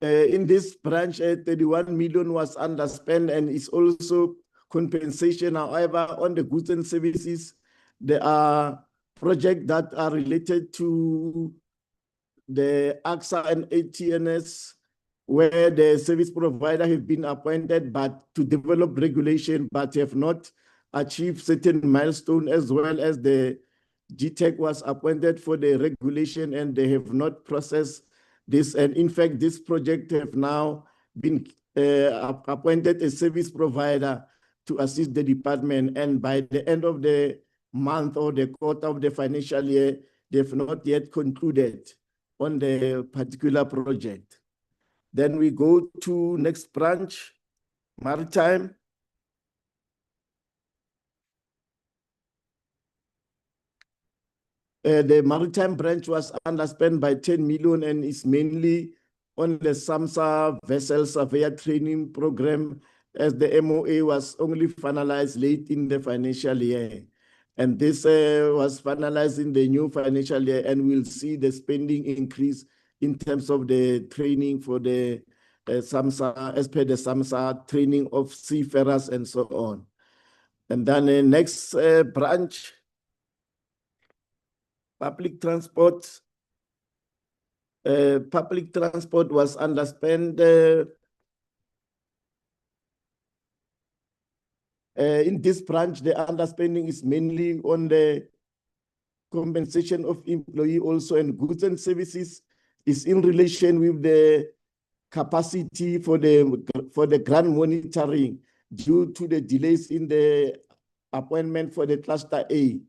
Speaker 14: in this branch, 31 million was underspent and is also compensation. However, on the goods and services, there are projects that are related to the AXA and ATNS, where the service provider have been appointed but to develop regulation, but have not achieved certain milestone, as well as the GTEC was appointed for the regulation and they have not processed this. And in fact, this project have now been appointed a service provider to assist the department. And by the end of the month or the quarter of the financial year, they've not yet concluded on the particular project. Then we go to next branch, maritime. The maritime branch was underspent by 10 million and is mainly on the SAMSA vessel surveyor training program, as the MOA was only finalized late in the financial year. And this was finalized in the new financial year, and we'll see the spending increase in terms of the training for the SAMSA, as per the SAMSA training of seafarers and so on. And then the next branch, public transport. Public transport was underspent. In this branch, the underspending is mainly on the compensation of employee also, and goods and services is in relation with the capacity for the grant monitoring due to the delays in the appointment for the cluster A.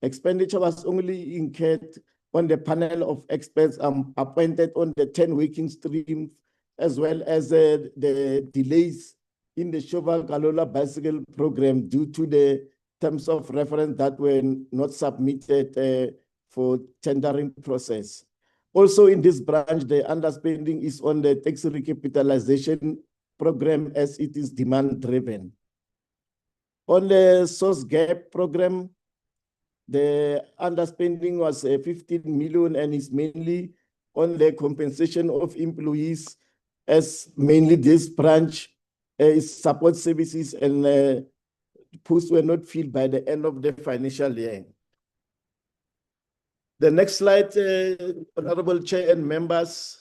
Speaker 14: Expenditure was only incurred on the panel of experts appointed on the 10 working streams, as well as the delays in the Shoval Galola bicycle program due to the terms of reference that were not submitted for tendering process. Also in this branch, the underspending is on the tax recapitalization program as it is demand driven. On the source gap program, the underspending was 15 million and is mainly on the compensation of employees, as mainly this branch is support services and posts were not filled by the end of the financial year. The next slide, Honorable Chair and members,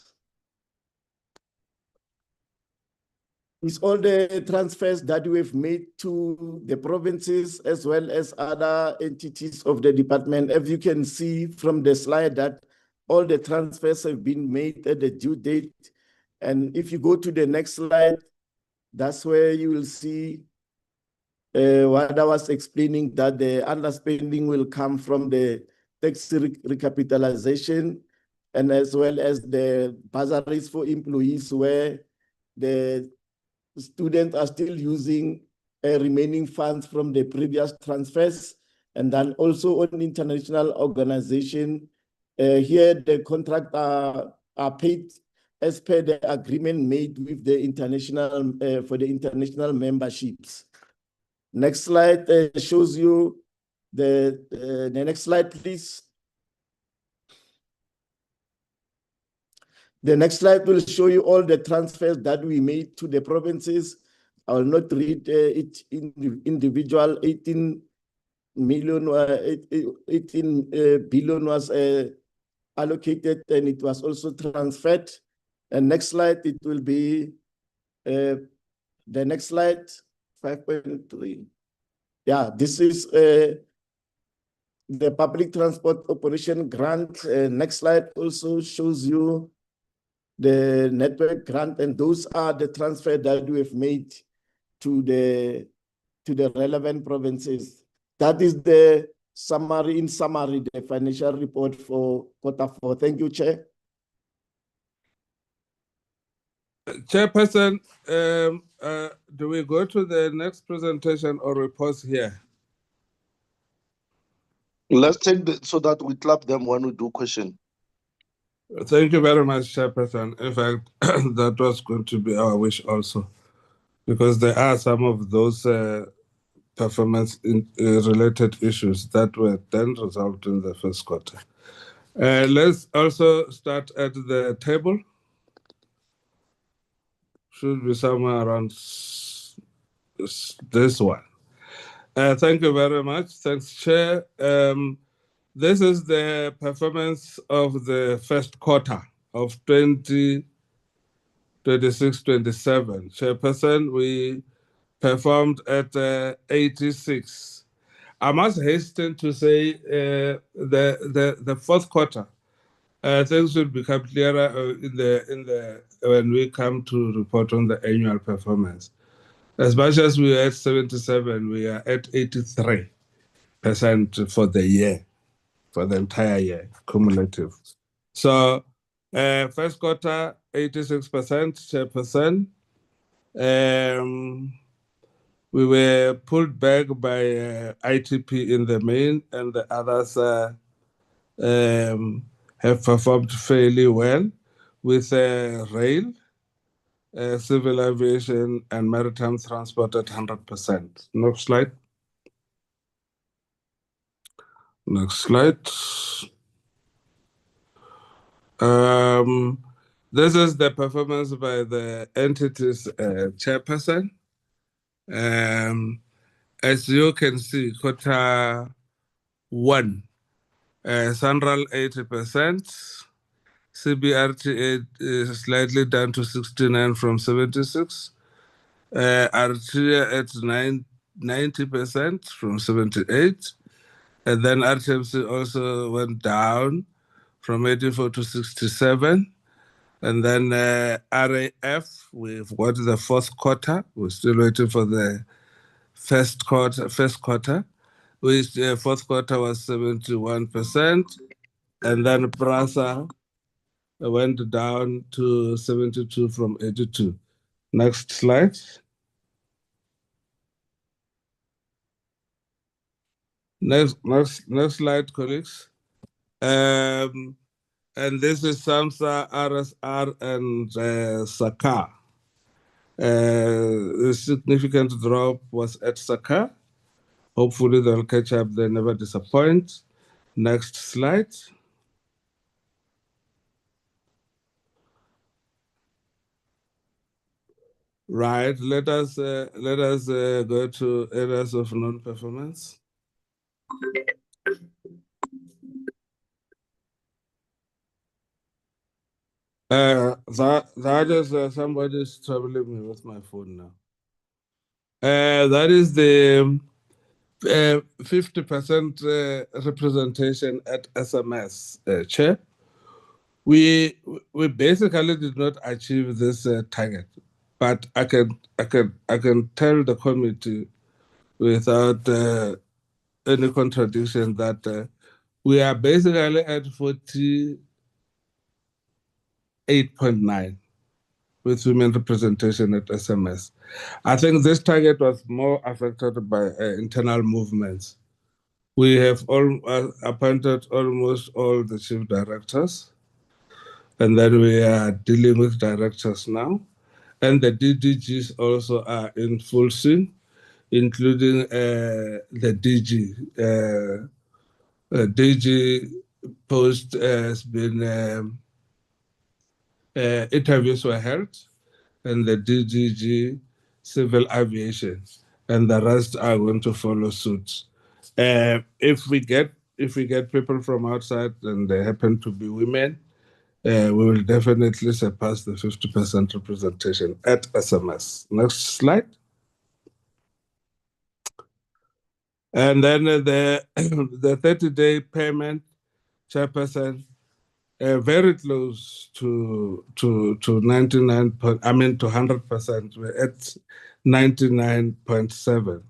Speaker 14: is all the transfers that we have made to the provinces as well as other entities of the department. As you can see from the slide that all the transfers have been made at the due date. And if you go to the next slide, that's where you will see what I was explaining, that the underspending will come from the tax recapitalization and as well as the bursaries for employees where the students are still using remaining funds from the previous transfers. And then also on international organization, here the contract are paid as per the agreement made with the international, for the international memberships. Next slide shows you the next slide, please. The next slide will show you all the transfers that we made to the provinces. I will not read it individual. 18 billion was allocated and it was also transferred. And next slide, it will be the next slide, 5.3. Yeah, this is the public transport operation grant. Next slide also shows you the network grant, and those are the transfer that we have made to the relevant provinces. That is the summary, the financial report for Q4. Thank you, Chair.
Speaker 13: Chairperson, do we go to the next presentation or we pause here?
Speaker 1: Let's take so that we clap them when we do question.
Speaker 13: Thank you very much, Chairperson. In fact, that was going to be our wish also, because there are some of those performance-related issues that were then resolved in the first quarter. Let's also start at the table. Should be somewhere around this one. Thank you very much. Thanks, Chair. This is the performance of the first quarter of 2026-27. Chairperson, we performed at 86. I must hasten to say the fourth quarter, things will become clearer when we come to report on the annual performance. As much as we are at 77, we are at 83% for the year, for the entire year, cumulative. So first quarter, 86%, we were pulled back by ITP in the main, and the others have performed fairly well with rail, civil aviation, and maritime transport at 100%. Next slide. Next slide. This is the performance by the entity's chairperson. As you can see, quarter one, Central 80%, CBRT is slightly down to 69 from 76, Artia at 90% from 78, and then RTMC also went down from 84 to 67. And then RAF, we've got the fourth quarter. We're still waiting for the first quarter, which fourth quarter was 71%. And then PRASA went down to 72 from 82. Next slide. Next slide, colleagues. And this is SAMSA, RSR, and SACA. The significant drop was at SACA. Hopefully they'll catch up, they never disappoint. Next slide. Right, let us go to areas of non-performance. That is somebody's troubling me with my phone now. That is the 50% representation at SMS, Chair. We basically did not achieve this target, but I can tell the committee without any contradiction that we are basically at 48.9 with women representation at SMS. I think this target was more affected by internal movements. We have appointed almost all the chief directors, and then we are dealing with directors now. And the DDGs also are in full swing, including the DG. DG post has been, interviews were held, and the DGG civil aviation, and the rest are going to follow suit. If we get people from outside and they happen to be women, we will definitely surpass the 50% representation at SMS. Next slide. And then the 30-day payment, Chairperson, very close to 99 to 100%. We're at 99.7.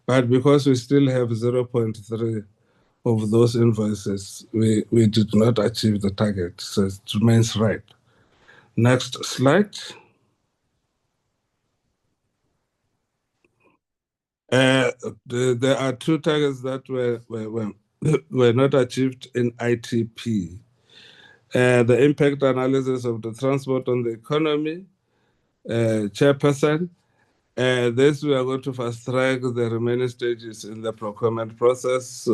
Speaker 13: But because we still have 0.3 of those invoices, we did not achieve the target, so it remains right. Next slide. There are two targets that were not achieved in ITP. The impact analysis of the transport on the economy, Chairperson. This we are going to fast track the remaining stages in the procurement process,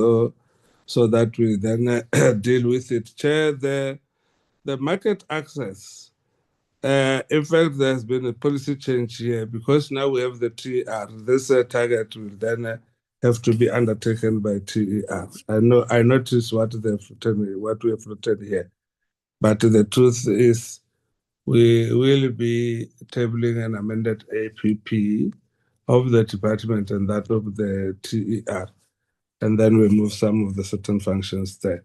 Speaker 13: so that we then deal with it. Chair, the market access. In fact, there's been a policy change here because now we have the TER. This target will then have to be undertaken by TER. I noticed what we have written here, but the truth is we will be tabling an amended APP of the department and that of the TER, and then we move some of the certain functions there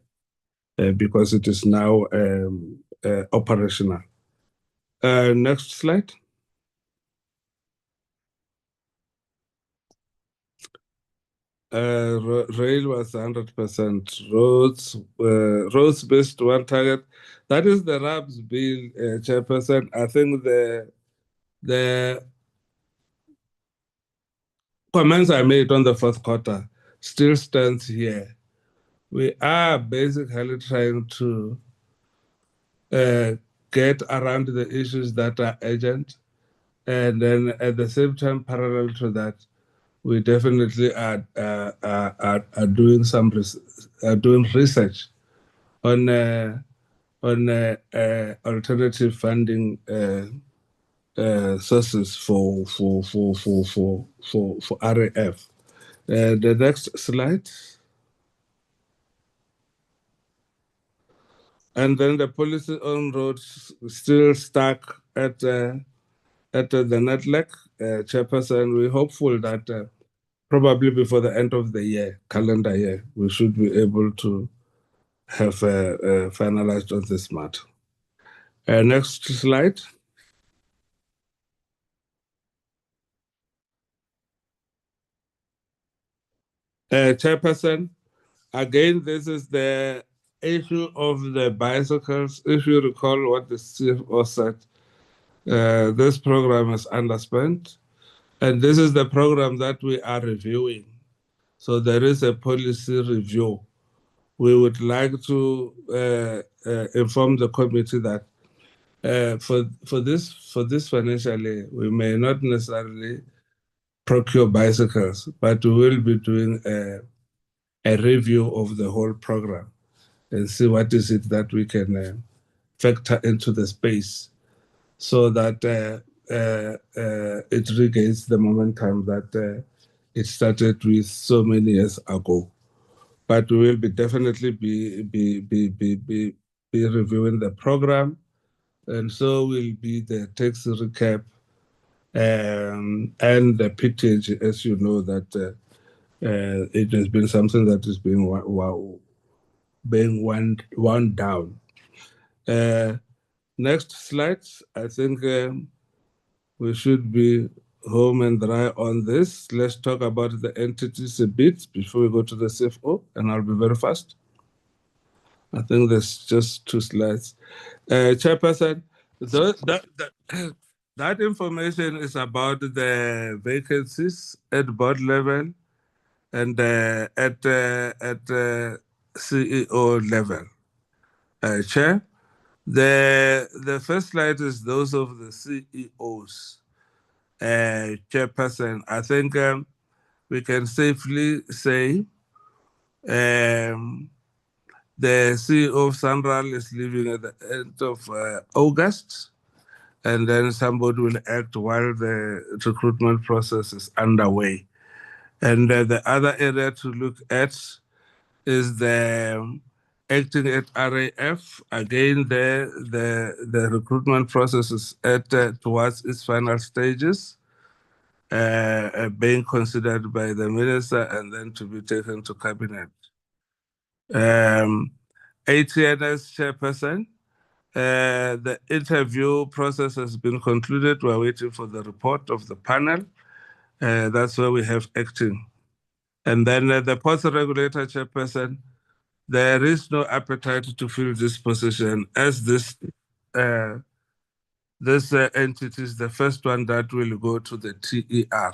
Speaker 13: because it is now operational. Next slide. Rail was 100%. Roads based one target. That is the RABS bill, Chairperson. I think the comments I made on the fourth quarter still stands here. We are basically trying to get around the issues that are urgent, and then at the same time, parallel to that, we definitely are doing some research on alternative funding sources for RAF. The next slide. And then the policy on roads still stuck at the NETLEC, Chairperson. We're hopeful that probably before the end of the year, calendar year, we should be able to have finalized on this matter. Next slide. Chairperson, again, this is the issue of the bicycles. If you recall what the CFO said, this program is underspent, and this is the program that we are reviewing So there is a policy review. We would like to inform the committee that for this financial year, we may not necessarily procure bicycles, but we will be doing a review of the whole program and see what is it that we can factor into the space so that it regains the momentum that it started with so many years ago. But we will definitely be reviewing the program, and so will be the tax recap and the PTH, as you know, that it has been something that is being wound down. Next slide. I think we should be home and dry on this. Let's talk about the entities a bit before we go to the CFO, and I'll be very fast. I think there's just 2 slides. Chairperson, that information is about the vacancies at board level and at CEO level. Chair, the first slide is those of the CEOs. Chairperson, I think we can safely say the CEO of Sanral is leaving at the end of August, and then somebody will act while the recruitment process is underway. And the other area to look at is the acting at RAF. Again, the recruitment process is towards its final stages, being considered by the minister and then to be taken to cabinet. ATNS chairperson, the interview process has been concluded. We're waiting for the report of the panel. That's where we have acting. And then the Ports Regulator chairperson, there is no appetite to fill this position as this entity is the first one that will go to the TER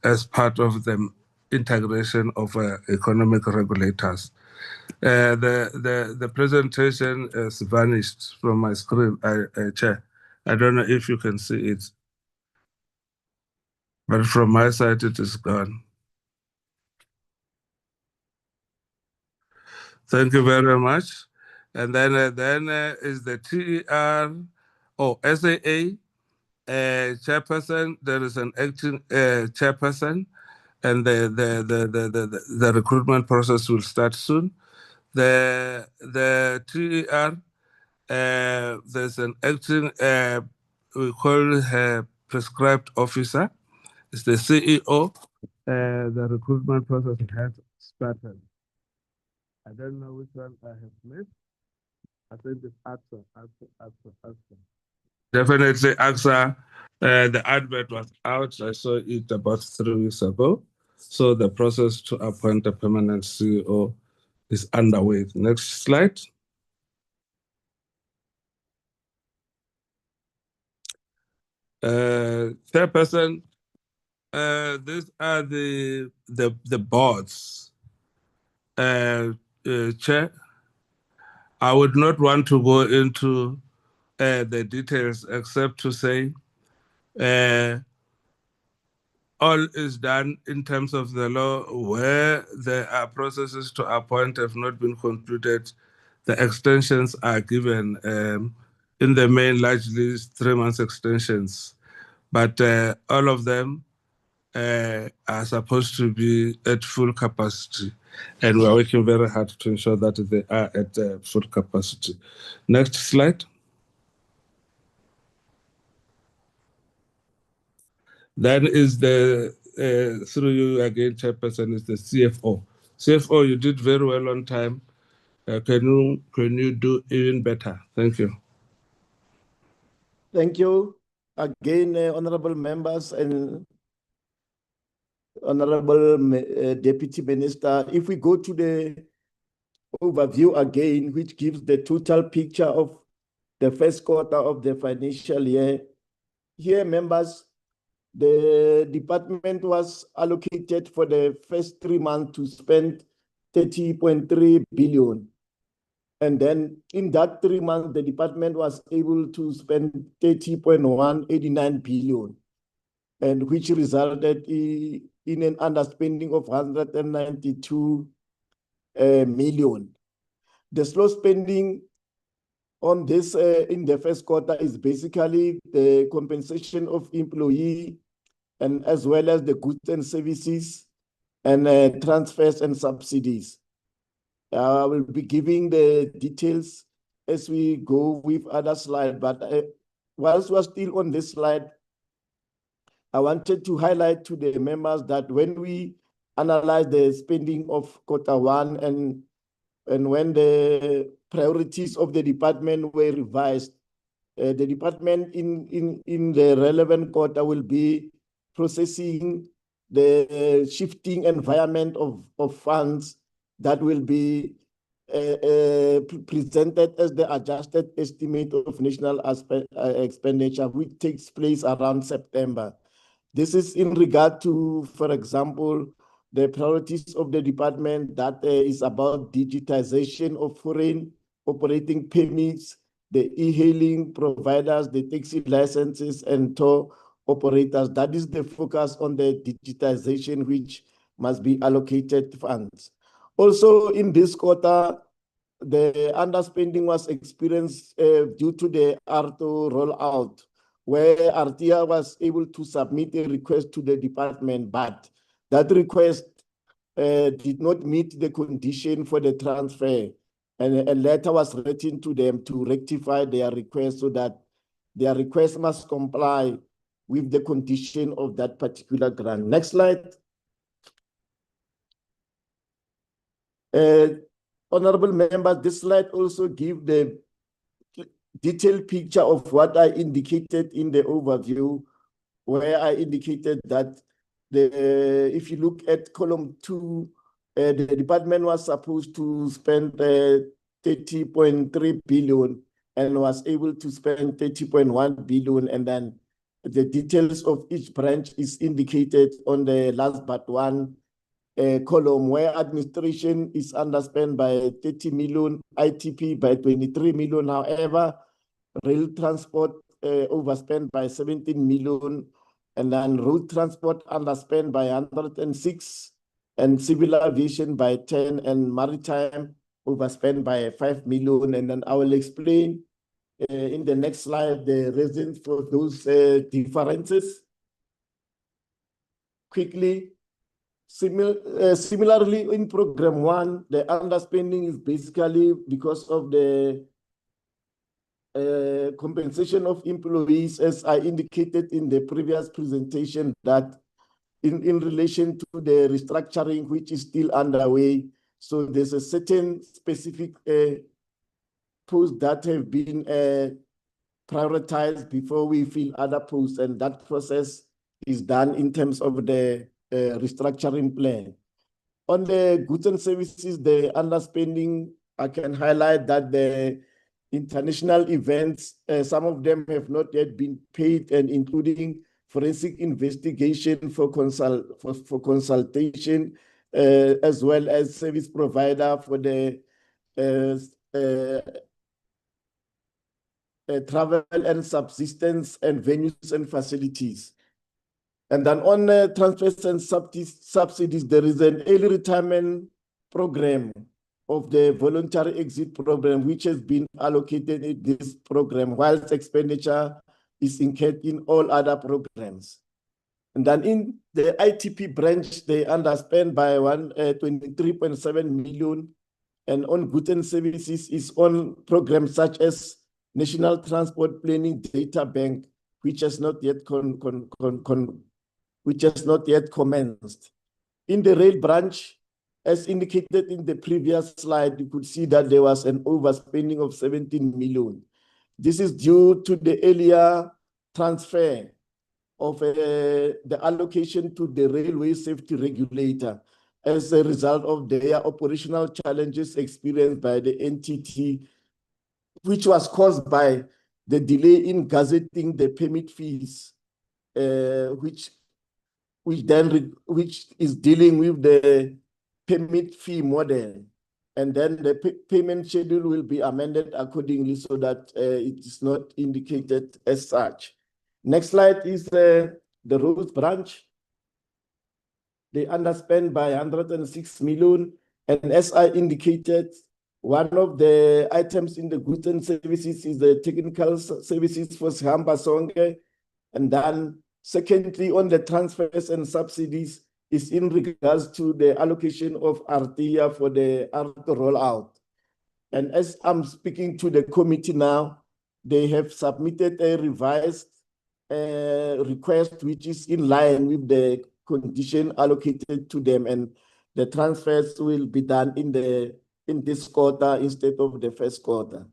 Speaker 13: as part of the integration of economic regulators. The presentation has vanished from my screen, Chair. I don't know if you can see it, but from my side it is gone. Thank you very much. And then is the TER, SAA chairperson. There is an acting chairperson, and the recruitment process will start soon. The TER, there's an acting, we call her prescribed officer. It's the CEO. The recruitment process has started. I don't know which one I have missed. I think it's AXA. Definitely AXA. The advert was out. I saw it about 3 weeks ago. So the process to appoint a permanent CEO is underway. Next slide. Chairperson, these are the boards. Chair, I would not want to go into the details except to say all is done in terms of the law. Where there are processes to appoint have not been concluded, the extensions are given. In the main, largely 3 months extensions, but all of them are supposed to be at full capacity, and we're working very hard to ensure that they are at full capacity. Next slide. Then is the, through you again, Chairperson, is the CFO. CFO, you did very well on time. Can you do even better? Thank you.
Speaker 14: Thank you again, honorable members and honorable Deputy Minister. If we go to the overview again, which gives the total picture of the first quarter of the financial year, here, members, The department was allocated for the first 3 months to spend 30.3 billion. And then in that 3 months, the department was able to spend 30.189 billion, and which resulted in an underspending of 192 million. The slow spending on this in the first quarter is basically the compensation of employee, and as well as the goods and services and transfers and subsidies. I will be giving the details as we go with other slides, but whilst we're still on this slide, I wanted to highlight to the members that when we analyze the spending of quarter one and when the priorities of the department were revised, the department in the relevant quarter will be processing the shifting environment of funds that will be presented as the adjusted estimate of national expenditure, which takes place around September. This is in regard to, for example, the priorities of the department that is about digitization of foreign operating permits, the e-hailing providers, the taxi licenses, and tour operators. That is the focus on the digitization, which must be allocated funds. Also, in this quarter, the underspending was experienced due to the ARTO rollout, where Artia was able to submit a request to the department, but that request did not meet the condition for the transfer. And a letter was written to them to rectify their request so that their request must comply with the condition of that particular grant. Next slide. Honorable members, this slide also gives the detailed picture of what I indicated in the overview, where I indicated that if you look at column 2, the department was supposed to spend 30.3 billion and was able to spend 30.1 billion, and then the details of each branch is indicated on the last but one column, where administration is underspent by 30 million, ITP by 23 million. However, rail transport overspent by 17 million, and then road transport underspent by 106, and civil aviation by 10, and maritime overspent by 5 million. And then I will explain in the next slide the reasons for those differences quickly. Similarly, in program 1, the underspending is basically because of the compensation of employees, as I indicated in the previous presentation, that in relation to the restructuring, which is still underway. So there's a certain specific posts that have been prioritized before we fill other posts, and that process is done in terms of the restructuring plan. On the goods and services, the underspending, I can highlight that the international events, some of them have not yet been paid, and including forensic investigation for consultation, as well as service provider for the travel and subsistence and venues and facilities. And then on transfers and subsidies, there is an early retirement program of the voluntary exit program, which has been allocated in this program, whilst expenditure is incurred in all other programs. And then in the ITP branch, they underspend by 23.7 million. And on goods and services is on programs such as National Transport Planning Data Bank, which has not yet commenced. In the rail branch, as indicated in the previous slide, you could see that there was an overspending of 17 million. This is due to the earlier transfer of the allocation to the Railway Safety Regulator as a result of their operational challenges experienced by the NTT, which was caused by the delay in gazetting the permit fees which is dealing with the permit fee model. And then the payment schedule will be amended accordingly so that it is not indicated as such. Next slide is the roads branch. They underspent by 106 million. And as I indicated, one of the items in the goods and services is the technical services for Sihamba Sonke. And then secondly, on the transfers and subsidies is in regards to the allocation of Artia for the ART rollout. And as I'm speaking to the committee now, they have submitted a revised request, which is in line with the condition allocated to them, and the transfers will be done in this quarter instead of the first quarter.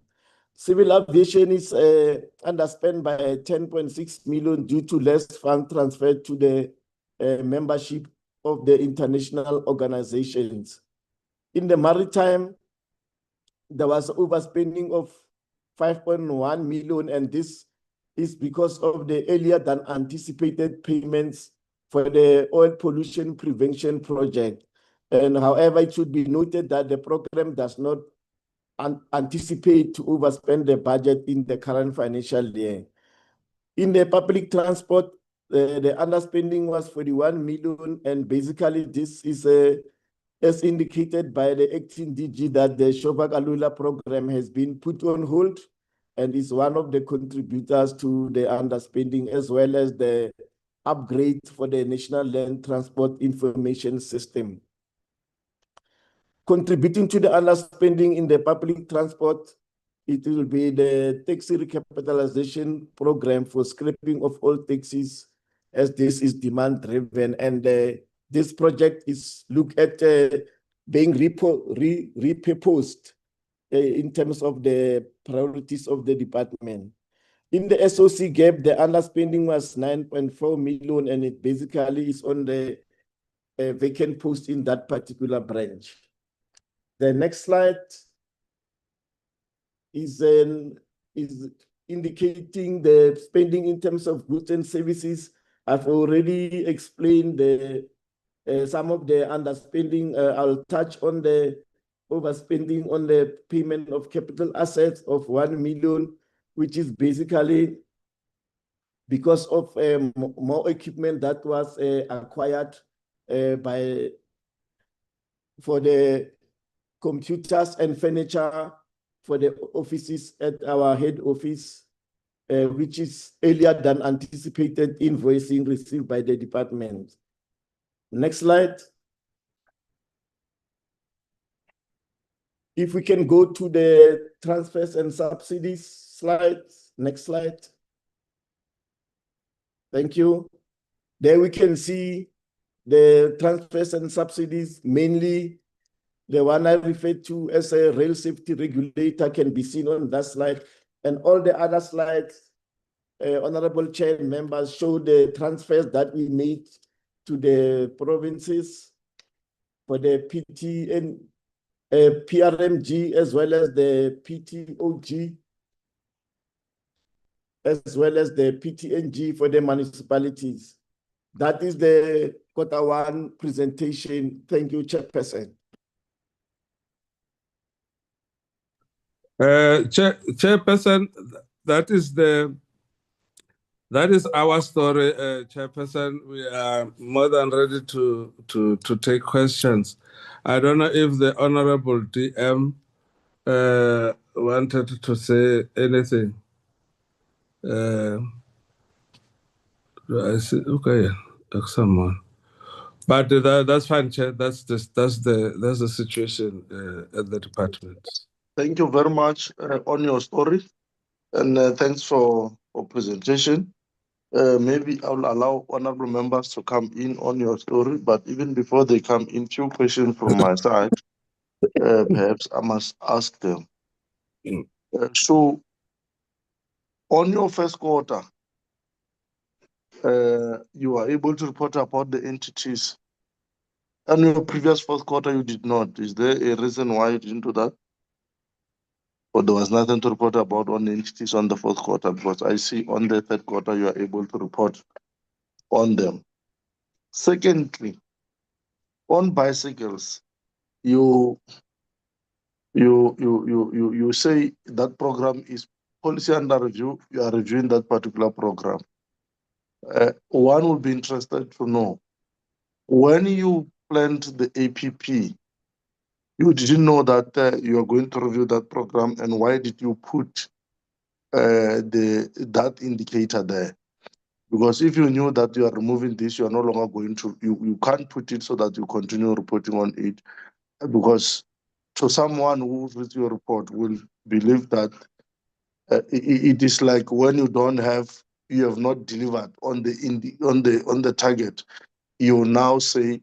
Speaker 14: Civil aviation is underspent by 10.6 million due to less fund transferred to the membership of the international organizations. In the maritime, there was overspending of 5.1 million, and this is because of the earlier than anticipated payments for the oil pollution prevention project. And however, it should be noted that the program does not anticipate to overspend the budget in the current financial year. In the public transport, the underspending was 41 million, and basically this is as indicated by the acting DG that the Shobak Alula program has been put on hold and is one of the contributors to the underspending, as well as the upgrade for the National Land Transport Information System. Contributing to the underspending in the public transport, it will be the taxi recapitalization program for scrapping of all taxis, as this is demand driven, and this project is looked at being repurposed in terms of the priorities of the department. In the SOC gap, the underspending was 9.4 million, and it basically is on the vacant post in that particular branch. The next slide is indicating the spending in terms of goods and services. I've already explained some of the underspending. I'll touch on the overspending on the payment of capital assets of 1 million, which is basically because of more equipment that was acquired for the computers and furniture for the offices at our head office, which is earlier than anticipated invoicing received by the department. Next slide. If we can go to the transfers and subsidies slide. Next slide. Thank you. There we can see the transfers and subsidies, mainly the one I referred to as a rail safety regulator can be seen on that slide. And all the other slides, Honorable Chair and members, show the transfers that we made to the provinces for the PT and PRMG, as well as the PTOG, as well as the PTNG for the municipalities. That is the quarter one presentation. Thank you, Chairperson.
Speaker 13: Chairperson, that is our story, Chairperson. We are more than ready to take questions. I don't know if the Honorable DM wanted to say anything. I see. Okay, someone. But that's fine, Chair. That's the situation at the department.
Speaker 1: Thank you very much on your story, and thanks for presentation. Maybe I'll allow honorable members to come in on your story, but even before they come in, few questions from my side. Perhaps I must ask them. So, on your first quarter, you were able to report about the entities. And your previous fourth quarter, you did not. Is there a reason why you didn't do that? Or there was nothing to report about on the entities on the fourth quarter? Because I see on the third quarter, you are able to report on them. Secondly, on bicycles, you say that program is policy under review. You are reviewing that particular program. One would be interested to know, when you planned the APP, you didn't know that you are going to review that program, and why did you put that indicator there? Because if you knew that you are removing this, you are no longer going to, you can't put it so that you continue reporting on it. Because to someone who reads your report will believe that it is like when you have not delivered on the target, you now say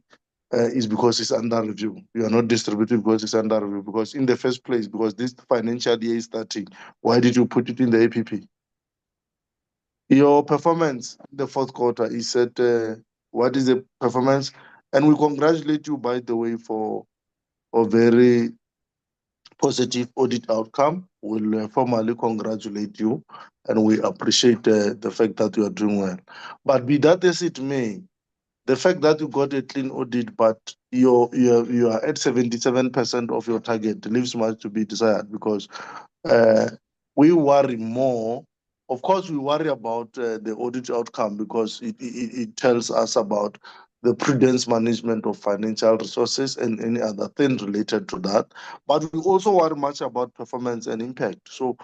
Speaker 1: is because it's under review. You are not distributing because it's under review. Because in the first place, because this financial year is starting, why did you put it in the APP? Your performance in the fourth quarter is set. What is the performance? And we congratulate you, by the way, for a very positive audit outcome. We'll formally congratulate you, and we appreciate the fact that you are doing well. But be that as it may, the fact that you got a clean audit, but you are at 77% of your target leaves much to be desired, because we worry more. Of course, we worry about the audit outcome, because it tells us about the prudence management of financial resources and any other thing related to that. But we also worry much about performance and impact. So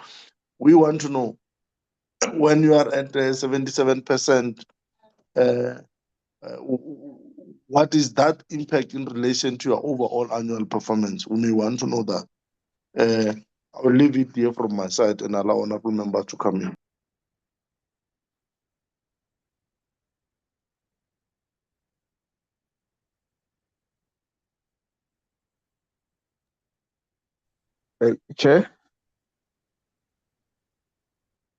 Speaker 1: we want to know, when you are at 77%, what is that impact in relation to your overall annual performance? We may want to know that. I will leave it here from my side and allow honorable members to come in.
Speaker 4: Chair?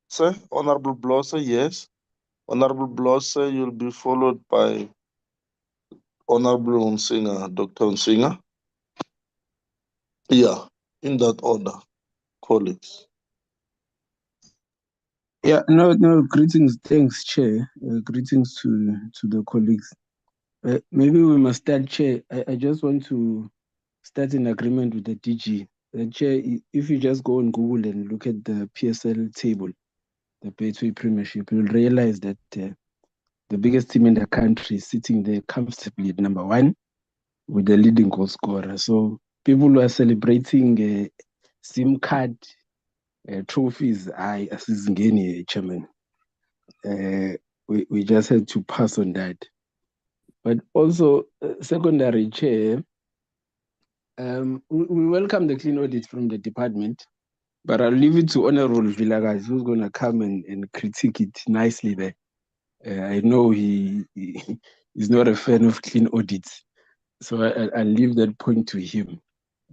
Speaker 1: Sir, Honorable Blosser, yes. Honorable Blosser, you'll be followed by Honorable Unsinger, Dr. Unsinger. Yeah, in that order, colleagues.
Speaker 4: Yeah, no, greetings, thanks, Chair. Greetings to the colleagues. Maybe we must start, Chair. I just want to start in agreement with the DG. Chair, if you just go on Google and look at the PSL table, the Betway Premiership, you'll realize that the biggest team in the country is sitting there comfortably at number 1 with the leading goal scorer. So people who are celebrating SIM card trophies, asizingeni, Chairman. We just had to pass on that. But also, secondary, Chair, we welcome the clean audit from the department, but I'll leave it to Honorable Vilakazi, who's going to come and critique it nicely there. I know he's not a fan of clean audits, so I'll leave that point to him.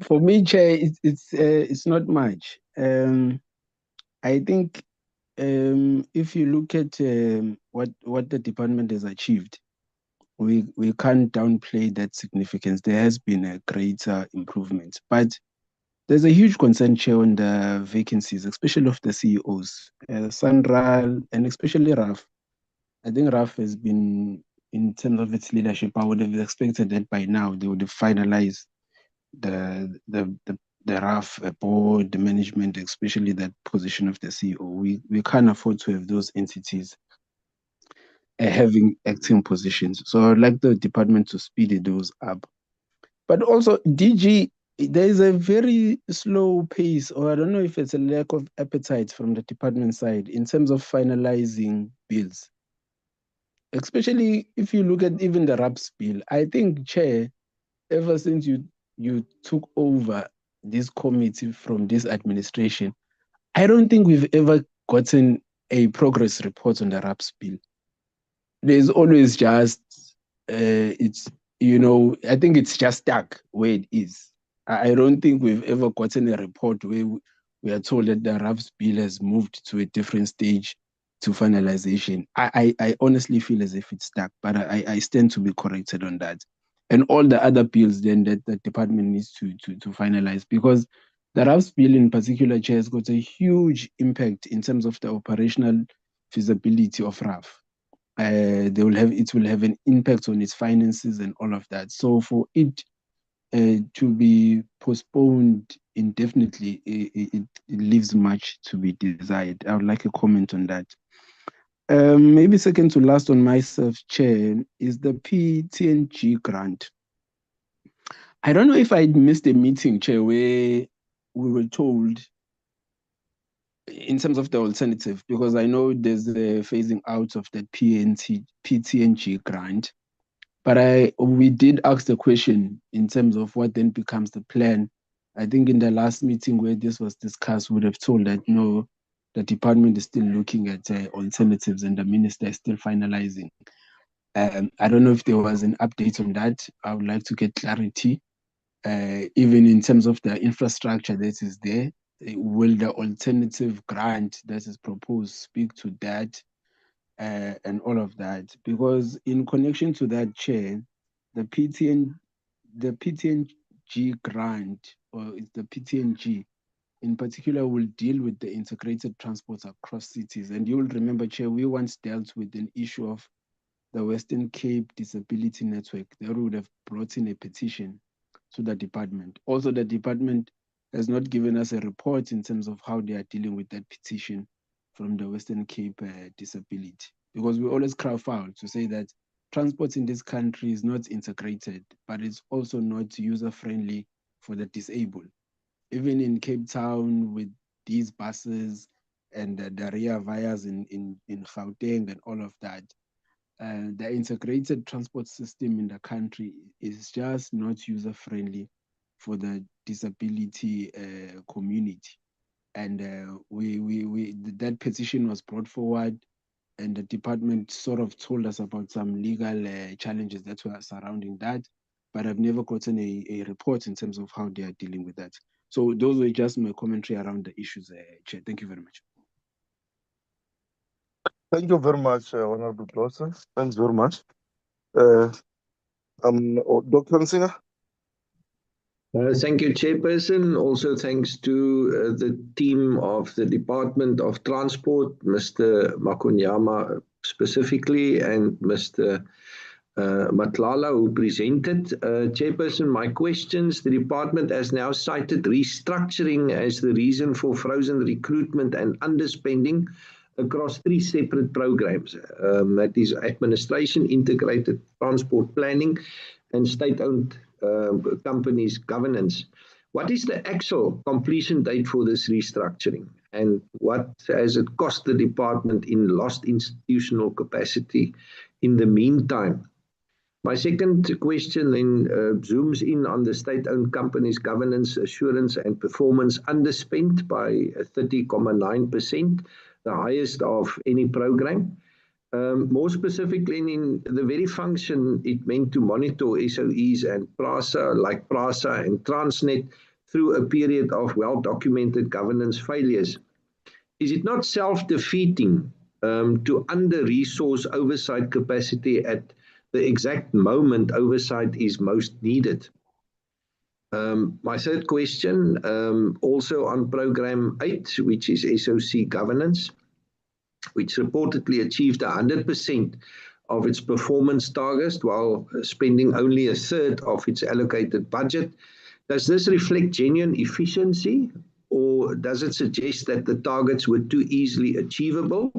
Speaker 4: For me, Chair, it's not much. I think if you look at what the department has achieved, we can't downplay that significance. There has been a greater improvement, but there's a huge concern, Chair, on the vacancies, especially of the CEOs, Sandra, and especially RAF. I think RAF has been, in terms of its leadership, I would have expected that by now they would have finalized the RAF board, the management, especially that position of the CEO. We can't afford to have those entities having acting positions. So I'd like the department to speed those up. But also, DG, there is a very slow pace, or I don't know if it's a lack of appetite from the department side in terms of finalizing bills. Especially if you look at even the RAPS bill. I think, Chair, ever since you took over this committee from this administration, I don't think we've ever gotten a progress report on the RAPS bill. There's always just, I think it's just stuck where it is. I don't think we've ever gotten a report where we are told that the RAPS bill has moved to a different stage to finalization. I honestly feel as if it's stuck, but I stand to be corrected on that. And all the other bills then that the department needs to finalize, because the RAPS bill in particular, Chair, has got a huge impact in terms of the operational feasibility of RAF. it will have an impact on its finances and all of that. So for it to be postponed indefinitely, it leaves much to be desired. I would like a comment on that. Maybe second to last on myself, Chair, is the PTNG grant. I don't know if I missed a meeting, Chair, where we were told in terms of the alternative, because I know there's the phasing out of the PTNG grant, but we did ask the question in terms of what then becomes the plan. I think in the last meeting where this was discussed, we would have told that no, the department is still looking at alternatives and the minister is still finalizing. I don't know if there was an update on that. I would like to get clarity, even in terms of the infrastructure that is there. Will the alternative grant that is proposed speak to that and all of that? Because in connection to that, Chair, the PTNG grant, or it's the PTNG in particular, will deal with the integrated transports across cities. And you will remember, Chair, we once dealt with an issue of the Western Cape Disability Network. They would have brought in a petition to the department. Also, the department has not given us a report in terms of how they are dealing with that petition from the Western Cape Disability. Because we always cry foul to say that transport in this country is not integrated, but it's also not user-friendly for the disabled. Even in Cape Town with these buses and the rear vias in Gauteng and all of that, the integrated transport system in the country is just not user-friendly for the disability community. And that petition was brought forward, and the department sort of told us about some legal challenges that were surrounding that, but I've never gotten a report in terms of how they are dealing with that. So those were just my commentary around the issues, Chair. Thank you very much.
Speaker 1: Thank you very much, Honorable Blossom. Thanks very much. Dr. Nsinga?
Speaker 7: Thank you, Chairperson. Also thanks to the team of the Department of Transport, Mr. Makunyama specifically, and Mr. Matlala, who presented. Chairperson, my questions. The department has now cited restructuring as the reason for frozen recruitment and underspending across 3 separate programs. That is administration, integrated transport planning, and state-owned companies governance. What is the actual completion date for this restructuring? And what has it cost the department in lost institutional capacity in the meantime? My second question then zooms in on the state-owned companies governance, assurance and performance underspent by 30.9%, the highest of any program. More specifically, in the very function it meant to monitor SOEs and PRASA, like PRASA and Transnet, through a period of well-documented governance failures. Is it not self-defeating to under-resource oversight capacity at the exact moment oversight is most needed? My third question, also on Program 8, which is SOC governance, which reportedly achieved 100% of its performance targets while spending only a third of its allocated budget. Does this reflect genuine efficiency, or does it suggest that the targets were too easily achievable,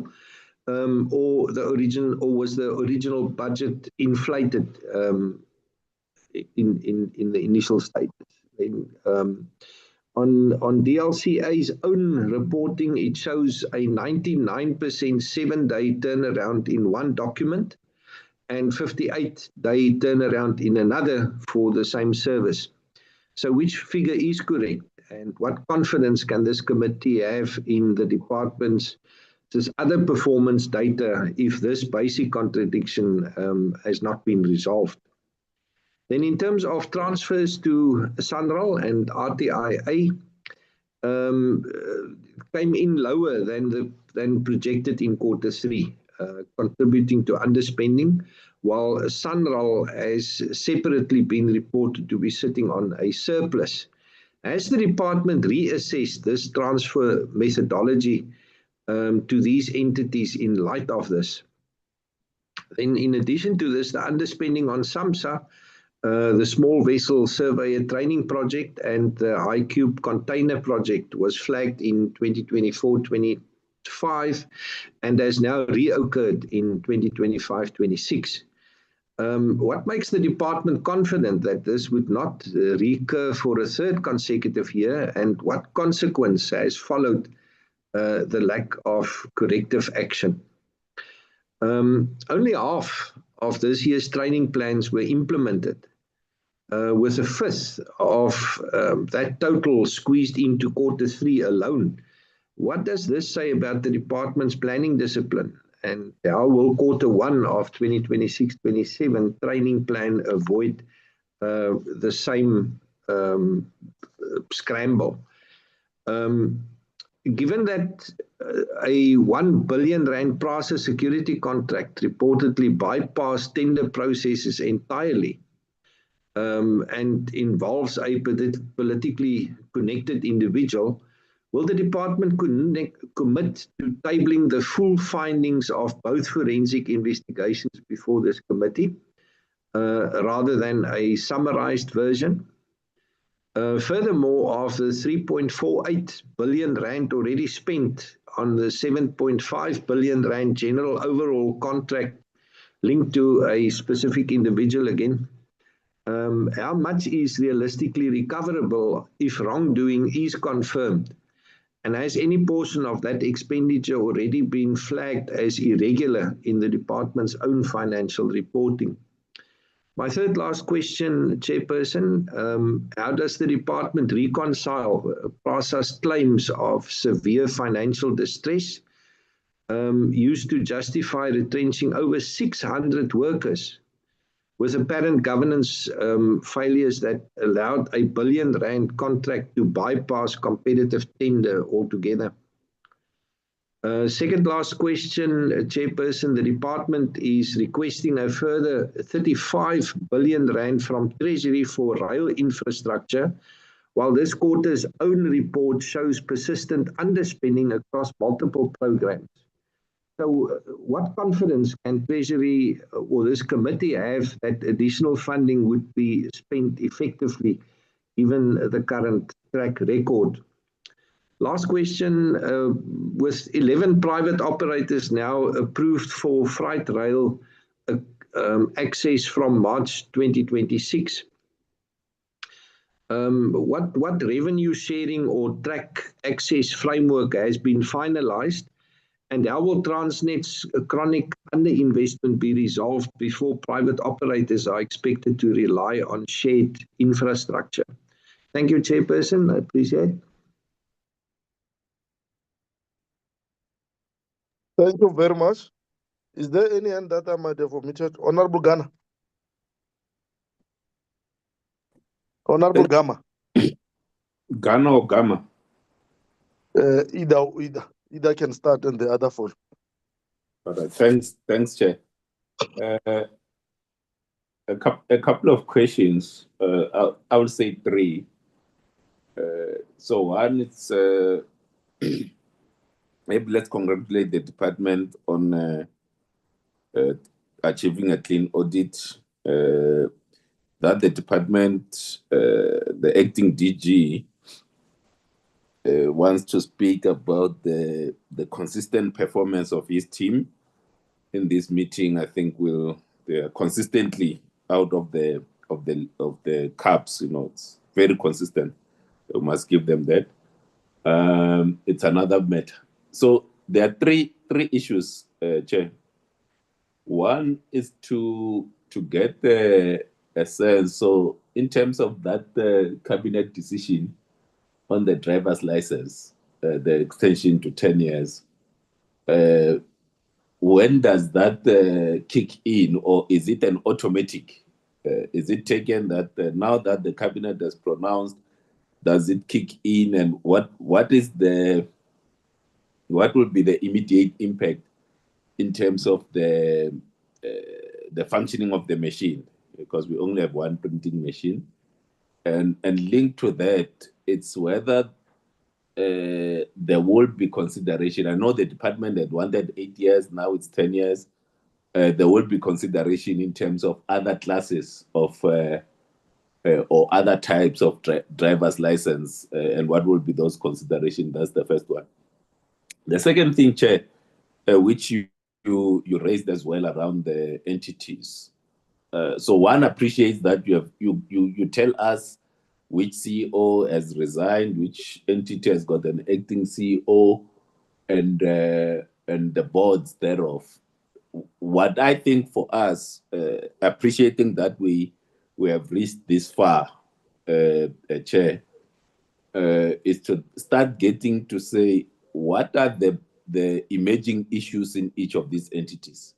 Speaker 7: or was the original budget inflated in the initial stages? On DLCA's own reporting, it shows a 99% 7-day turnaround in one document and 58-day turnaround in another for the same service. So which figure is correct, and what confidence can this committee have in the department's other performance data if this basic contradiction has not been resolved? Then in terms of transfers to SANRAL and RTIA, came in lower than projected in Q3, contributing to underspending, while SANRAL has separately been reported to be sitting on a surplus. Has the department reassessed this transfer methodology to these entities in light of this? Then in addition to this, the underspending on SAMSA, the small vessel surveyor training project and the high cube container project was flagged in 2024-25 and has now reoccurred in 2025-26. What makes the department confident that this would not recur for a third consecutive year, and what consequence has followed the lack of corrective action? Only half of this year's training plans were implemented, with a fifth of that total squeezed into Q3 alone. What does this say about the department's planning discipline? And how will Q1 of 2026-27 training plan avoid the same scramble? Given that a R1 billion PRASA security contract reportedly bypassed tender processes entirely and involves a politically connected individual, will the department commit to tabling the full findings of both forensic investigations before this committee, rather than a summarized version? Furthermore, of the R3.48 billion already spent on the R7.5 billion general overall contract linked to a specific individual again, how much is realistically recoverable if wrongdoing is confirmed? And has any portion of that expenditure already been flagged as irregular in the department's own financial reporting? My third last question, Chairperson, how does the department reconcile PRASA's claims of severe financial distress used to justify retrenching over 600 workers with apparent governance failures that allowed a R1 billion contract to bypass competitive tender altogether? Second last question, Chairperson, the department is requesting a further R35 billion from Treasury for rail infrastructure, while this quarter's own report shows persistent underspending across multiple programs. So what confidence can Treasury or this committee have that additional funding would be spent effectively, given the current track record? Last question, with 11 private operators now approved for freight rail access from March 2026, what revenue sharing or track access framework has been finalized, and how will Transnet's chronic underinvestment be resolved before private operators are expected to rely on shared infrastructure? Thank you, Chairperson. I appreciate it.
Speaker 11: Thank you very much. Is there any hand that I might have omitted? Honorable Ghana. Honorable Gama.
Speaker 8: Ghana or Gama?
Speaker 11: Either can start and the other follow.
Speaker 8: All right. Thanks, Chair. A couple of questions. I will say three. So one, it's maybe let's congratulate the department on achieving a clean audit. That the department, the acting DG, wants to speak about the consistent performance of his team in this meeting. I think they are consistently out of the cups. It's very consistent. We must give them that. It's another matter. So there are three issues, Chair. One is to get a sense. So in terms of that cabinet decision on the driver's license, the extension to 10 years, when does that kick in, or is it an automatic? Is it taken that now that the cabinet has pronounced, does it kick in, and what will be the immediate impact in terms of the functioning of the machine? Because we only have one printing machine, and linked to that, it's whether there will be consideration. I know the department had wanted 8 years, now it's 10 years. there will be consideration in terms of other classes of or other types of driver's license, and what will be those considerations. That's the first one. The second thing, Chair, which you raised as well around the entities. So one appreciates that you tell us which CEO has resigned, which entity has got an acting CEO, and the boards thereof. What I think for us, appreciating that we have reached this far, Chair, is to start getting to say what are the emerging issues in each of these entities.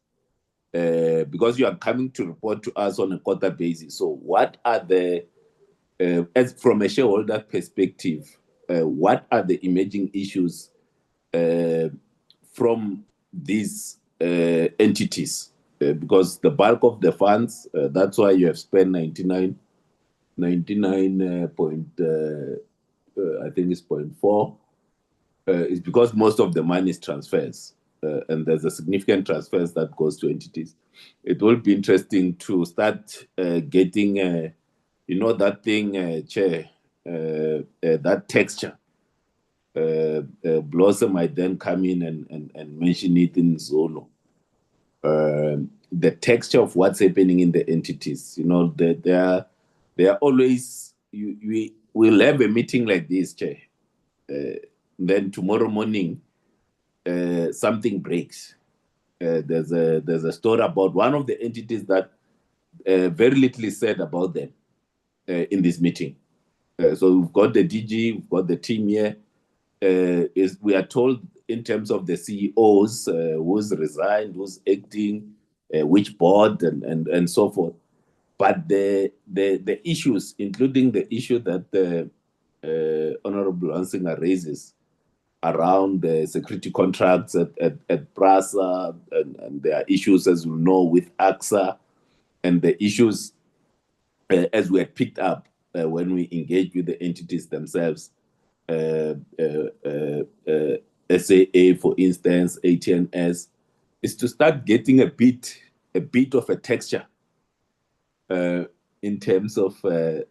Speaker 8: Because you are coming to report to us on a quarter basis. So what are the, as from a shareholder perspective, what are the emerging issues from these entities? Because the bulk of the funds, that's why you have spent 99 point, I think it's 0.4, is because most of the money is transfers. And there's a significant transfers that goes to entities. It will be interesting to start getting, you know, that thing, Chair, that texture. Blossom might then come in and mention it in Zulu. The texture of what's happening in the entities, you know, they are always, we'll have a meeting like this, Chair. Then tomorrow morning, something breaks. There's a story about one of the entities that very little is said about them in this meeting. So we've got the DG, we've got the team here. We are told in terms of the CEOs, who's resigned, who's acting, which board, and so forth. But the issues, including the issue that the Honorable Ansinga raises, around the security contracts at PRASA, and there are issues, as you know, with AXA, and the issues as we had picked up when we engaged with the entities themselves, SAA, for instance, ATNS, is to start getting a bit of a texture in terms of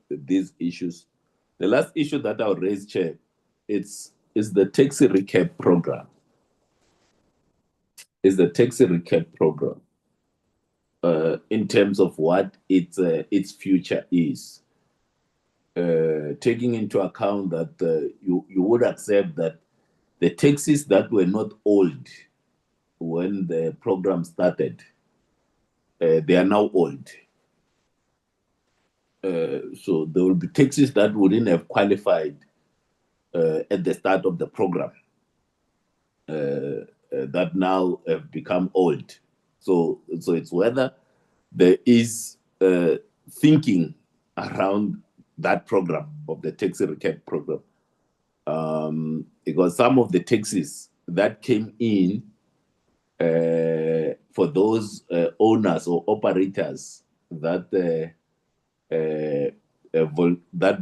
Speaker 8: these issues. The last issue that I'll raise, Chair, is the taxi recap program. Is the taxi recap program in terms of what its future is, taking into account that you would accept that the taxis that were not old when the program started, they are now old. So there will be taxis that wouldn't have qualified at the start of the program, that now have become old. So it's whether there is thinking around that program, of the taxi recap program. Because some of the taxis that came in for those owners or operators that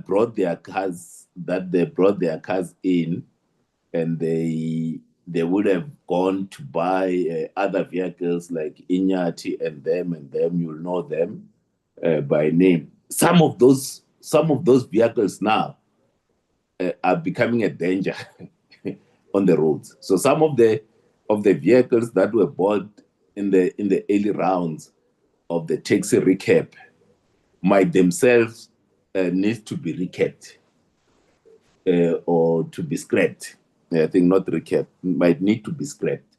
Speaker 8: brought their cars in, and they would have gone to buy other vehicles like Inyati and them, you'll know them by name. Some of those vehicles now are becoming a danger on the roads. So some of the vehicles that were bought in the early rounds of the taxi recap might themselves need to be recapped or to be scrapped. I think not recap, might need to be scrapped.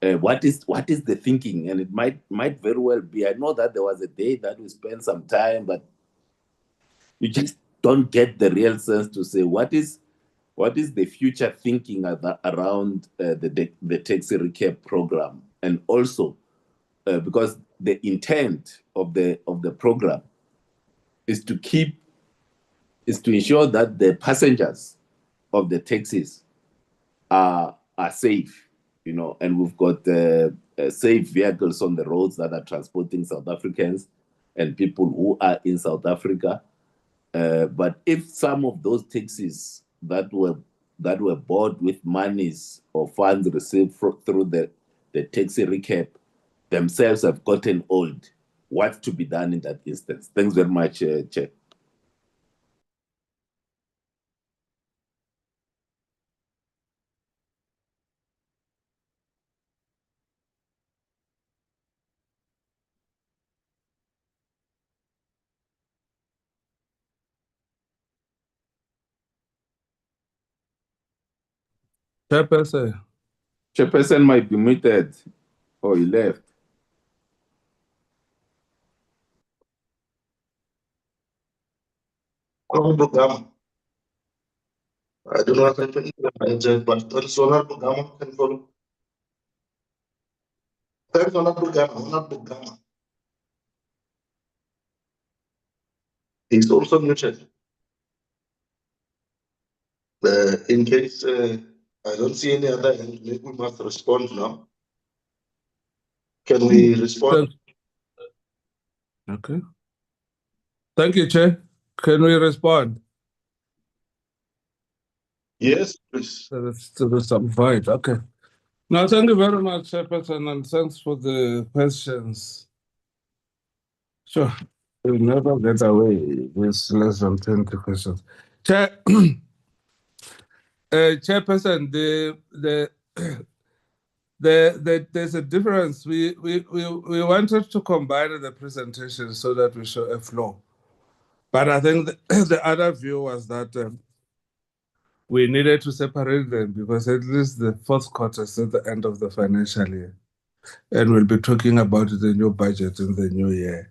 Speaker 8: What is the thinking? And it might very well be, I know that there was a day that we spent some time, but you just don't get the real sense to say what is the future thinking around the taxi recap program. And also because the intent of the program is to ensure that the passengers of the taxis are safe, you know, and we've got safe vehicles on the roads that are transporting South Africans and people who are in South Africa. But if some of those taxis that were bought with monies or funds received through the taxi recap themselves have gotten old. What's to be done in that instance? Thanks very much, Chair.
Speaker 13: Chairperson.
Speaker 8: Chairperson might be muted or he left.
Speaker 1: Honorable Gama. I don't know if I can interject, but Honorable Gama can follow. Thanks, Honorable Gama. Honorable Gama. He's also muted. In case I don't see any other hand, maybe we must respond now. Can we respond?
Speaker 13: Okay. Thank you, Chair. Can we respond?
Speaker 1: Yes, please.
Speaker 13: To the subvoid. Okay. Now, thank you very much, Chairperson, and thanks for the questions. Sure. We'll never get away with less than 20 questions. Chair, Chairperson, there's a difference. We wanted to combine the presentation so that we show a flow. But I think the other view was that we needed to separate them because at least the fourth quarter is at the end of the financial year. And we'll be talking about the new budget in the new year.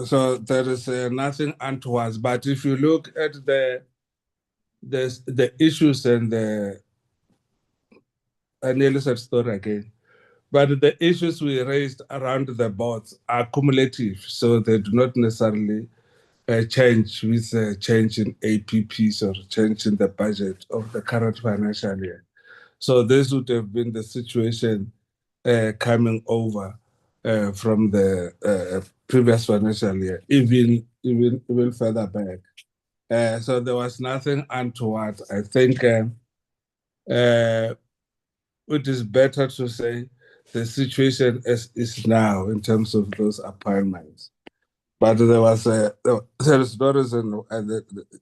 Speaker 13: So there is nothing untoward. But if you look at the issues and I nearly said story again, but the issues we raised around the boards are cumulative, so they do not necessarily change with a change in APPs or change in the budget of the current financial year. So this would have been the situation coming over from the previous financial year, even further back. So there was nothing untoward. I think it is better to say the situation as is now in terms of those appointments. But there is no reason.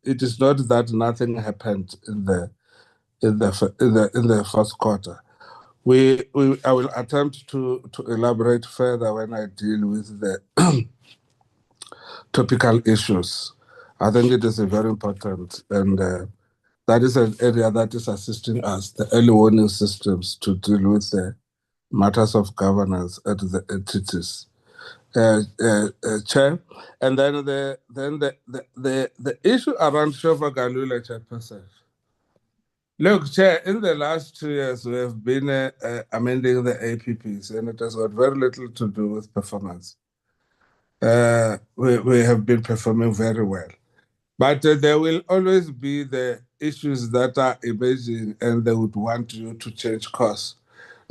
Speaker 13: It is not that nothing happened in the first quarter. I will attempt to elaborate further when I deal with the topical issues. I think it is very important, and that is an area that is assisting us, the early warning systems, to deal with the matters of governance at the entities. Chair, and then the issue around Shofa Galula, Chairperson. Look, Chair, in the last 2 years, we have been amending the APPs, and it has got very little to do with performance. We have been performing very well. But there will always be the issues that are emerging, and they would want you to change course.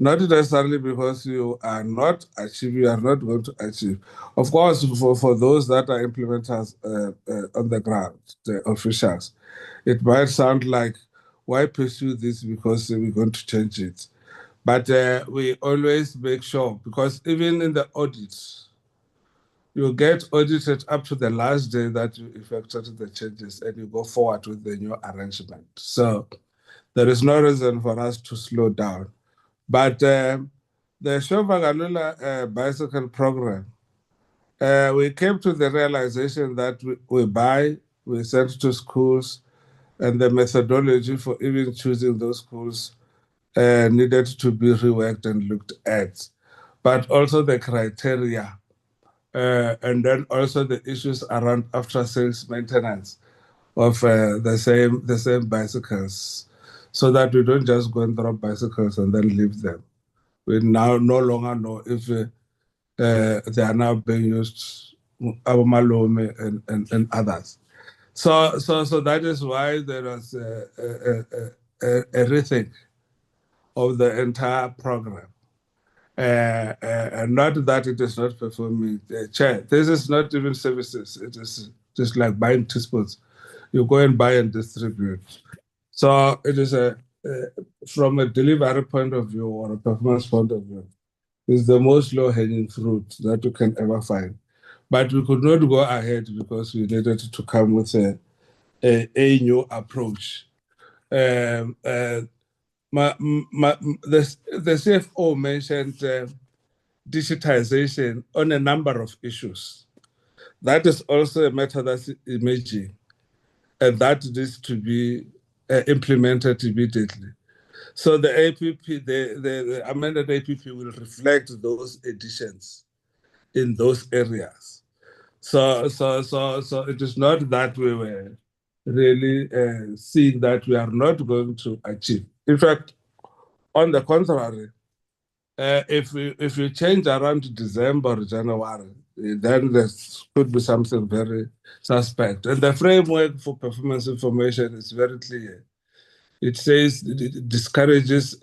Speaker 13: Not necessarily because you are not going to achieve. Of course, for those that are implementers on the ground, the officials, it might sound like, why pursue this because we're going to change it? But we always make sure, because even in the audits, you get audited up to the last day that you effected the changes and you go forward with the new arrangement. So there is no reason for us to slow down. But the Shovagalula bicycle program, we came to the realization that we send to schools, and the methodology for even choosing those schools needed to be reworked and looked at. But also the criteria, and then also the issues around after-sales maintenance of the same bicycles, so that we don't just go and drop bicycles and then leave them. We now no longer know if they are now being used, Abumalome and others. So that is why there was a rethink of the entire program. And not that it is not performing. Chair, this is not even services. It is just like buying teaspoons. You go and buy and distribute. So it is from a delivery point of view or a performance point of view, is the most low-hanging fruit that you can ever find. But we could not go ahead because we needed to come with a new approach. The CFO mentioned digitization on a number of issues. That is also a matter that's emerging, and that needs to be implemented immediately. So the APP, the amended APP will reflect those additions in those areas. So it is not that we were really seeing that we are not going to achieve. In fact, on the contrary, if we change around December or January, then there could be something very suspect. And the framework for performance information is very clear. It says it discourages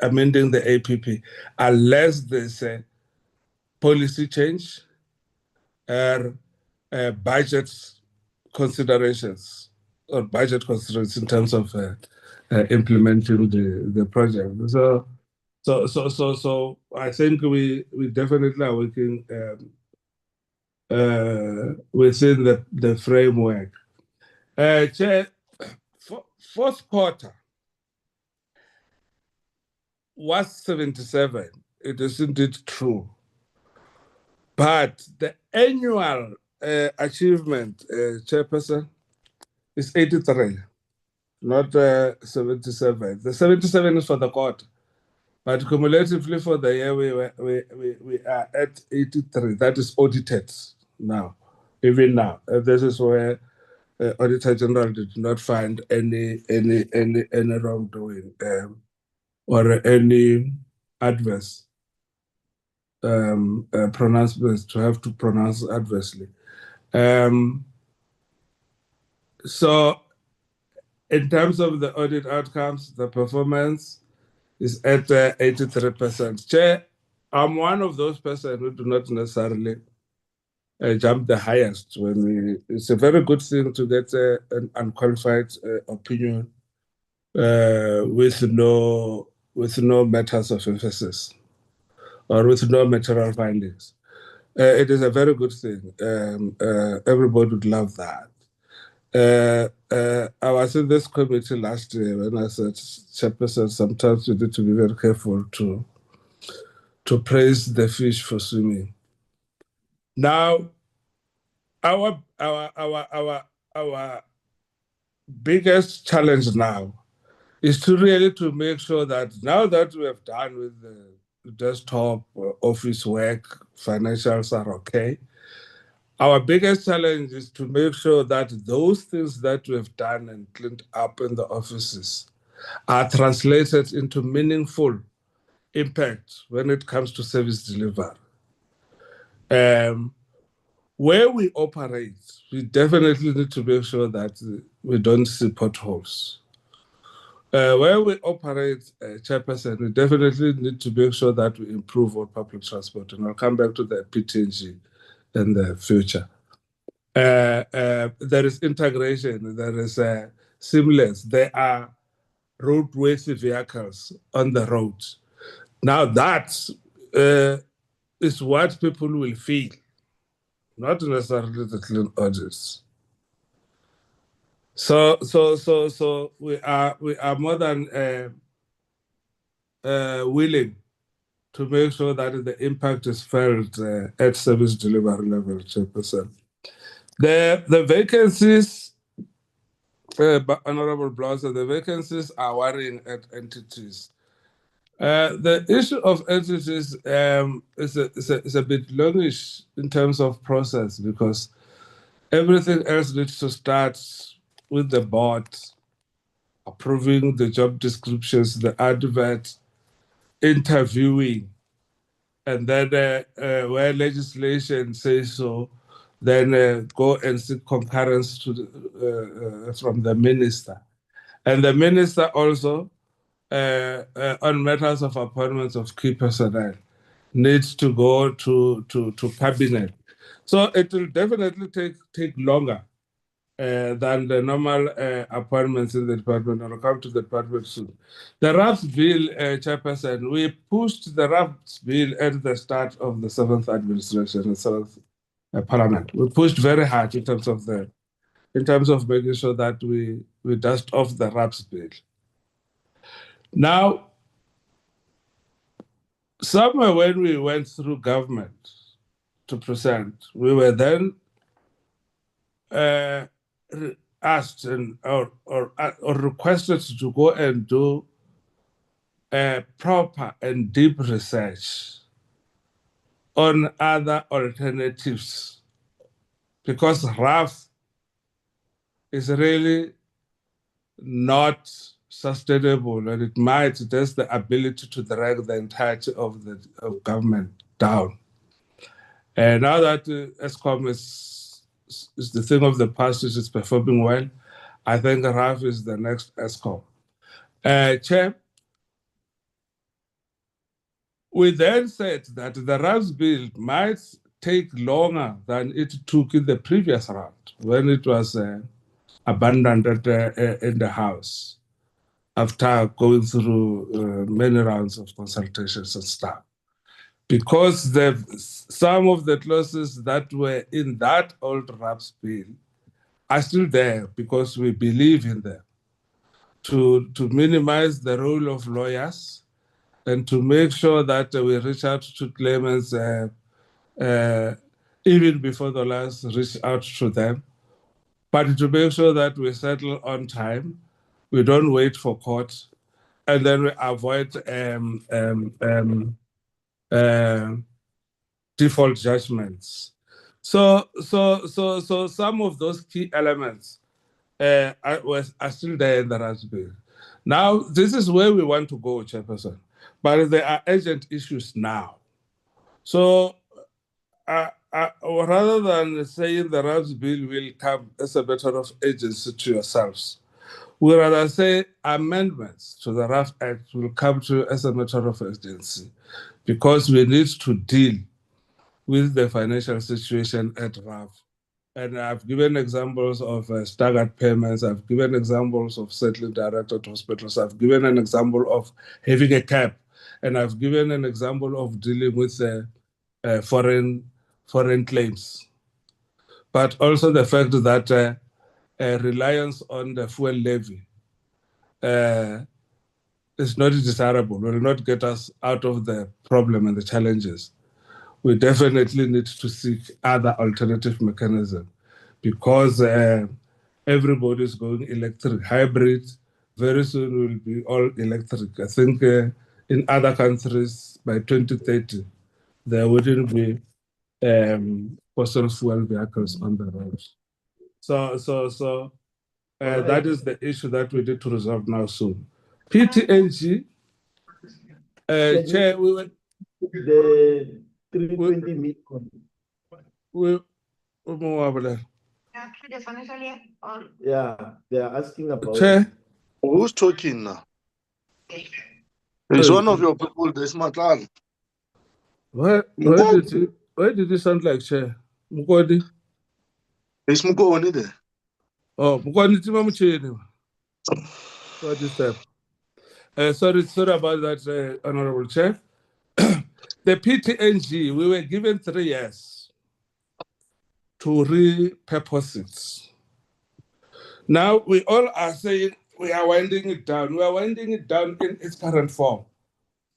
Speaker 13: amending the APP unless there's a policy change or budget considerations in terms of implementing the project. So I think we definitely are working within the framework. Chair, fourth quarter was 77. It is indeed true. But the annual achievement, Chairperson, is 83, not 77. The 77 is for the quarter. But cumulatively for the year, we are at 83. That is audited now, even now. This is where Auditor General did not find any wrongdoing or any adverse pronouncements to have to pronounce adversely. So in terms of the audit outcomes, the performance is at 83%. Chair, I'm one of those persons who do not necessarily jump the highest when it's a very good thing to get an unqualified opinion with no matters of emphasis or with no material findings. It is a very good thing. Everybody would love that. I was in this committee last year when I said, Chairperson, sometimes you need to be very careful to praise the fish for swimming. Now, our biggest challenge now is to really make sure that now that we have done with the desktop office work, financials are okay. Our biggest challenge is to make sure that those things that we have done and cleaned up in the offices are translated into meaningful impact when it comes to service delivery. Where we operate, we definitely need to make sure that we don't see potholes. Where we operate, Chairperson, we definitely need to make sure that we improve on public transport. And I'll come back to the PTNG in the future. There is integration, there is seamless, there are roadworthy vehicles on the road. Now that is what people will feel, not necessarily the clean audits. So we are more than willing to make sure that the impact is felt at service delivery level, Chairperson. The vacancies, Honorable Blosser, the vacancies are worrying at entities. The issue of entities is a bit longish in terms of process because everything else needs to start with the board approving the job descriptions, the advert, interviewing, and then where legislation says so, then go and seek concurrence from the minister. And the minister also, on matters of appointments of key personnel, needs to go to cabinet. So it will definitely take longer than the normal appointments in the department. I'll come to the department soon. The RAFS bill, Chairperson, we pushed the RAFS bill at the start of the 7th administration, the 7th Parliament. We pushed very hard in terms of making sure that we dust off the RAFS bill. Now, somewhere when we went through government to present, we were then asked or requested to go and do proper and deep research on other alternatives, because RAF is really not sustainable, and it has the ability to drag the entirety of the government down. And now that ESCOM is the thing of the past, which is performing well, I think RAF is the next ESCOM. Chair, we then said that the RAF's bill might take longer than it took in the previous round when it was abandoned in the House after going through many rounds of consultations and stuff. Because some of the clauses that were in that old RAF's bill are still there because we believe in them to minimize the role of lawyers and to make sure that we reach out to claimants even before the lawyers reach out to them, but to make sure that we settle on time, we don't wait for court, and then we avoid default judgments. So some of those key elements are still there in the RAF's bill. Now, this is where we want to go, Chairperson, but there are urgent issues now. So rather than saying the RAF's bill will come as a matter of urgency to yourselves, we rather say amendments to the RAF Act will come to as a matter of urgency, because we need to deal with the financial situation at RAF. And I've given examples of staggered payments. I've given examples of settling directed hospitals. I've given an example of having a cap. And I've given an example of dealing with foreign claims. But also the fact that reliance on the fuel levy is not desirable, will not get us out of the problem and the challenges. We definitely need to seek other alternative mechanisms, because everybody is going electric. Hybrid very soon will be all electric. I think in other countries by 2030, there wouldn't be fossil fuel vehicles on the roads. So that is the issue that we need to resolve now soon. PTNG, Chair, we went.
Speaker 14: The 320 million. Yeah, they are asking about.
Speaker 13: Chair,
Speaker 1: who's talking now? It's one of your people, Desmatlan.
Speaker 13: Why did you sound like Chair? Mukodi?
Speaker 1: It's Mukoni there.
Speaker 13: Oh, Mukodi Tima Muchini. What is that? Sorry about that, Honorable Chair. The PTNG, we were given 3 years to repurpose it. Now we all are saying we are winding it down. We are winding it down in its current form.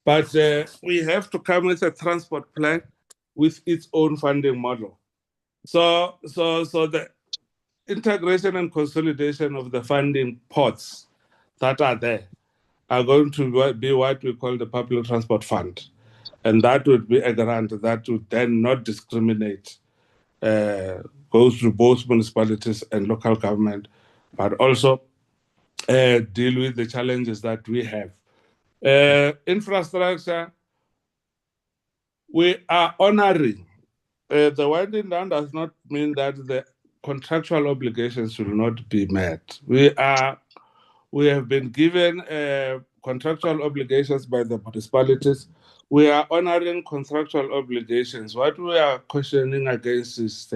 Speaker 13: But we have to come with a transport plan with its own funding model. So the integration and consolidation of the funding pots that are there are going to be what we call the Public Transport Fund. And that would be a grant that would then not discriminate, goes to both municipalities and local government, but also deal with the challenges that we have. Infrastructure, we are honoring. The winding down does not mean that the contractual obligations will not be met. We have been given contractual obligations by the municipalities. We are honoring contractual obligations. What we are questioning against is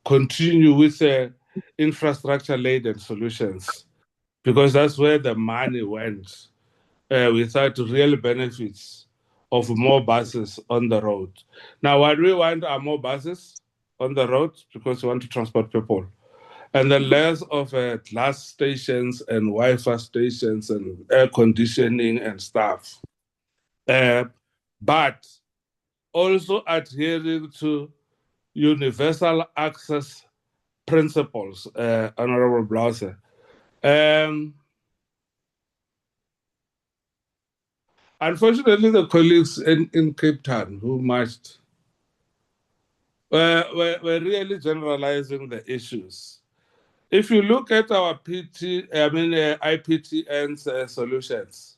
Speaker 13: continue with infrastructure-laden solutions, because that's where the money went without real benefits of more buses on the road. Now, what we want are more buses on the road because we want to transport people. And then less of glass stations and Wi-Fi stations and air conditioning and stuff. But also adhering to universal access principles, Honorable Blauser. Unfortunately, the colleagues in Cape Town who marched were really generalizing the issues. If you look at our IPTN's solutions,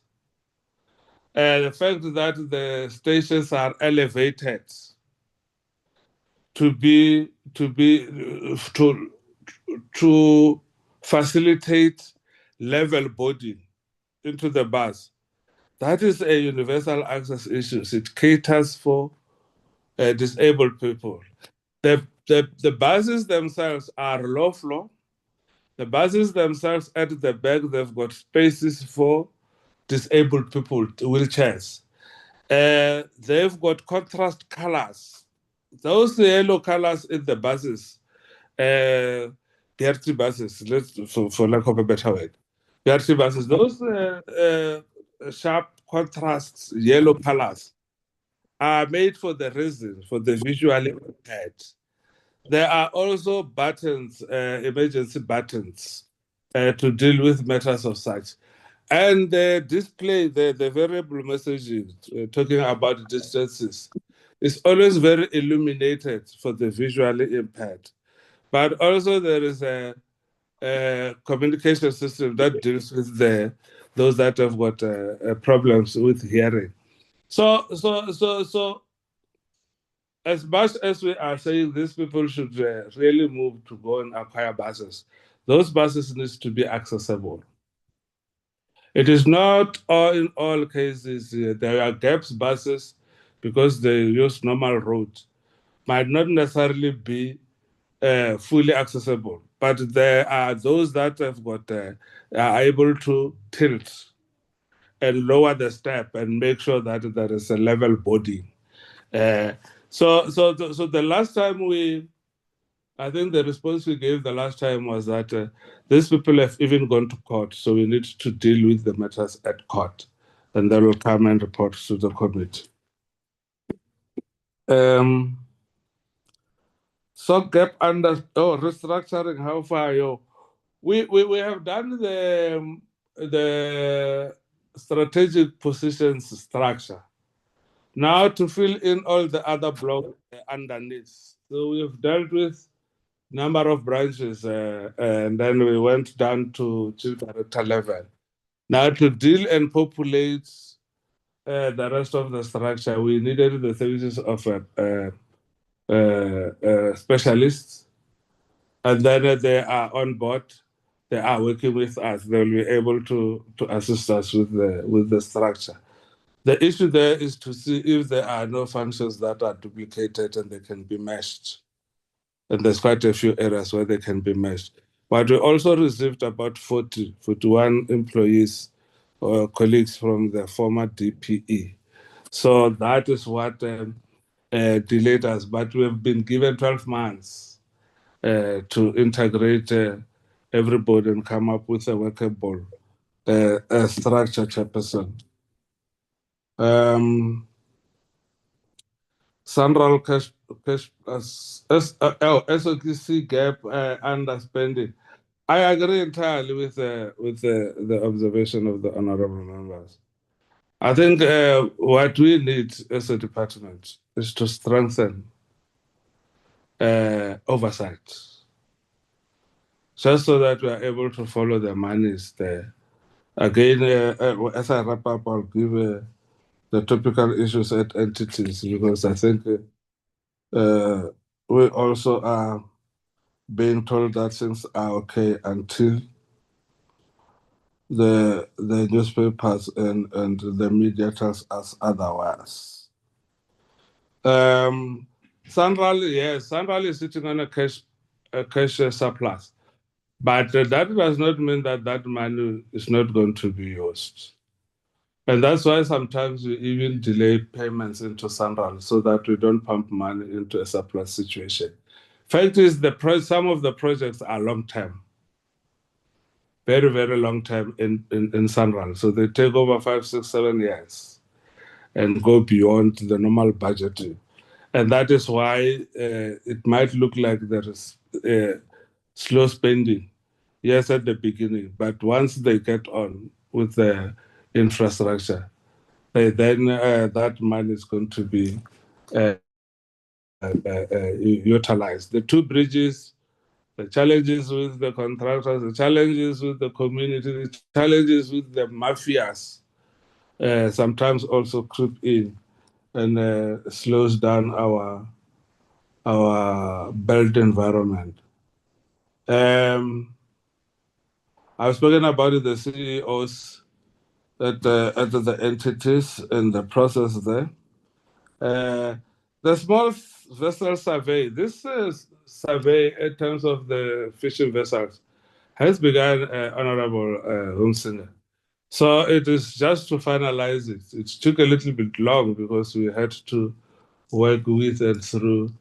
Speaker 13: the fact that the stations are elevated to facilitate level boarding into the bus, that is a universal access issue. It caters for disabled people. The buses themselves are low floor. The buses themselves at the back, they've got spaces for disabled people, wheelchairs. They've got contrast colors. Those yellow colors in the buses, dirty buses, for lack of a better word, dirty buses, those sharp contrasts, yellow colors, are made for the reason, for the visually impaired. There are also buttons, emergency buttons, to deal with matters of such. And the display, the variable messaging, talking about distances, is always very illuminated for the visually impaired. But also there is a communication system that deals with those that have got problems with hearing. So as much as we are saying these people should really move to go and acquire buses, those buses need to be accessible. It is not in all cases, there are gaps buses because they use normal roads, might not necessarily be fully accessible, but there are those that have got are able to tilt and lower the step and make sure that there is a level body. So the last time I think the response we gave the last time was that these people have even gone to court, so we need to deal with the matters at court, and they will come and report to the committee. So gap under restructuring, how far you? We have done the strategic positions structure. Now to fill in all the other blocks underneath. So we have dealt with number of branches, and then we went down to chief director level. Now to deal and populate the rest of the structure, we needed the services of specialists, and then they are on board. They are working with us. They will be able to assist us with the structure. The issue there is to see if there are no functions that are duplicated and they can be meshed. And there's quite a few areas where they can be meshed. But we also received about 41 employees or colleagues from the former DPE. So that is what delayed us. But we have been given 12 months to integrate everybody and come up with a workable structure, Chairperson. Central cash SOTC gap underspending. I agree entirely with the observation of the honorable members. I think what we need as a department is to strengthen oversight, just so that we are able to follow the monies there. Again, as I wrap up, I'll give the topical issues at entities, because I think we also are being told that things are okay until the newspapers and the media tells us otherwise. Sanral is sitting on a cash a cash surplus. But that does not mean that that money is not going to be used. And that's why sometimes we even delay payments into Sanral so that we don't pump money into a surplus situation. Fact is, some of the projects are long-term, very, very long-term in Sanral. So they take over 5, 6, 7 years and go beyond the normal budgeting. And that is why it might look like there is slow spending, yes, at the beginning, but once they get on with the infrastructure, then that money is going to be utilized. The 2 bridges, the challenges with the contractors, the challenges with the community, the challenges with the mafias, sometimes also creep in and slows down our built environment. I've spoken about the CEOs at the entities and the process there. The small vessel survey, this survey in terms of the fishing vessels has begun, Honorable Humsinger. So it is just to finalize it. It took a little bit long because we had to work with and through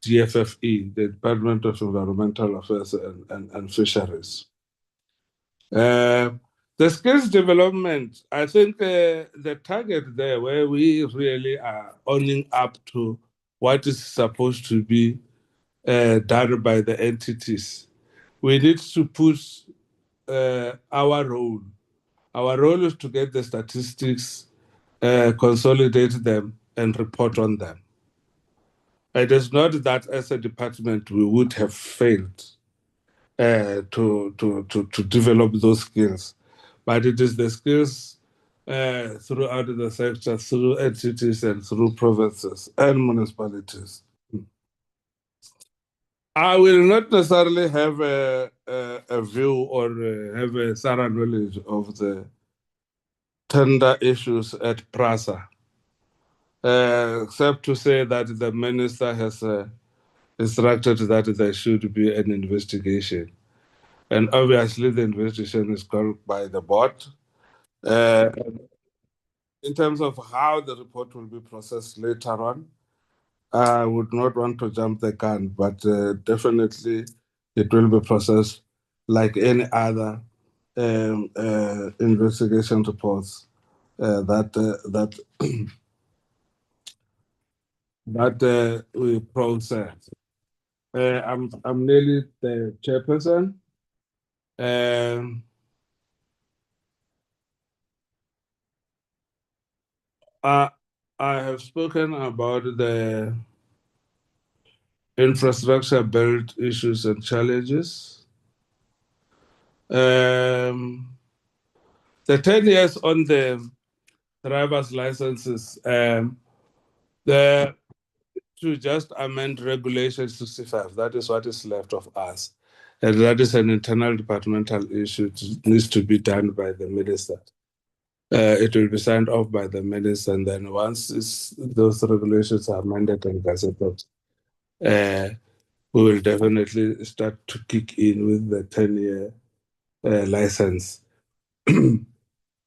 Speaker 13: DFFE, the Department of Environmental Affairs and Fisheries. The skills development, I think the target there where we really are owning up to what is supposed to be done by the entities. We need to push our role. Our role is to get the statistics, consolidate them, and report on them. It is not that as a department we would have failed to develop those skills, but it is the skills throughout the sector, through entities and through provinces and municipalities. I will not necessarily have a view or have a thorough knowledge of the tender issues at PRASA, except to say that the minister has instructed that there should be an investigation. And obviously the investigation is called by the board. In terms of how the report will be processed later on, I would not want to jump the gun, but definitely it will be processed like any other investigation reports that we process. I'm nearly the chairperson. I have spoken about the infrastructure build issues and challenges. The 10 years on the driver's licenses, to just amend Regulation 65, that is what is left of us. And that is an internal departmental issue. It needs to be done by the minister. It will be signed off by the minister, and then once those regulations are amended and gazetted, we will definitely start to kick in with the 10-year license.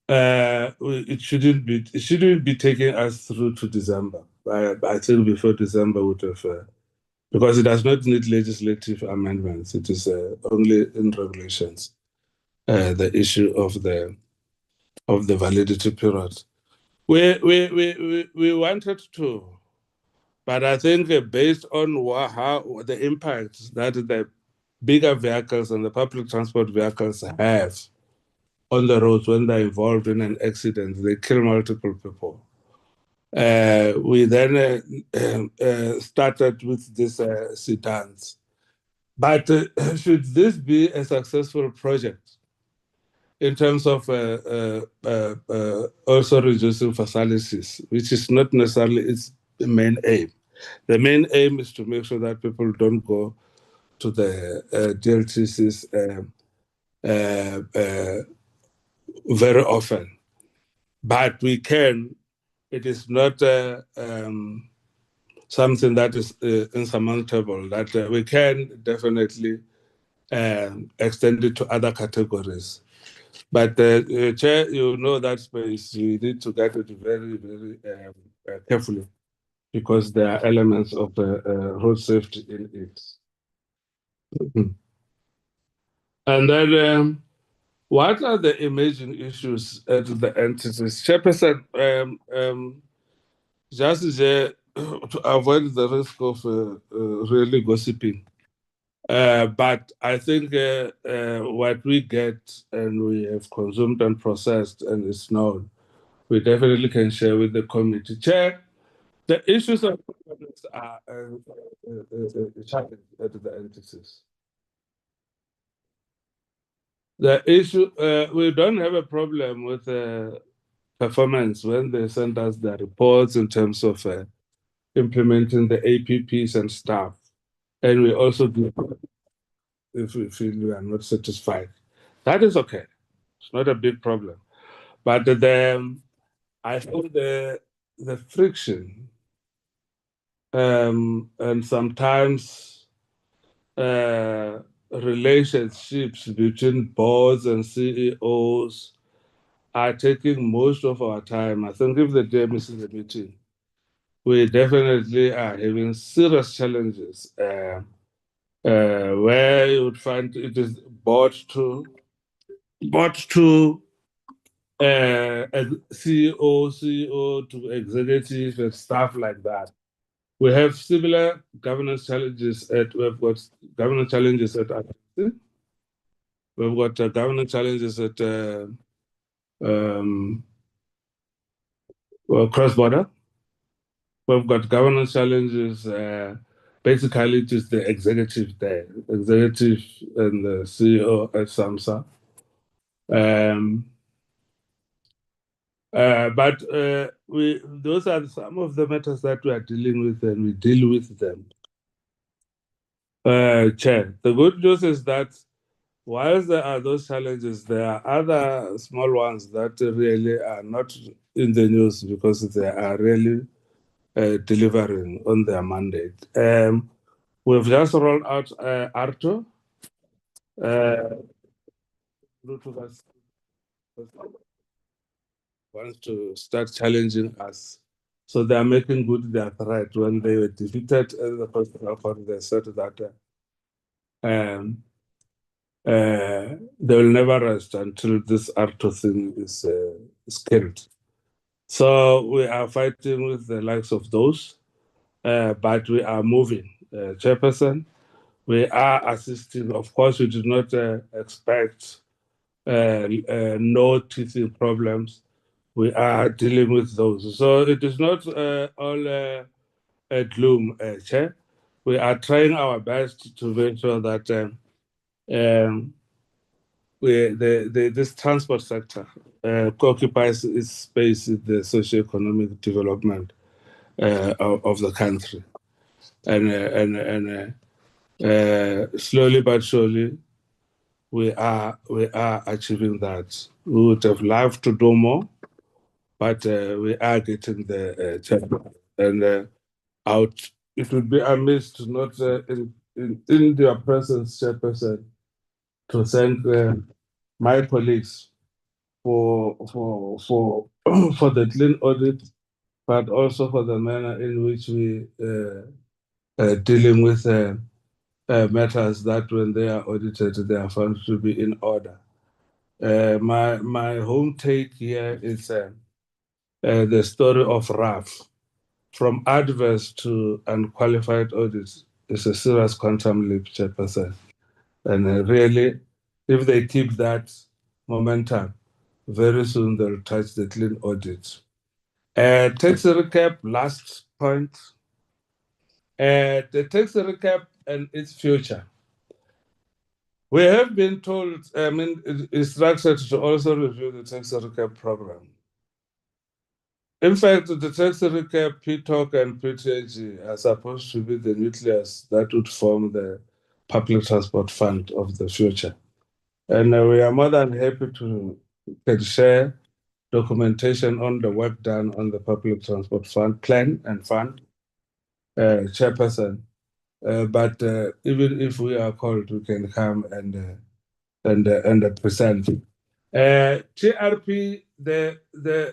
Speaker 13: It shouldn't be taking us through to December. I think before December would have, because it does not need legislative amendments. It is only in regulations. The issue of the validity period. We wanted to, but I think based on how the impact that the bigger vehicles and the public transport vehicles have on the roads when they're involved in an accident, they kill multiple people. We then started with these sedans. But should this be a successful project in terms of also reducing fatalities, which is not necessarily its main aim. The main aim is to make sure that people don't go to the DLTCs very often. But we can. It is not something that is insurmountable, that we can definitely extend it to other categories. But Chair, you know that space, you need to get it very, very carefully, because there are elements of road safety in it. And then, what are the emerging issues at the entities? Chairperson, just to avoid the risk of really gossiping, but I think what we get and we have consumed and processed and is known, we definitely can share with the committee. Chair, the issues of governance are challenged at the entities. The issue, we don't have a problem with performance when they send us the reports in terms of implementing the APPs and stuff. And we also do if we feel we are not satisfied. That is okay. It's not a big problem. But I think the friction and sometimes relationships between boards and CEOs are taking most of our time. I think if the day misses the meeting, we definitely are having serious challenges where you would find it is brought to a CEO to executive and stuff like that. We have similar governance challenges we've got governance challenges at RTC. We've got governance challenges at cross-border. We've got governance challenges. Basically, it is the executive there, executive and the CEO at SAMSA. But those are some of the matters that we are dealing with, and we deal with them. Chair, the good news is that whilst there are those challenges, there are other small ones that really are not in the news because they are really delivering on their mandate. We've just rolled out ARTO. Wants to start challenging us. So they are making good their threat. When they were defeated in the Constitutional Court, they said that they will never rest until this ARTO thing is killed. So we are fighting with the likes of those, but we are moving. Chairperson, we are assisting. Of course, we did not expect no teething problems. We are dealing with those. So it is not all gloom, Chair. We are trying our best to make sure that this transport sector occupies its space in the socio-economic development of the country. And slowly but surely, we are achieving that. We would have loved to do more, but we are getting the chapter and out. It would be amiss to not in your presence, Chairperson, to thank my colleagues for for the clean audit, but also for the manner in which we dealing with matters that when they are audited, they are found to be in order. My home take here is the story of RAF. From adverse to unqualified audits is a serious quantum leap, Chairperson. And really, if they keep that momentum, very soon they'll touch the clean audit. Tax recap, last point. The tax recap and its future. We have been told, instructed to also review the tax recap program. In fact, the tax recap, PTOC and PTAG are supposed to be the nucleus that would form the public transport fund of the future. And we are more than happy to share documentation on the work done on the public transport fund plan and fund. chairperson. But even if we are called, we can come and present. TRP, the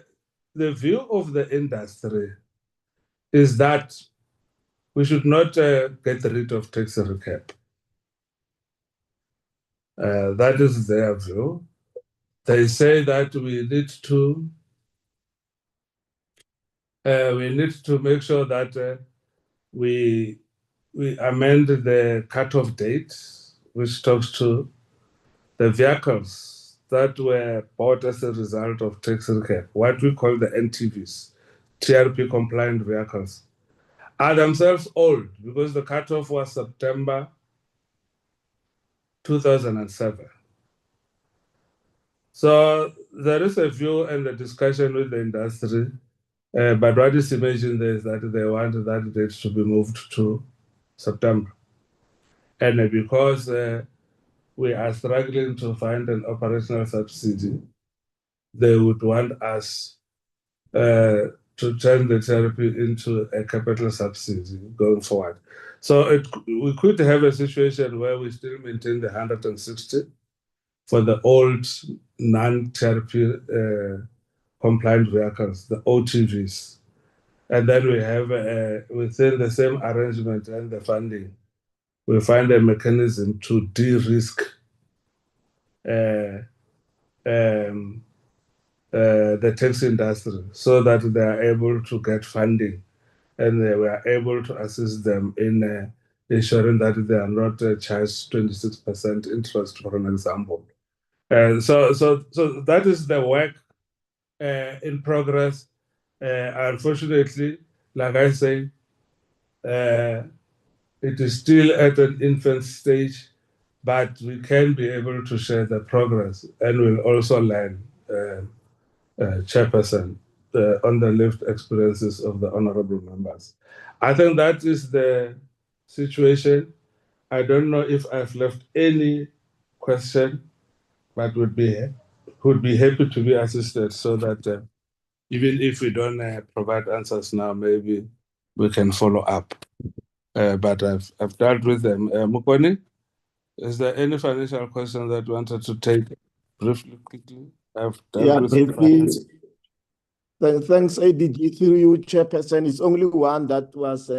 Speaker 13: view of the industry is that we should not get rid of tax recap. That is their view. They say that we need to make sure that we amend the cutoff date, which talks to the vehicles that were bought as a result of tax recap, what we call the NTVs, TRP compliant vehicles, are themselves old because the cutoff was September 2007. So there is a view and a discussion with the industry, but what is imagined there is that they want that date to be moved to September. And because we are struggling to find an operational subsidy, they would want us to turn the therapy into a capital subsidy going forward. So we could have a situation where we still maintain the 160 for the old non-therapy compliant vehicles, the OTVs. And then we have within the same arrangement and the funding, we find a mechanism to de-risk the tax industry so that they are able to get funding and they were able to assist them in ensuring that they are not charged 26% interest, for an example. So that is the work in progress. Unfortunately, like I say, it is still at an infant stage, but we can be able to share the progress and we'll also learn, Chairperson, on the lived experiences of the honorable members. I think that is the situation. I don't know if I've left any question, but would be happy to be assisted so that even if we don't provide answers now, maybe we can follow up. But I've dealt with them. Mukoni, is there any financial question that you wanted to take briefly, quickly? I've dealt with
Speaker 14: briefly. Thanks, ADG, through you, Chairperson. It's only one that was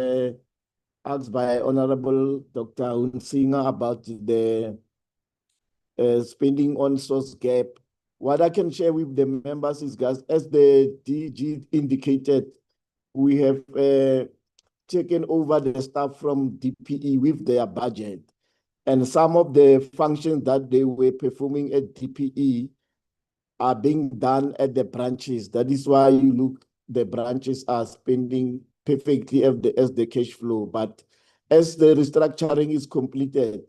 Speaker 14: asked by Honorable Dr. Unsinger about the spending on source gap. What I can share with the members is, guys, as the DG indicated, we have taken over the staff from DPE with their budget. And some of the functions that they were performing at DPE are being done at the branches. That is why you look, the branches are spending perfectly as the cash flow. But as the restructuring is completed,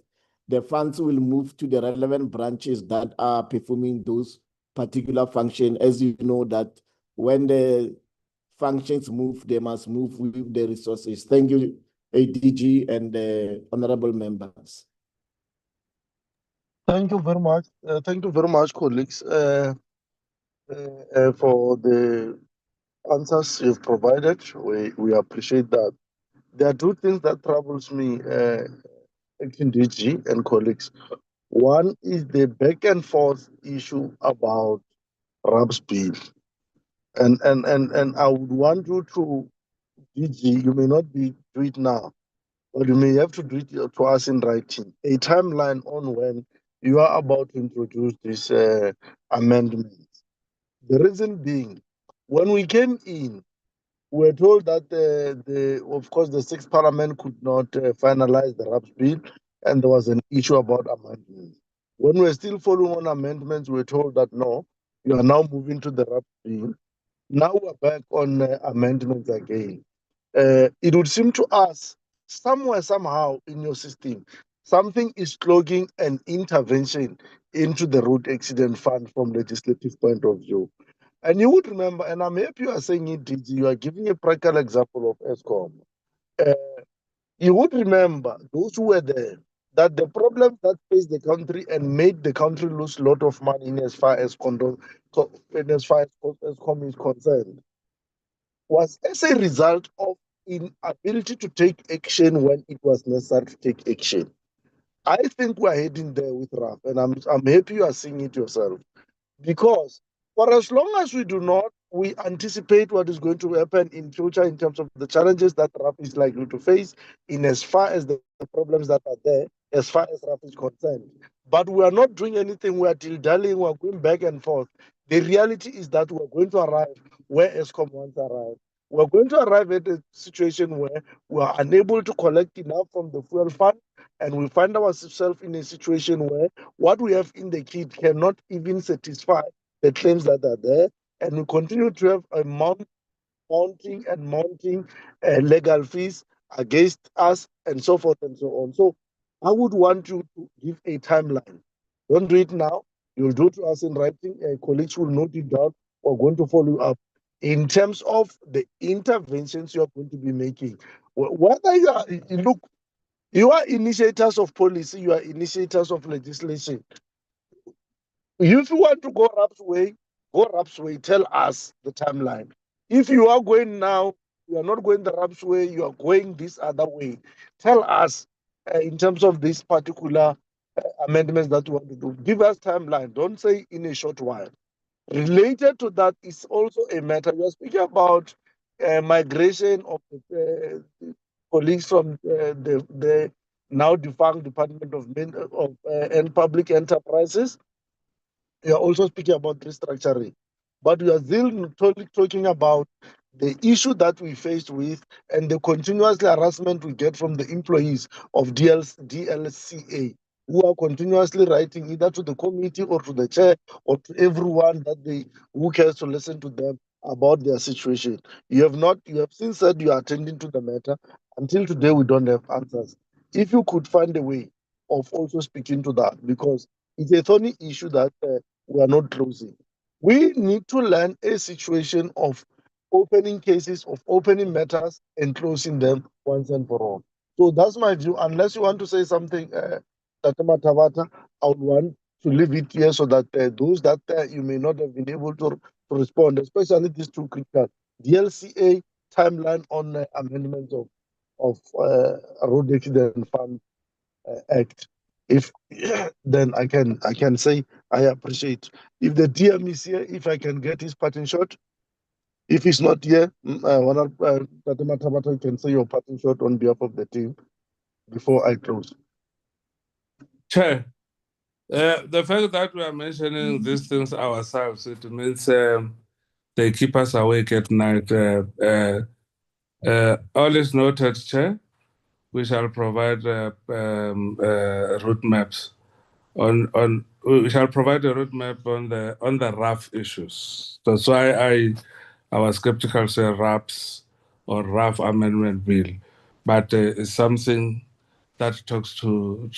Speaker 14: the funds will move to the relevant branches that are performing those particular functions. As you know that when the functions move, they must move with the resources. Thank you, ADG and the honorable members.
Speaker 1: Thank you very much. Thank you very much, colleagues, for the answers you've provided. We appreciate that. There are two things that troubles me, Acting DG and colleagues. One is the back and forth issue about RAP's bill. And I would want you to, DG, you may not do it now, but you may have to do it to us in writing, a timeline on when you are about to introduce this amendment. The reason being, when we came in, we were told that of course, the sixth parliament could not finalize the RAPS bill, and there was an issue about amendments. When we were still following on amendments, we were told that no, you are now moving to the RAPS bill. Now we're back on amendments again. It would seem to us, somewhere, somehow in your system, something is clogging an intervention into the road accident fund from legislative point of view. And you would remember, and I'm happy you are saying it, DG, you are giving a practical example of ESCOM. You would remember, those who were there, that the problem that faced the country and made the country lose a lot of money in as far as ESCOM is concerned was as a result of inability to take action when it was necessary to take action. I think we're heading there with RAF, and I'm happy you are seeing it yourself. Because for as long as we anticipate what is going to happen in future in terms of the challenges that RAF is likely to face, in as far as the problems that are there, as far as RAF is concerned. But we are not doing anything, we are dilly-dallying, we are going back and forth. The reality is that we are going to arrive where ESCOM wants to arrive. We are going to arrive at a situation where we are unable to collect enough from the fuel fund, and we find ourselves in a situation where what we have in the kit cannot even satisfy the claims that are there, and we continue to have a mounting legal fees against us, and so forth and so on. So I would want you to give a timeline. Don't do it now. You'll do it to us in writing. Colleagues will note it down. We're going to follow up in terms of the interventions you're going to be making. Whether you are initiators of policy, you are initiators of legislation. If you want to go RAP's way, tell us the timeline. If you are going now, you are not going the RAP's way, you are going this other way. Tell us in terms of this particular amendments that you want to do. Give us timeline. Don't say in a short while. Related to that is also a matter. We are speaking about migration of colleagues from the now defunct Department of and Public Enterprises. We are also speaking about restructuring, but we are still talking about the issue that we faced with and the continuous harassment we get from the employees of DLCA, who are continuously writing either to the committee or to the chair or to everyone who cares to listen to them about their situation. You have since said you are attending to the matter. Until today, we don't have answers. If you could find a way of also speaking to that, because it's a thorny issue that we are not closing. We need to learn a situation of opening cases, of opening matters and closing them once and for all. So that's my view. Unless you want to say something, Tatema Tabata, I would want to leave it here so that those that you may not have been able to respond, especially these two critical DLCA timeline on amendments of Road Accident Fund Act. If then I can say I appreciate. If the DM is here, if I can get his parting shot. If he's not here, Tatema Tabata can say your parting shot on behalf of the team before I close.
Speaker 13: Chair, the fact that we are mentioning these things ourselves, it means they keep us awake at night. All is noted, Chair. We shall provide route maps we shall provide a roadmap on the RAF issues. That's why I was skeptical say RAPs or RAF amendment bill, but it's something that talks to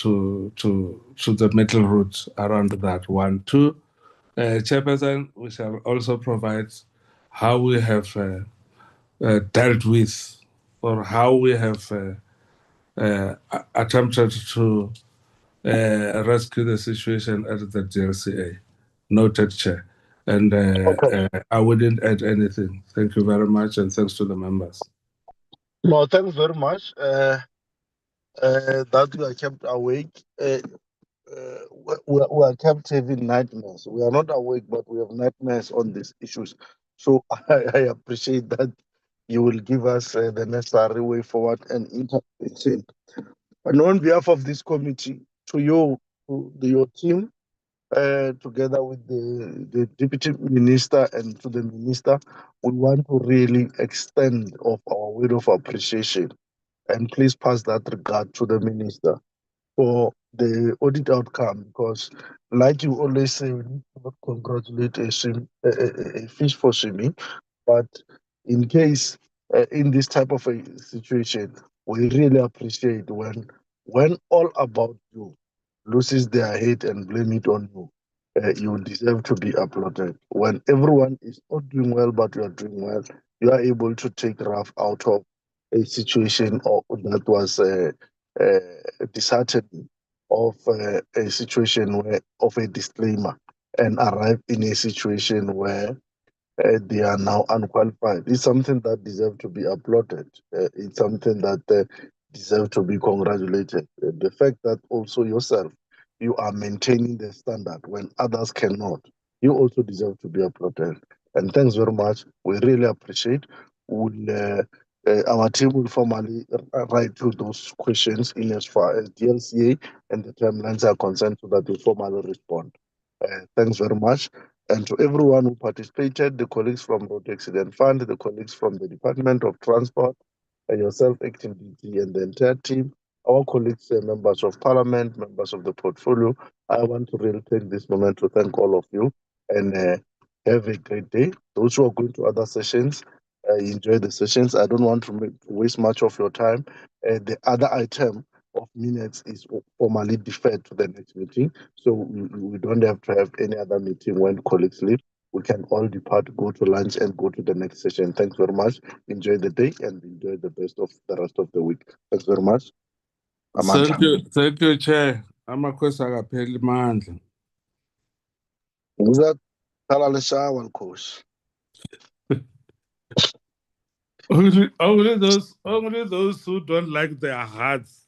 Speaker 13: the middle route around that one. Two, Chairperson, we shall also provide how we have dealt with or how we have attempted to rescue the situation at the DLCA. Noted, Chair. And I wouldn't add anything. Thank you very much, and thanks to the members.
Speaker 1: No, thanks very much. That we are kept awake. We are kept having nightmares. We are not awake, but we have nightmares on these issues. So I appreciate that you will give us the necessary way forward and intervention. And on behalf of this committee, to your team, together with the Deputy Minister and to the Minister, we want to really extend of our word of appreciation. And please pass that regard to the Minister for the audit outcome, because like you always say, we need to not congratulate a fish for swimming, but in case in this type of a situation, we really appreciate when all about you loses their head and blame it on you. You deserve to be applauded. When everyone is not doing well, but you are doing well, you are able to take RAF out of a situation that was disheartening, of a situation of a disclaimer, and arrive in a situation where they are now unqualified. It's something that deserves to be applauded. It's something that deserves to be congratulated. The fact that also yourself, you are maintaining the standard when others cannot, you also deserve to be applauded. And thanks very much. We really appreciate. Our team will formally write through those questions in as far as DLCA and the timelines are concerned so that we formally respond. Thanks very much. And to everyone who participated, the colleagues from Road Accident Fund, the colleagues from the Department of Transport, yourself, acting DG, and the entire team, our colleagues, members of Parliament, members of the portfolio, I want to really take this moment to thank all of you and have a great day. Those who are going to other sessions, enjoy the sessions. I don't want to waste much of your time. The other item of minutes is formally deferred to the next meeting. So we don't have to have any other meeting when colleagues leave. We can all depart, go to lunch, and go to the next session. Thanks very much. Enjoy the day and enjoy the best of the rest of the week. Thanks very much.
Speaker 13: Thank you, Chair. Amakhwesa akapheli mandla. Only those who don't like their hearts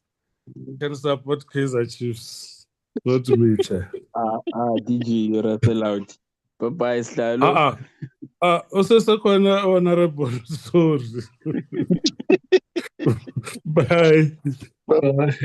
Speaker 13: can support Kaizer Chiefs. Not me, Chair.
Speaker 4: DG, you're a sellout. Bye-bye, Slalo.
Speaker 13: Usesekhona honorable, sorry. Bye.
Speaker 1: Bye.